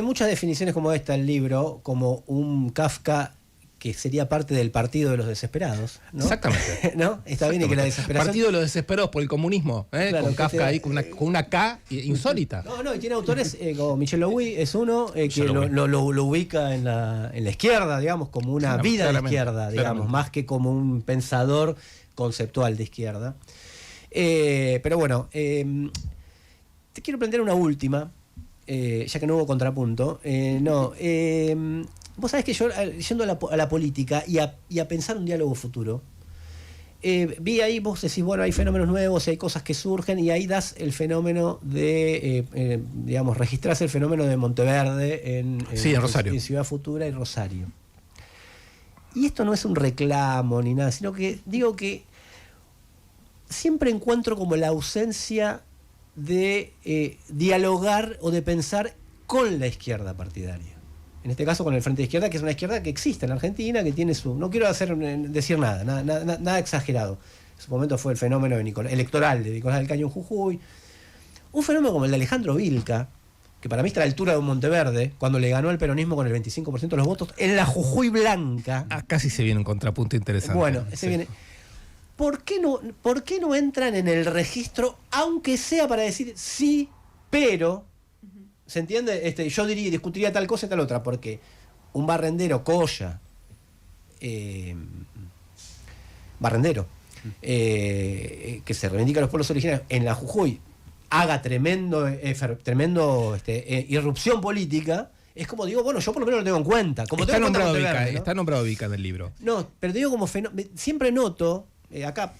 [SPEAKER 1] muchas definiciones como esta el libro, como un Kafka que sería parte del partido de los desesperados, ¿no?
[SPEAKER 11] Exactamente.
[SPEAKER 1] ¿No? Está bien, y que la desesperación...
[SPEAKER 11] Partido de los desesperados por el comunismo, claro, con Kafka ahí, con una K insólita.
[SPEAKER 1] No, y tiene autores como Michel Louis, es uno que lo ubica en la izquierda, digamos, como una vida de izquierda, digamos, más que como un pensador conceptual de izquierda. Pero bueno, te quiero plantear una última, ya que no hubo contrapunto. Vos sabés que yo, yendo a la política y a pensar un diálogo futuro, vi ahí, vos decís, bueno, hay fenómenos nuevos, hay cosas que surgen, y ahí das el fenómeno de, digamos, registrás el fenómeno de Monteverde en
[SPEAKER 11] Rosario,
[SPEAKER 1] en Ciudad Futura y Rosario. Y esto no es un reclamo ni nada, sino que digo que siempre encuentro como la ausencia de dialogar o de pensar con la izquierda partidaria. En este caso con el Frente de Izquierda, que es una izquierda que existe en Argentina, que tiene su... No quiero decir nada exagerado. En su momento fue el fenómeno electoral de Nicolás del Caño en Jujuy. Un fenómeno como el de Alejandro Vilca, que para mí está a la altura de un Monteverde, cuando le ganó al peronismo con el 25% de los votos, en la Jujuy Blanca.
[SPEAKER 11] Casi se viene un contrapunto interesante.
[SPEAKER 1] Bueno, viene... ¿Por qué no entran en el registro, aunque sea para decir sí, pero... ¿Se entiende? Yo discutiría tal cosa y tal otra, porque un barrendero, Colla, Barrendero, que se reivindica a los pueblos originarios en la Jujuy, haga tremendo irrupción política, es como digo, bueno, yo por lo menos lo tengo en cuenta. Como
[SPEAKER 11] está,
[SPEAKER 1] tengo
[SPEAKER 11] nombrado
[SPEAKER 1] Verde, ¿no?
[SPEAKER 11] Está nombrado Vica en el libro.
[SPEAKER 1] No, pero digo como siempre noto, acá,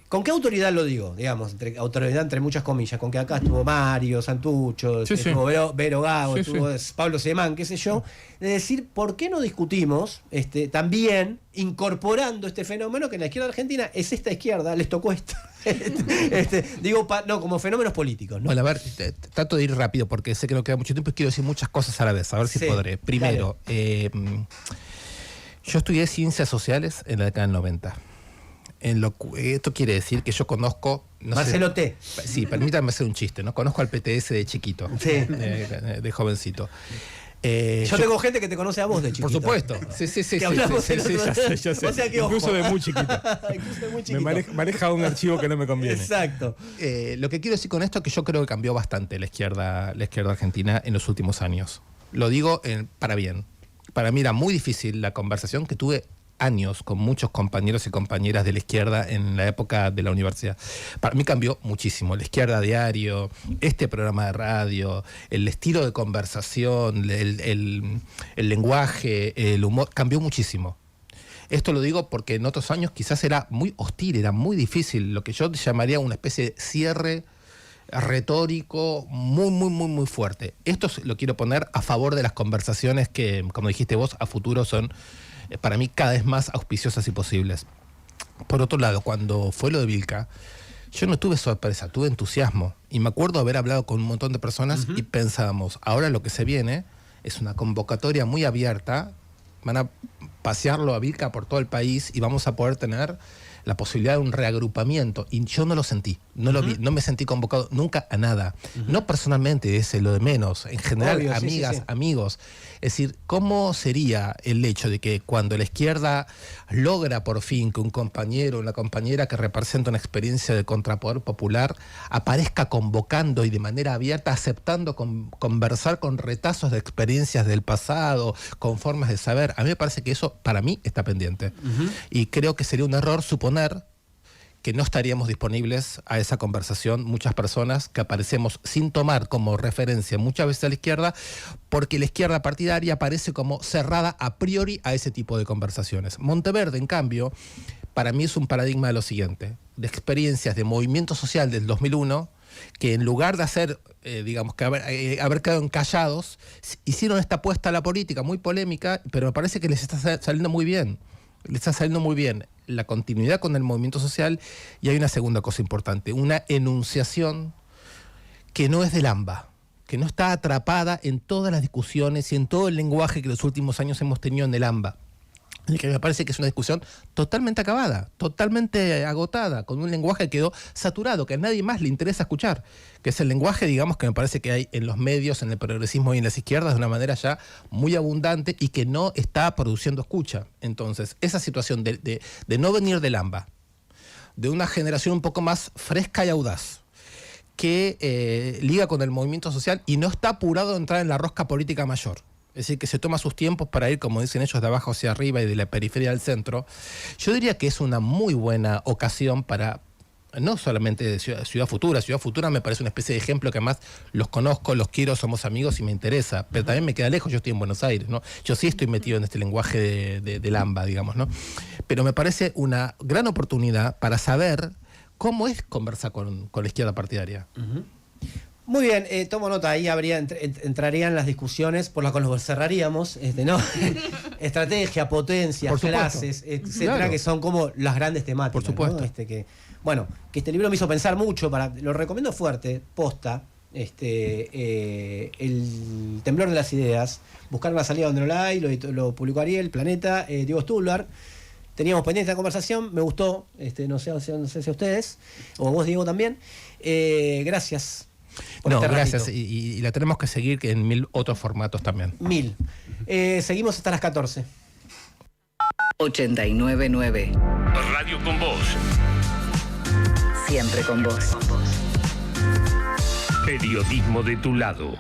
[SPEAKER 1] ¿con qué autoridad lo digo? Digamos, autoridad entre muchas comillas, con que acá estuvo Mario Santucho, estuvo Vero Gago, estuvo Pablo Semán, qué sé yo, de decir, ¿por qué no discutimos también incorporando este fenómeno que en la izquierda argentina es esta izquierda, les tocó esto? Digo, como fenómenos políticos, ¿no?
[SPEAKER 11] Bueno, a ver, trato de ir rápido porque sé que no queda mucho tiempo y quiero decir muchas cosas a la vez, a ver si podré. Primero, yo estudié ciencias sociales en la década del 90. Esto quiere decir que yo conozco...
[SPEAKER 1] Marcelo T.
[SPEAKER 11] Sí, permítanme hacer un chiste, ¿no? Conozco al PTS de chiquito, de jovencito.
[SPEAKER 1] Yo tengo gente que te conoce a vos de chiquito.
[SPEAKER 11] Por supuesto. Sí.
[SPEAKER 1] Ya sé. O sea que,
[SPEAKER 11] incluso de muy chiquito. Me maneja un archivo que no me conviene.
[SPEAKER 1] Exacto.
[SPEAKER 11] Lo que quiero decir con esto es que yo creo que cambió bastante la izquierda argentina en los últimos años. Lo digo para bien. Para mí era muy difícil la conversación que tuve años con muchos compañeros y compañeras de la izquierda en la época de la universidad. Para mí cambió muchísimo. La izquierda diario, este programa de radio, el estilo de conversación, el lenguaje, el humor, cambió muchísimo. Esto lo digo porque en otros años quizás era muy hostil, era muy difícil, lo que yo llamaría una especie de cierre retórico muy fuerte. Esto lo quiero poner a favor de las conversaciones que, como dijiste vos, a futuro son para mí cada vez más auspiciosas y posibles. Por otro lado, cuando fue lo de Vilca, yo no tuve sorpresa, tuve entusiasmo. Y me acuerdo haber hablado con un montón de personas y pensábamos, ahora lo que se viene es una convocatoria muy abierta, van a pasearlo a Vilca por todo el país y vamos a poder tener la posibilidad de un reagrupamiento. Y yo no lo sentí, no lo vi, no me sentí convocado nunca a nada. No personalmente, es lo de menos. En general, obvio, amigas, amigos. Es decir, ¿cómo sería el hecho de que cuando la izquierda logra por fin que un compañero o una compañera que representa una experiencia de contrapoder popular aparezca convocando y de manera abierta, aceptando conversar con retazos de experiencias del pasado, con formas de saber? A mí me parece que eso, para mí, está pendiente. Y creo que sería un error suponer que no estaríamos disponibles a esa conversación muchas personas que aparecemos sin tomar como referencia muchas veces a la izquierda, porque la izquierda partidaria aparece como cerrada a priori a ese tipo de conversaciones. Monteverde, en cambio, para mí es un paradigma de lo siguiente, de experiencias de movimiento social del 2001, que en lugar de hacer, digamos, que haber quedado encallados, hicieron esta apuesta a la política muy polémica, pero me parece que les está saliendo muy bien. Le está saliendo muy bien la continuidad con el movimiento social, y hay una segunda cosa importante, una enunciación que no es del AMBA, que no está atrapada en todas las discusiones y en todo el lenguaje que los últimos años hemos tenido en el AMBA. Y que me parece que es una discusión totalmente acabada, totalmente agotada, con un lenguaje que quedó saturado, que a nadie más le interesa escuchar, que es el lenguaje, digamos, que me parece que hay en los medios, en el progresismo y en las izquierdas de una manera ya muy abundante y que no está produciendo escucha. Entonces, esa situación de no venir del AMBA, de una generación un poco más fresca y audaz, que liga con el movimiento social y no está apurado a entrar en la rosca política mayor. Es decir, que se toma sus tiempos para ir, como dicen ellos, de abajo hacia arriba y de la periferia al centro. Yo diría que es una muy buena ocasión para, no solamente de Ciudad Futura. Ciudad Futura me parece una especie de ejemplo que además los conozco, los quiero, somos amigos y me interesa. Pero también me queda lejos, yo estoy en Buenos Aires, ¿no? Yo sí estoy metido en este lenguaje del AMBA, digamos, ¿no? Pero me parece una gran oportunidad para saber cómo es conversar con la izquierda partidaria.
[SPEAKER 1] Muy bien, tomo nota, ahí entrarían las discusiones por las cuales nos cerraríamos, ¿no? Estrategia, potencias, clases, etcétera, claro, que son como las grandes temáticas.
[SPEAKER 11] Por supuesto.
[SPEAKER 1] ¿no? Que este libro me hizo pensar mucho, lo recomiendo fuerte, posta, El temblor de las ideas, buscar una salida donde no la hay, lo publicó Ariel, Planeta, Diego Stulbar. Teníamos pendiente la conversación, me gustó, no sé si a ustedes, o vos, Diego, también. Gracias.
[SPEAKER 11] No, gracias. Y la tenemos que seguir en 1000 otros formatos también.
[SPEAKER 1] 1000. Seguimos hasta las 14.
[SPEAKER 24] 89.9
[SPEAKER 8] Radio con Vos.
[SPEAKER 24] Siempre con vos.
[SPEAKER 8] Periodismo de tu lado.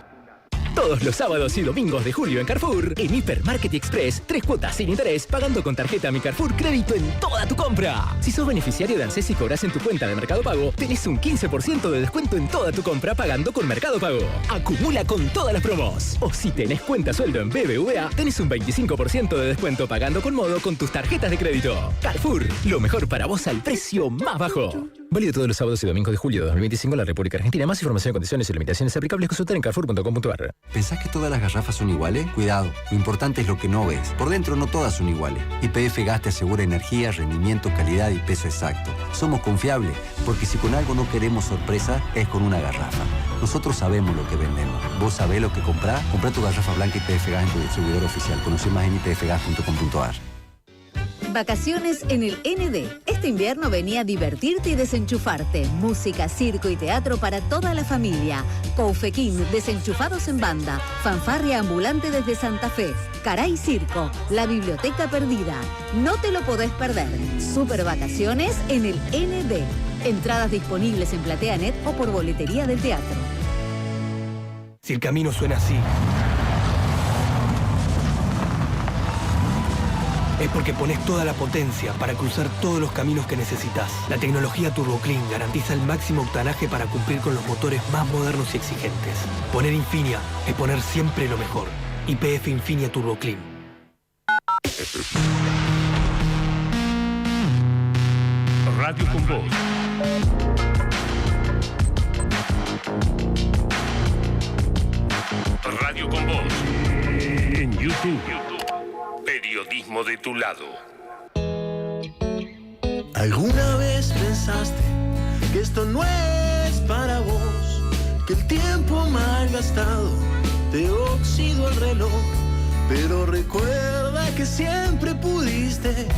[SPEAKER 22] Todos los sábados y domingos de julio en Carrefour, en Hipermarket Express, 3 cuotas sin interés pagando con tarjeta Mi Carrefour Crédito en toda tu compra. Si sos beneficiario de ANSES y cobras en tu cuenta de Mercado Pago, tenés un 15% de descuento en toda tu compra pagando con Mercado Pago. Acumula con todas las promos. O si tenés cuenta sueldo en BBVA, tenés un 25% de descuento pagando con Modo con tus tarjetas de crédito. Carrefour, lo mejor para vos al precio más bajo. Válido todos los sábados y domingos de julio de 2025 en la República Argentina. Más información, condiciones y limitaciones aplicables consultar en carrefour.com.ar.
[SPEAKER 2] ¿Pensás que todas las garrafas son iguales? Cuidado, lo importante es lo que no ves. Por dentro no todas son iguales. YPF Gas te asegura energía, rendimiento, calidad y peso exacto. Somos confiables, porque si con algo no queremos sorpresa, es con una garrafa. Nosotros sabemos lo que vendemos. ¿Vos sabés lo que comprás? Comprá tu garrafa blanca YPF Gas en tu distribuidor oficial. Conoce más en ypfgas.com.ar.
[SPEAKER 12] Vacaciones en el ND. Este invierno venía a divertirte y desenchufarte. Música, circo y teatro para toda la familia. Coufequín, desenchufados en banda. Fanfarria ambulante desde Santa Fe. Caray Circo, la biblioteca perdida. No te lo podés perder. Super vacaciones en el ND. Entradas disponibles en PlateaNet o por boletería del teatro.
[SPEAKER 22] Si el camino suena así, es porque pones toda la potencia para cruzar todos los caminos que necesitas. La tecnología TurboClean garantiza el máximo octanaje para cumplir con los motores más modernos y exigentes. Poner Infinia es poner siempre lo mejor. YPF Infinia TurboClean.
[SPEAKER 8] Radio con Voz. Radio con Voz. En YouTube. Periodismo de tu lado.
[SPEAKER 13] ¿Alguna vez pensaste que esto no es para vos? Que el tiempo mal gastado te oxidó el reloj. Pero recuerda que siempre pudiste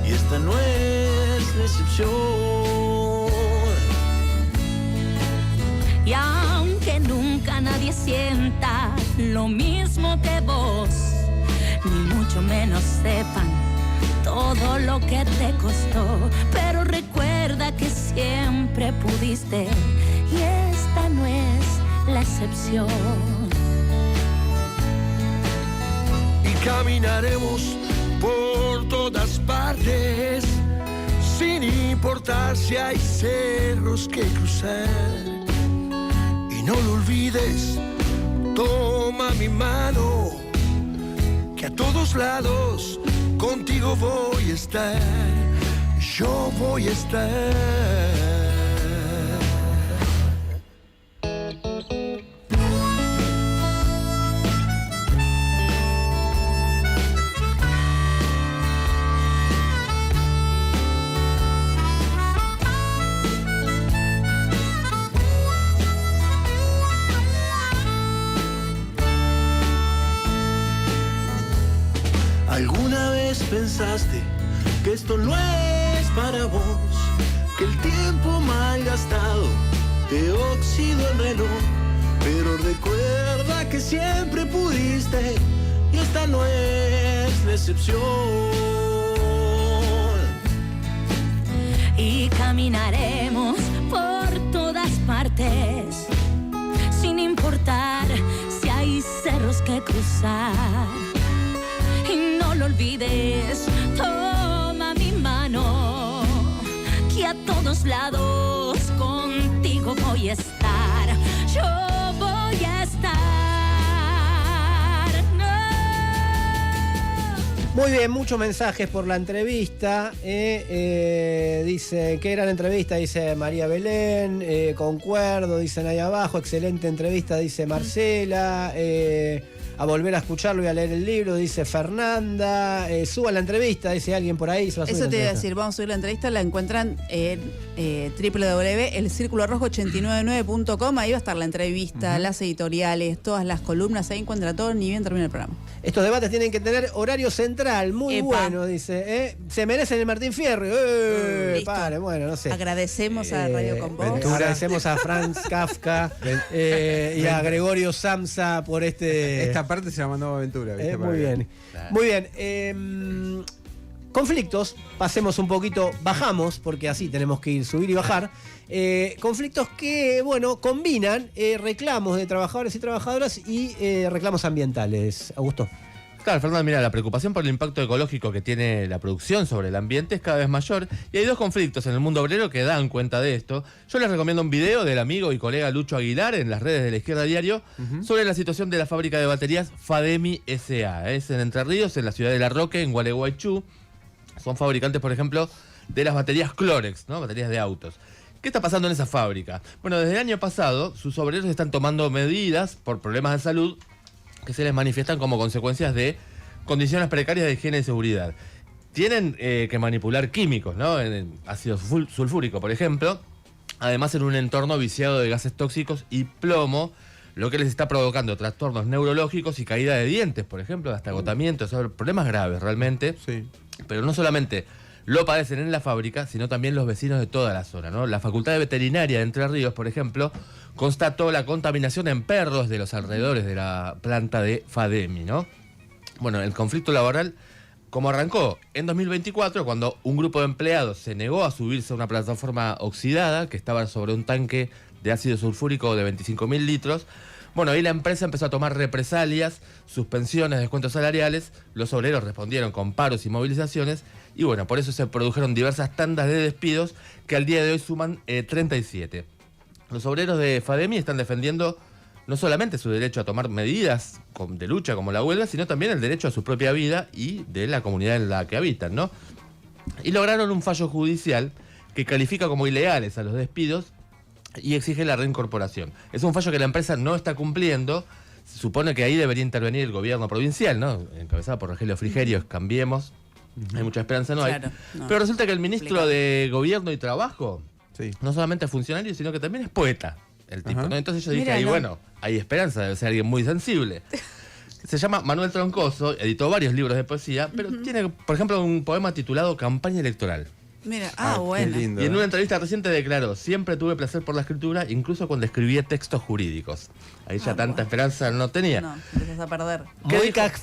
[SPEAKER 13] y esta no es la excepción.
[SPEAKER 14] Y aunque nunca nadie sienta lo mismo que vos, ni mucho menos sepan todo lo que te costó, pero recuerda que siempre pudiste y esta no es la excepción.
[SPEAKER 13] Y caminaremos por todas partes sin importar si hay cerros que cruzar. Y no lo olvides, toma mi mano, que a todos lados contigo voy a estar, yo voy a estar. ¿Alguna vez pensaste que esto no es para vos? Que el tiempo mal gastado te oxidó el reloj. Pero recuerda que siempre pudiste y esta no es la excepción.
[SPEAKER 14] Y caminaremos por todas partes sin importar si hay cerros que cruzar. Y no lo olvides, toma mi mano, que a todos lados contigo voy a estar, yo voy a estar. No.
[SPEAKER 1] Muy bien, muchos mensajes por la entrevista. Dice, qué gran entrevista, dice María Belén. Concuerdo, dicen ahí abajo. Excelente entrevista, dice Marcela. A volver a escucharlo y a leer el libro, dice Fernanda. Suba la entrevista, dice alguien por ahí.
[SPEAKER 6] Eso te iba a decir, vamos a subir la entrevista, la encuentran en www.elcirculorrojo899.com. Ahí va a estar la entrevista, las editoriales, todas las columnas, ahí encuentra todo, ni bien termina el programa.
[SPEAKER 1] Estos debates tienen que tener horario central, muy bueno, dice. Se merecen el Martín Fierro. Pare, bueno, no sé.
[SPEAKER 6] Agradecemos a Radio Con Voz.
[SPEAKER 1] Agradecemos a Franz Kafka y a Gregorio Samsa por esta
[SPEAKER 5] parte se la mandó Aventura. ¿Viste?
[SPEAKER 1] Muy bien. Muy bien. conflictos, pasemos un poquito, bajamos, porque así tenemos que ir, subir y bajar. Conflictos que, bueno, combinan reclamos de trabajadores y trabajadoras y reclamos ambientales. Augusto.
[SPEAKER 4] Claro, Fernando, mira, la preocupación por el impacto ecológico que tiene la producción sobre el ambiente es cada vez mayor y hay dos conflictos en el mundo obrero que dan cuenta de esto. Yo les recomiendo un video del amigo y colega Lucho Aguilar en las redes de La Izquierda Diario sobre la situación de la fábrica de baterías Fademi S.A. Es en Entre Ríos, en la ciudad de La Roque, en Gualeguaychú. Son fabricantes, por ejemplo, de las baterías Clorex, ¿no? Baterías de autos. ¿Qué está pasando en esa fábrica? Bueno, desde el año pasado, sus obreros están tomando medidas por problemas de salud que se les manifiestan como consecuencias de condiciones precarias de higiene y seguridad. Tienen que manipular químicos, ¿no? En ácido sulfúrico, por ejemplo. Además, en un entorno viciado de gases tóxicos y plomo, lo que les está provocando trastornos neurológicos y caída de dientes, por ejemplo, hasta agotamiento. Son problemas graves, realmente.
[SPEAKER 5] Sí.
[SPEAKER 4] Pero no solamente lo padecen en la fábrica, sino también los vecinos de toda la zona, ¿no? La Facultad de Veterinaria de Entre Ríos, por ejemplo, constató la contaminación en perros de los alrededores de la planta de Fademi, ¿no? Bueno, el conflicto laboral, como arrancó en 2024, cuando un grupo de empleados se negó a subirse a una plataforma oxidada que estaba sobre un tanque de ácido sulfúrico de 25.000 litros. Bueno, ahí la empresa empezó a tomar represalias, suspensiones, descuentos salariales, los obreros respondieron con paros y movilizaciones, y bueno, por eso se produjeron diversas tandas de despidos que al día de hoy suman 37. Los obreros de Fademi están defendiendo no solamente su derecho a tomar medidas de lucha como la huelga, sino también el derecho a su propia vida y de la comunidad en la que habitan, ¿no? Y lograron un fallo judicial que califica como ilegales a los despidos y exige la reincorporación. Es un fallo que la empresa no está cumpliendo. Se supone que ahí debería intervenir el gobierno provincial, ¿no? Encabezado por Rogelio Frigerio, Cambiemos. Hay mucha esperanza, no
[SPEAKER 6] Claro,
[SPEAKER 4] hay.
[SPEAKER 6] no.
[SPEAKER 4] Pero resulta que el ministro
[SPEAKER 6] Complicado.
[SPEAKER 4] de Gobierno y Trabajo no solamente es funcionario, sino que también es poeta, el tipo, ¿no? Entonces yo dije,
[SPEAKER 6] Mira,
[SPEAKER 4] ahí
[SPEAKER 6] no.
[SPEAKER 4] bueno, hay esperanza, debe ser alguien muy sensible. Se llama Manuel Troncoso, editó varios libros de poesía, pero tiene, por ejemplo, un poema titulado Campaña Electoral.
[SPEAKER 6] Mira,
[SPEAKER 5] Qué
[SPEAKER 6] bueno.
[SPEAKER 5] lindo.
[SPEAKER 4] Y en una entrevista reciente declaró: siempre tuve placer por la escritura, incluso cuando escribía textos jurídicos. Ahí ya tanta esperanza no tenía.
[SPEAKER 6] No, empiezas a perder.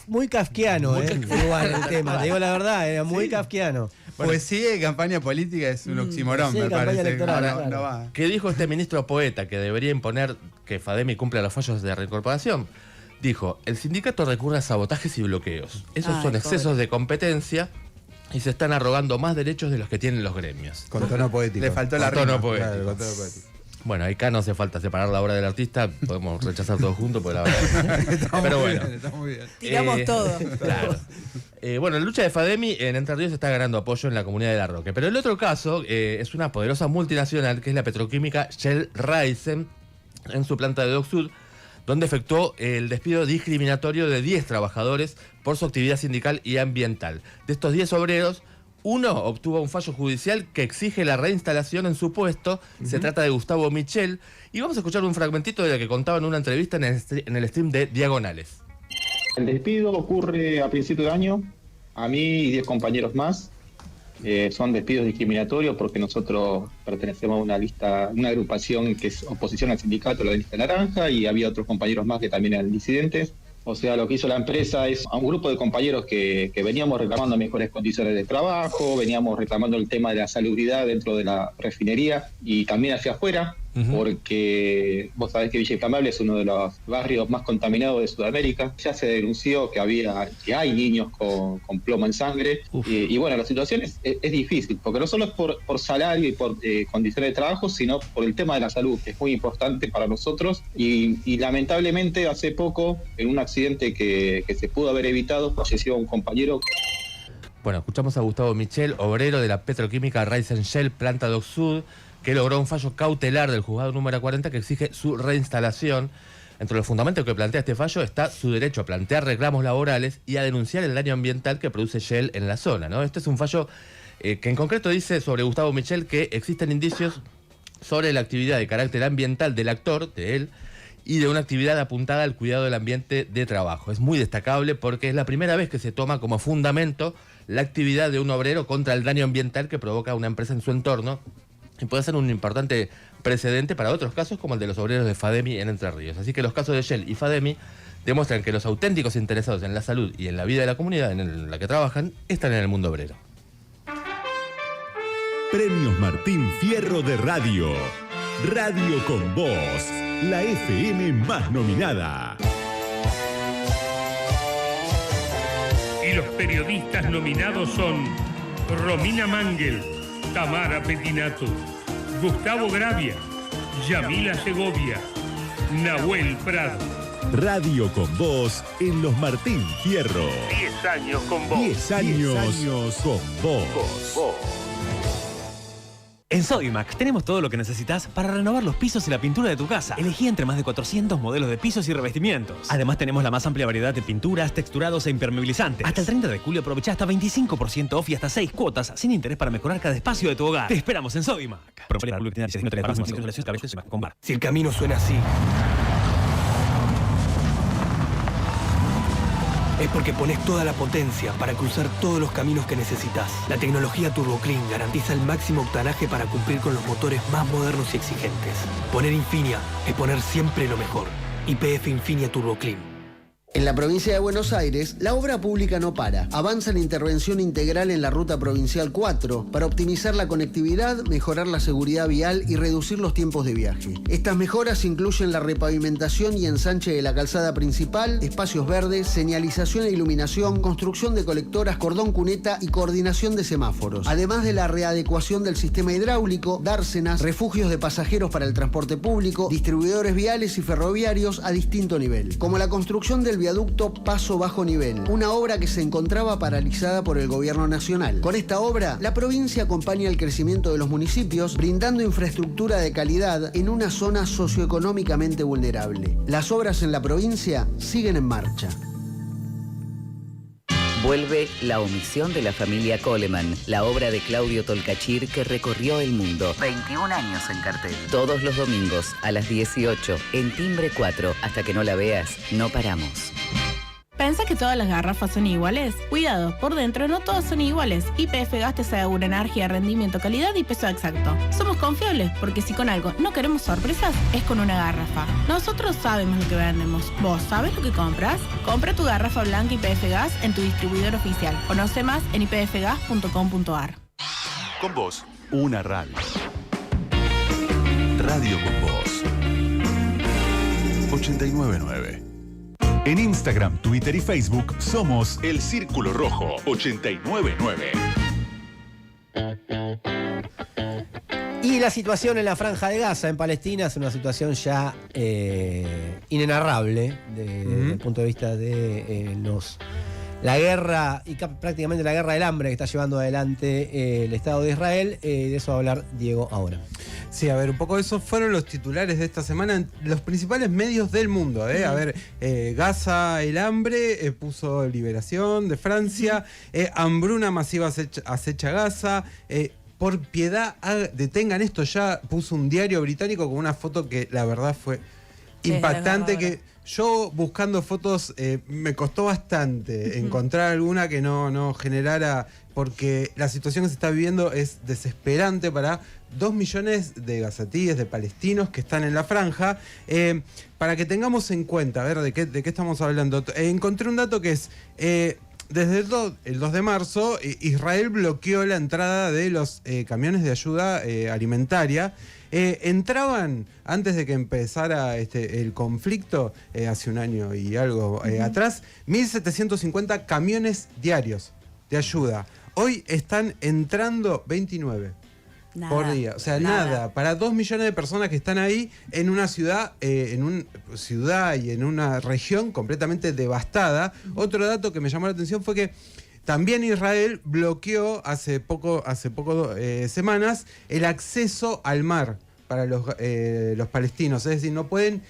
[SPEAKER 1] Muy kafkiano, igual el tema, te digo la verdad, era muy kafkiano.
[SPEAKER 3] Poesía y campaña política es un oximorón,
[SPEAKER 1] sí,
[SPEAKER 3] me
[SPEAKER 1] campaña
[SPEAKER 3] parece.
[SPEAKER 1] electoral,
[SPEAKER 3] No,
[SPEAKER 1] claro.
[SPEAKER 3] no va.
[SPEAKER 4] ¿Qué dijo este ministro poeta que debería imponer que Fademi cumpla los fallos de reincorporación? Dijo: el sindicato recurre a sabotajes y bloqueos. Esos
[SPEAKER 6] Ay,
[SPEAKER 4] son excesos
[SPEAKER 6] pobre.
[SPEAKER 4] de competencia y se están arrogando más derechos de los que tienen los gremios.
[SPEAKER 5] Con tono poético.
[SPEAKER 3] Le faltó la
[SPEAKER 4] Con tono
[SPEAKER 3] rima.
[SPEAKER 4] poético.
[SPEAKER 5] Claro, con tono poético.
[SPEAKER 4] Bueno, acá no hace falta separar la obra del artista, podemos rechazar todo juntos, porque la verdad. Pero bueno.
[SPEAKER 3] Está muy bien.
[SPEAKER 6] Tiramos todo.
[SPEAKER 4] Claro. Bueno, la lucha de Fademi en Entre Ríos está ganando apoyo en la comunidad de La Roque. Pero el otro caso es una poderosa multinacional que es la petroquímica Shell Raisen en su planta de Dock Sud, donde efectuó el despido discriminatorio de 10 trabajadores por su actividad sindical y ambiental. De estos 10 obreros, uno obtuvo un fallo judicial que exige la reinstalación en su puesto. Se trata de Gustavo Michel. Y vamos a escuchar un fragmentito de lo que contaba en una entrevista en el stream de Diagonales.
[SPEAKER 15] El despido ocurre a principio de año. A mí y 10 compañeros más. Son despidos discriminatorios porque nosotros pertenecemos a una lista, una agrupación que es oposición al sindicato, la lista naranja, y había otros compañeros más que también eran disidentes. O sea, lo que hizo la empresa es a un grupo de compañeros que veníamos reclamando mejores condiciones de trabajo, veníamos reclamando el tema de la salubridad dentro de la refinería y también hacia afuera, porque vos sabés que Villa Inflamable es uno de los barrios más contaminados de Sudamérica. Ya se denunció que hay niños con plomo en sangre, y bueno, la situación es difícil, porque no solo es por salario y por condiciones de trabajo, sino por el tema de la salud, que es muy importante para nosotros, y lamentablemente hace poco, en un accidente que se pudo haber evitado, falleció un compañero.
[SPEAKER 4] Bueno, escuchamos a Gustavo Michel, obrero de la petroquímica Raisen Shell, planta Dock Sud, que logró un fallo cautelar del juzgado número 40 que exige su reinstalación. Entre los fundamentos que plantea este fallo está su derecho a plantear reclamos laborales y a denunciar el daño ambiental que produce Shell en la zona, ¿no? Este es un fallo que en concreto dice sobre Gustavo Michel que existen indicios sobre la actividad de carácter ambiental del actor, de él, y de una actividad apuntada al cuidado del ambiente de trabajo. Es muy destacable porque es la primera vez que se toma como fundamento la actividad de un obrero contra el daño ambiental que provoca una empresa en su entorno, y puede ser un importante precedente para otros casos como el de los obreros de Fademi en Entre Ríos. Así que los casos de Shell y Fademi demuestran que los auténticos interesados en la salud y en la vida de la comunidad en la que trabajan están en el mundo obrero.
[SPEAKER 9] Premios Martín Fierro de Radio. Radio con Voz, la FM más nominada.
[SPEAKER 8] Y los periodistas nominados son Romina Mangel, Tamara Pettinato, Gustavo Gravia, Yamila Segovia, Nahuel Prado.
[SPEAKER 9] Radio con Voz en los Martín Fierro.
[SPEAKER 8] 10 años con vos.
[SPEAKER 9] 10 años con vos.
[SPEAKER 10] En Sodimac tenemos todo lo que necesitas para renovar los pisos y la pintura de tu casa. Elegí entre más de 400 modelos de pisos y revestimientos. Además tenemos la más amplia variedad de pinturas, texturados e impermeabilizantes. Hasta el 30 de julio aprovecha hasta 25% off y hasta 6 cuotas sin interés para mejorar cada espacio de tu hogar. Te esperamos en Sodimac.
[SPEAKER 22] Si el camino suena así, es porque pones toda la potencia para cruzar todos los caminos que necesitas. La tecnología Turbo Clean garantiza el máximo octanaje para cumplir con los motores más modernos y exigentes. Poner Infinia es poner siempre lo mejor. YPF Infinia Turbo Clean.
[SPEAKER 16] En la provincia de Buenos Aires, la obra pública no para. Avanza la intervención integral en la Ruta Provincial 4 para optimizar la conectividad, mejorar la seguridad vial y reducir los tiempos de viaje. Estas mejoras incluyen la repavimentación y ensanche de la calzada principal, espacios verdes, señalización e iluminación, construcción de colectoras, cordón cuneta y coordinación de semáforos. Además de la readecuación del sistema hidráulico, dársenas, refugios de pasajeros para el transporte público, distribuidores viales y ferroviarios a distinto nivel. Como la construcción del viaducto Paso Bajo Nivel, una obra que se encontraba paralizada por el gobierno nacional. Con esta obra, la provincia acompaña el crecimiento de los municipios, brindando infraestructura de calidad en una zona socioeconómicamente vulnerable. Las obras en la provincia siguen en marcha.
[SPEAKER 24] Vuelve La omisión de la familia Coleman, la obra de Claudio Tolcachir que recorrió el mundo. 21 años en cartel. Todos los domingos a las 18 en Timbre 4. Hasta que no la veas, no paramos.
[SPEAKER 17] ¿Pensás que todas las garrafas son iguales? Cuidado, por dentro no todas son iguales. YPF Gas te asegura energía, rendimiento, calidad y peso exacto. Somos confiables porque si con algo no queremos sorpresas, es con una garrafa. Nosotros sabemos lo que vendemos. ¿Vos sabés lo que compras? Compra tu garrafa blanca YPF Gas en tu distribuidor oficial. Conoce más en ypfgas.com.ar.
[SPEAKER 9] Con Vos, una radio. Radio con Vos. 899. En Instagram, Twitter y Facebook somos El Círculo Rojo 899.
[SPEAKER 1] Y la situación en la Franja de Gaza, en Palestina, es una situación ya inenarrable desde el punto de vista de la guerra y prácticamente la guerra del hambre que está llevando adelante el Estado de Israel. De eso va a hablar Diego ahora.
[SPEAKER 5] Sí, a ver, un poco esos fueron los titulares de esta semana en los principales medios del mundo. A ver, Gaza, el hambre, puso Liberación de Francia, hambruna masiva acecha Gaza. Por piedad, detengan esto ya, puso un diario británico con una foto que la verdad fue impactante, que yo buscando fotos me costó bastante encontrar alguna que no generara, porque la situación que se está viviendo es desesperante para 2 millones de gazatíes, de palestinos que están en la franja. Para que tengamos en cuenta, a ver, ¿de qué estamos hablando? Encontré un dato que es... Desde el 2 de marzo, Israel bloqueó la entrada de los camiones de ayuda alimentaria. Entraban, antes de que empezara el conflicto, hace un año y algo atrás, 1.750 camiones diarios de ayuda. Hoy están entrando 29. Nada, por día. O sea, nada. Para 2 millones de personas que están ahí en una ciudad, y en una región completamente devastada. Otro dato que me llamó la atención fue que también Israel bloqueó hace poco semanas el acceso al mar para los palestinos. Es decir, no pueden...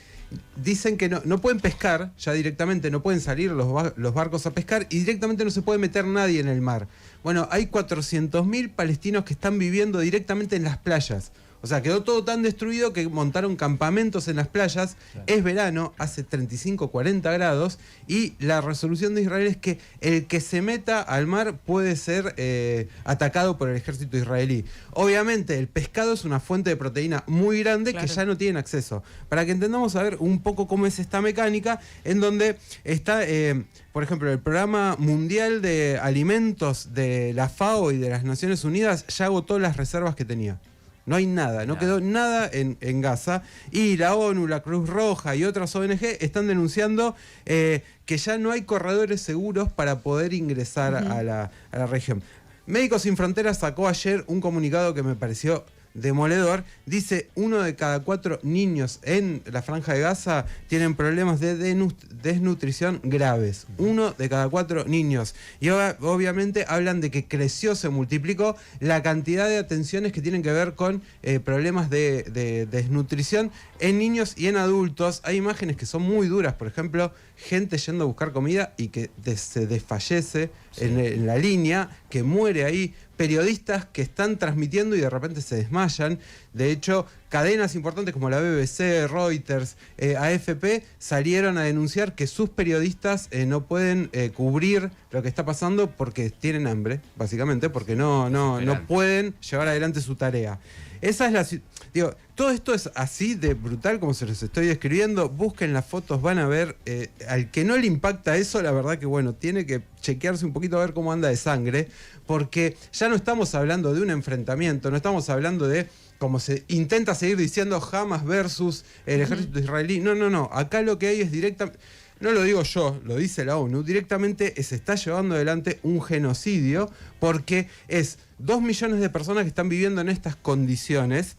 [SPEAKER 5] Dicen que no pueden pescar ya directamente, no pueden salir los barcos a pescar y directamente no se puede meter nadie en el mar. Bueno, hay 400.000 palestinos que están viviendo directamente en las playas. O sea, quedó todo tan destruido que montaron campamentos en las playas. Claro. Es verano, hace 35, 40 grados y la resolución de Israel es que el que se meta al mar puede ser atacado por el ejército israelí. Obviamente el pescado es una fuente de proteína muy grande, claro, que ya no tienen acceso. Para que entendamos a ver un poco cómo es esta mecánica, en donde está, por ejemplo, el Programa Mundial de Alimentos de la FAO y de las Naciones Unidas ya agotó las reservas que tenía. No hay nada, no quedó nada en Gaza. Y la ONU, la Cruz Roja y otras ONG están denunciando que ya no hay corredores seguros para poder ingresar a la región. Médicos Sin Fronteras sacó ayer un comunicado que me pareció demoledor. Dice, 1 de cada 4 niños en la Franja de Gaza tienen problemas de desnutrición graves. 1 de cada 4 niños. Y obviamente hablan de que creció, se multiplicó la cantidad de atenciones que tienen que ver con problemas de desnutrición en niños y en adultos. Hay imágenes que son muy duras, por ejemplo, gente yendo a buscar comida y que se desfallece en la línea, que muere ahí, periodistas que están transmitiendo y de repente se desmayan. De hecho, cadenas importantes como la BBC, Reuters, AFP salieron a denunciar que sus periodistas no pueden cubrir lo que está pasando porque tienen hambre, básicamente, porque no pueden llevar adelante su tarea. Esa es la... Digo, todo esto es así de brutal como se los estoy describiendo. Busquen las fotos, van a ver. Al que no le impacta eso, la verdad que bueno, tiene que chequearse un poquito a ver cómo anda de sangre, porque ya no estamos hablando de un enfrentamiento, no estamos hablando de, como se intenta seguir diciendo, Hamas versus el ejército israelí. No. Acá lo que hay es directamente... No lo digo yo, lo dice la ONU, directamente se está llevando adelante un genocidio porque es 2 millones de personas que están viviendo en estas condiciones.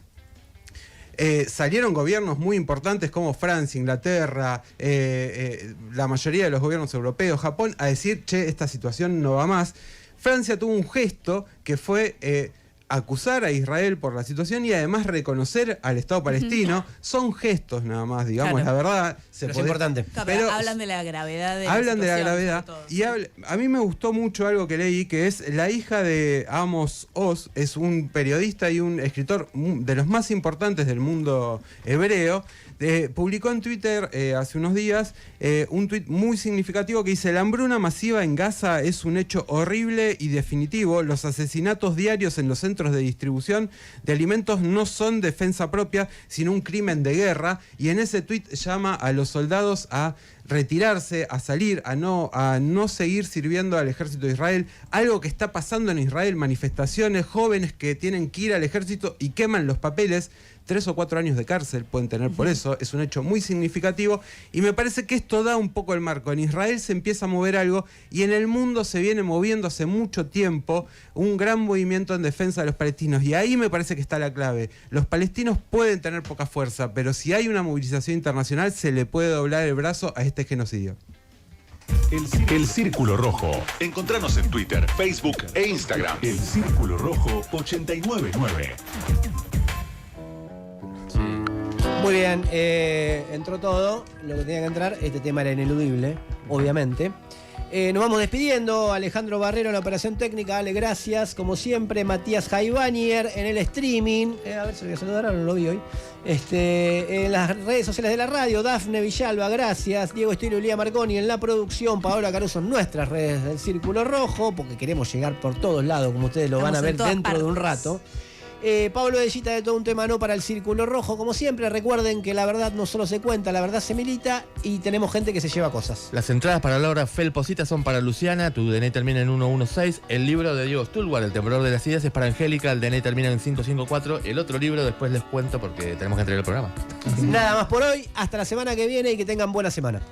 [SPEAKER 5] Salieron gobiernos muy importantes como Francia, Inglaterra, la mayoría de los gobiernos europeos, Japón, a decir, che, esta situación no va más. Francia tuvo un gesto que fue... acusar a Israel por la situación y además reconocer al Estado palestino. Son gestos nada más, digamos, la verdad.
[SPEAKER 1] Es importante.
[SPEAKER 6] Pero hablan de la gravedad de la
[SPEAKER 5] hablan de la gravedad. Y a mí me gustó mucho algo que leí, que es la hija de Amos Oz, es un periodista y un escritor de los más importantes del mundo hebreo. Publicó en Twitter hace unos días un tuit muy significativo que dice: la hambruna masiva en Gaza es un hecho horrible y definitivo. Los asesinatos diarios en los centros de distribución de alimentos no son defensa propia, sino un crimen de guerra. Y en ese tuit llama a los soldados a retirarse, a salir, a no seguir sirviendo al ejército de Israel. Algo que está pasando en Israel, manifestaciones, jóvenes que tienen que ir al ejército y queman los papeles. 3 o 4 años de cárcel pueden tener por eso. Es un hecho muy significativo y me parece que esto da un poco el marco. En Israel se empieza a mover algo y en el mundo se viene moviendo hace mucho tiempo un gran movimiento en defensa de los palestinos, y ahí me parece que está la clave. Los palestinos pueden tener poca fuerza, pero si hay una movilización internacional se le puede doblar el brazo a este genocidio.
[SPEAKER 9] El Círculo Rojo. Encontranos en Twitter, Facebook e Instagram. El Círculo Rojo 899.
[SPEAKER 1] Muy bien, entró todo lo que tenía que entrar. Este tema era ineludible, obviamente. Nos vamos despidiendo. Alejandro Barrero en la operación técnica. Ale, gracias. Como siempre, Matías Jaibanier en el streaming. A ver si lo voy a saludar, no lo vi hoy. En las redes sociales de la radio, Dafne Villalba, gracias. Diego Estilo y Lía Marconi en la producción. Paola Caruso en nuestras redes del Círculo Rojo, porque queremos llegar por todos lados, como ustedes lo van a ver dentro de un rato. Pablo Edellita de Todo un Tema No para el Círculo Rojo. Como siempre, recuerden que la verdad no solo se cuenta, la verdad se milita, y tenemos gente que se lleva cosas.
[SPEAKER 4] Las entradas para la obra Felposita son para Luciana, tu DNI termina en 116. El libro de Diego Stulwar, El Temblor de las Ideas, es para Angélica, el DNI termina en 554. El otro libro después les cuento porque tenemos que entregar el programa.
[SPEAKER 1] Nada más por hoy, hasta la semana que viene y que tengan buena semana.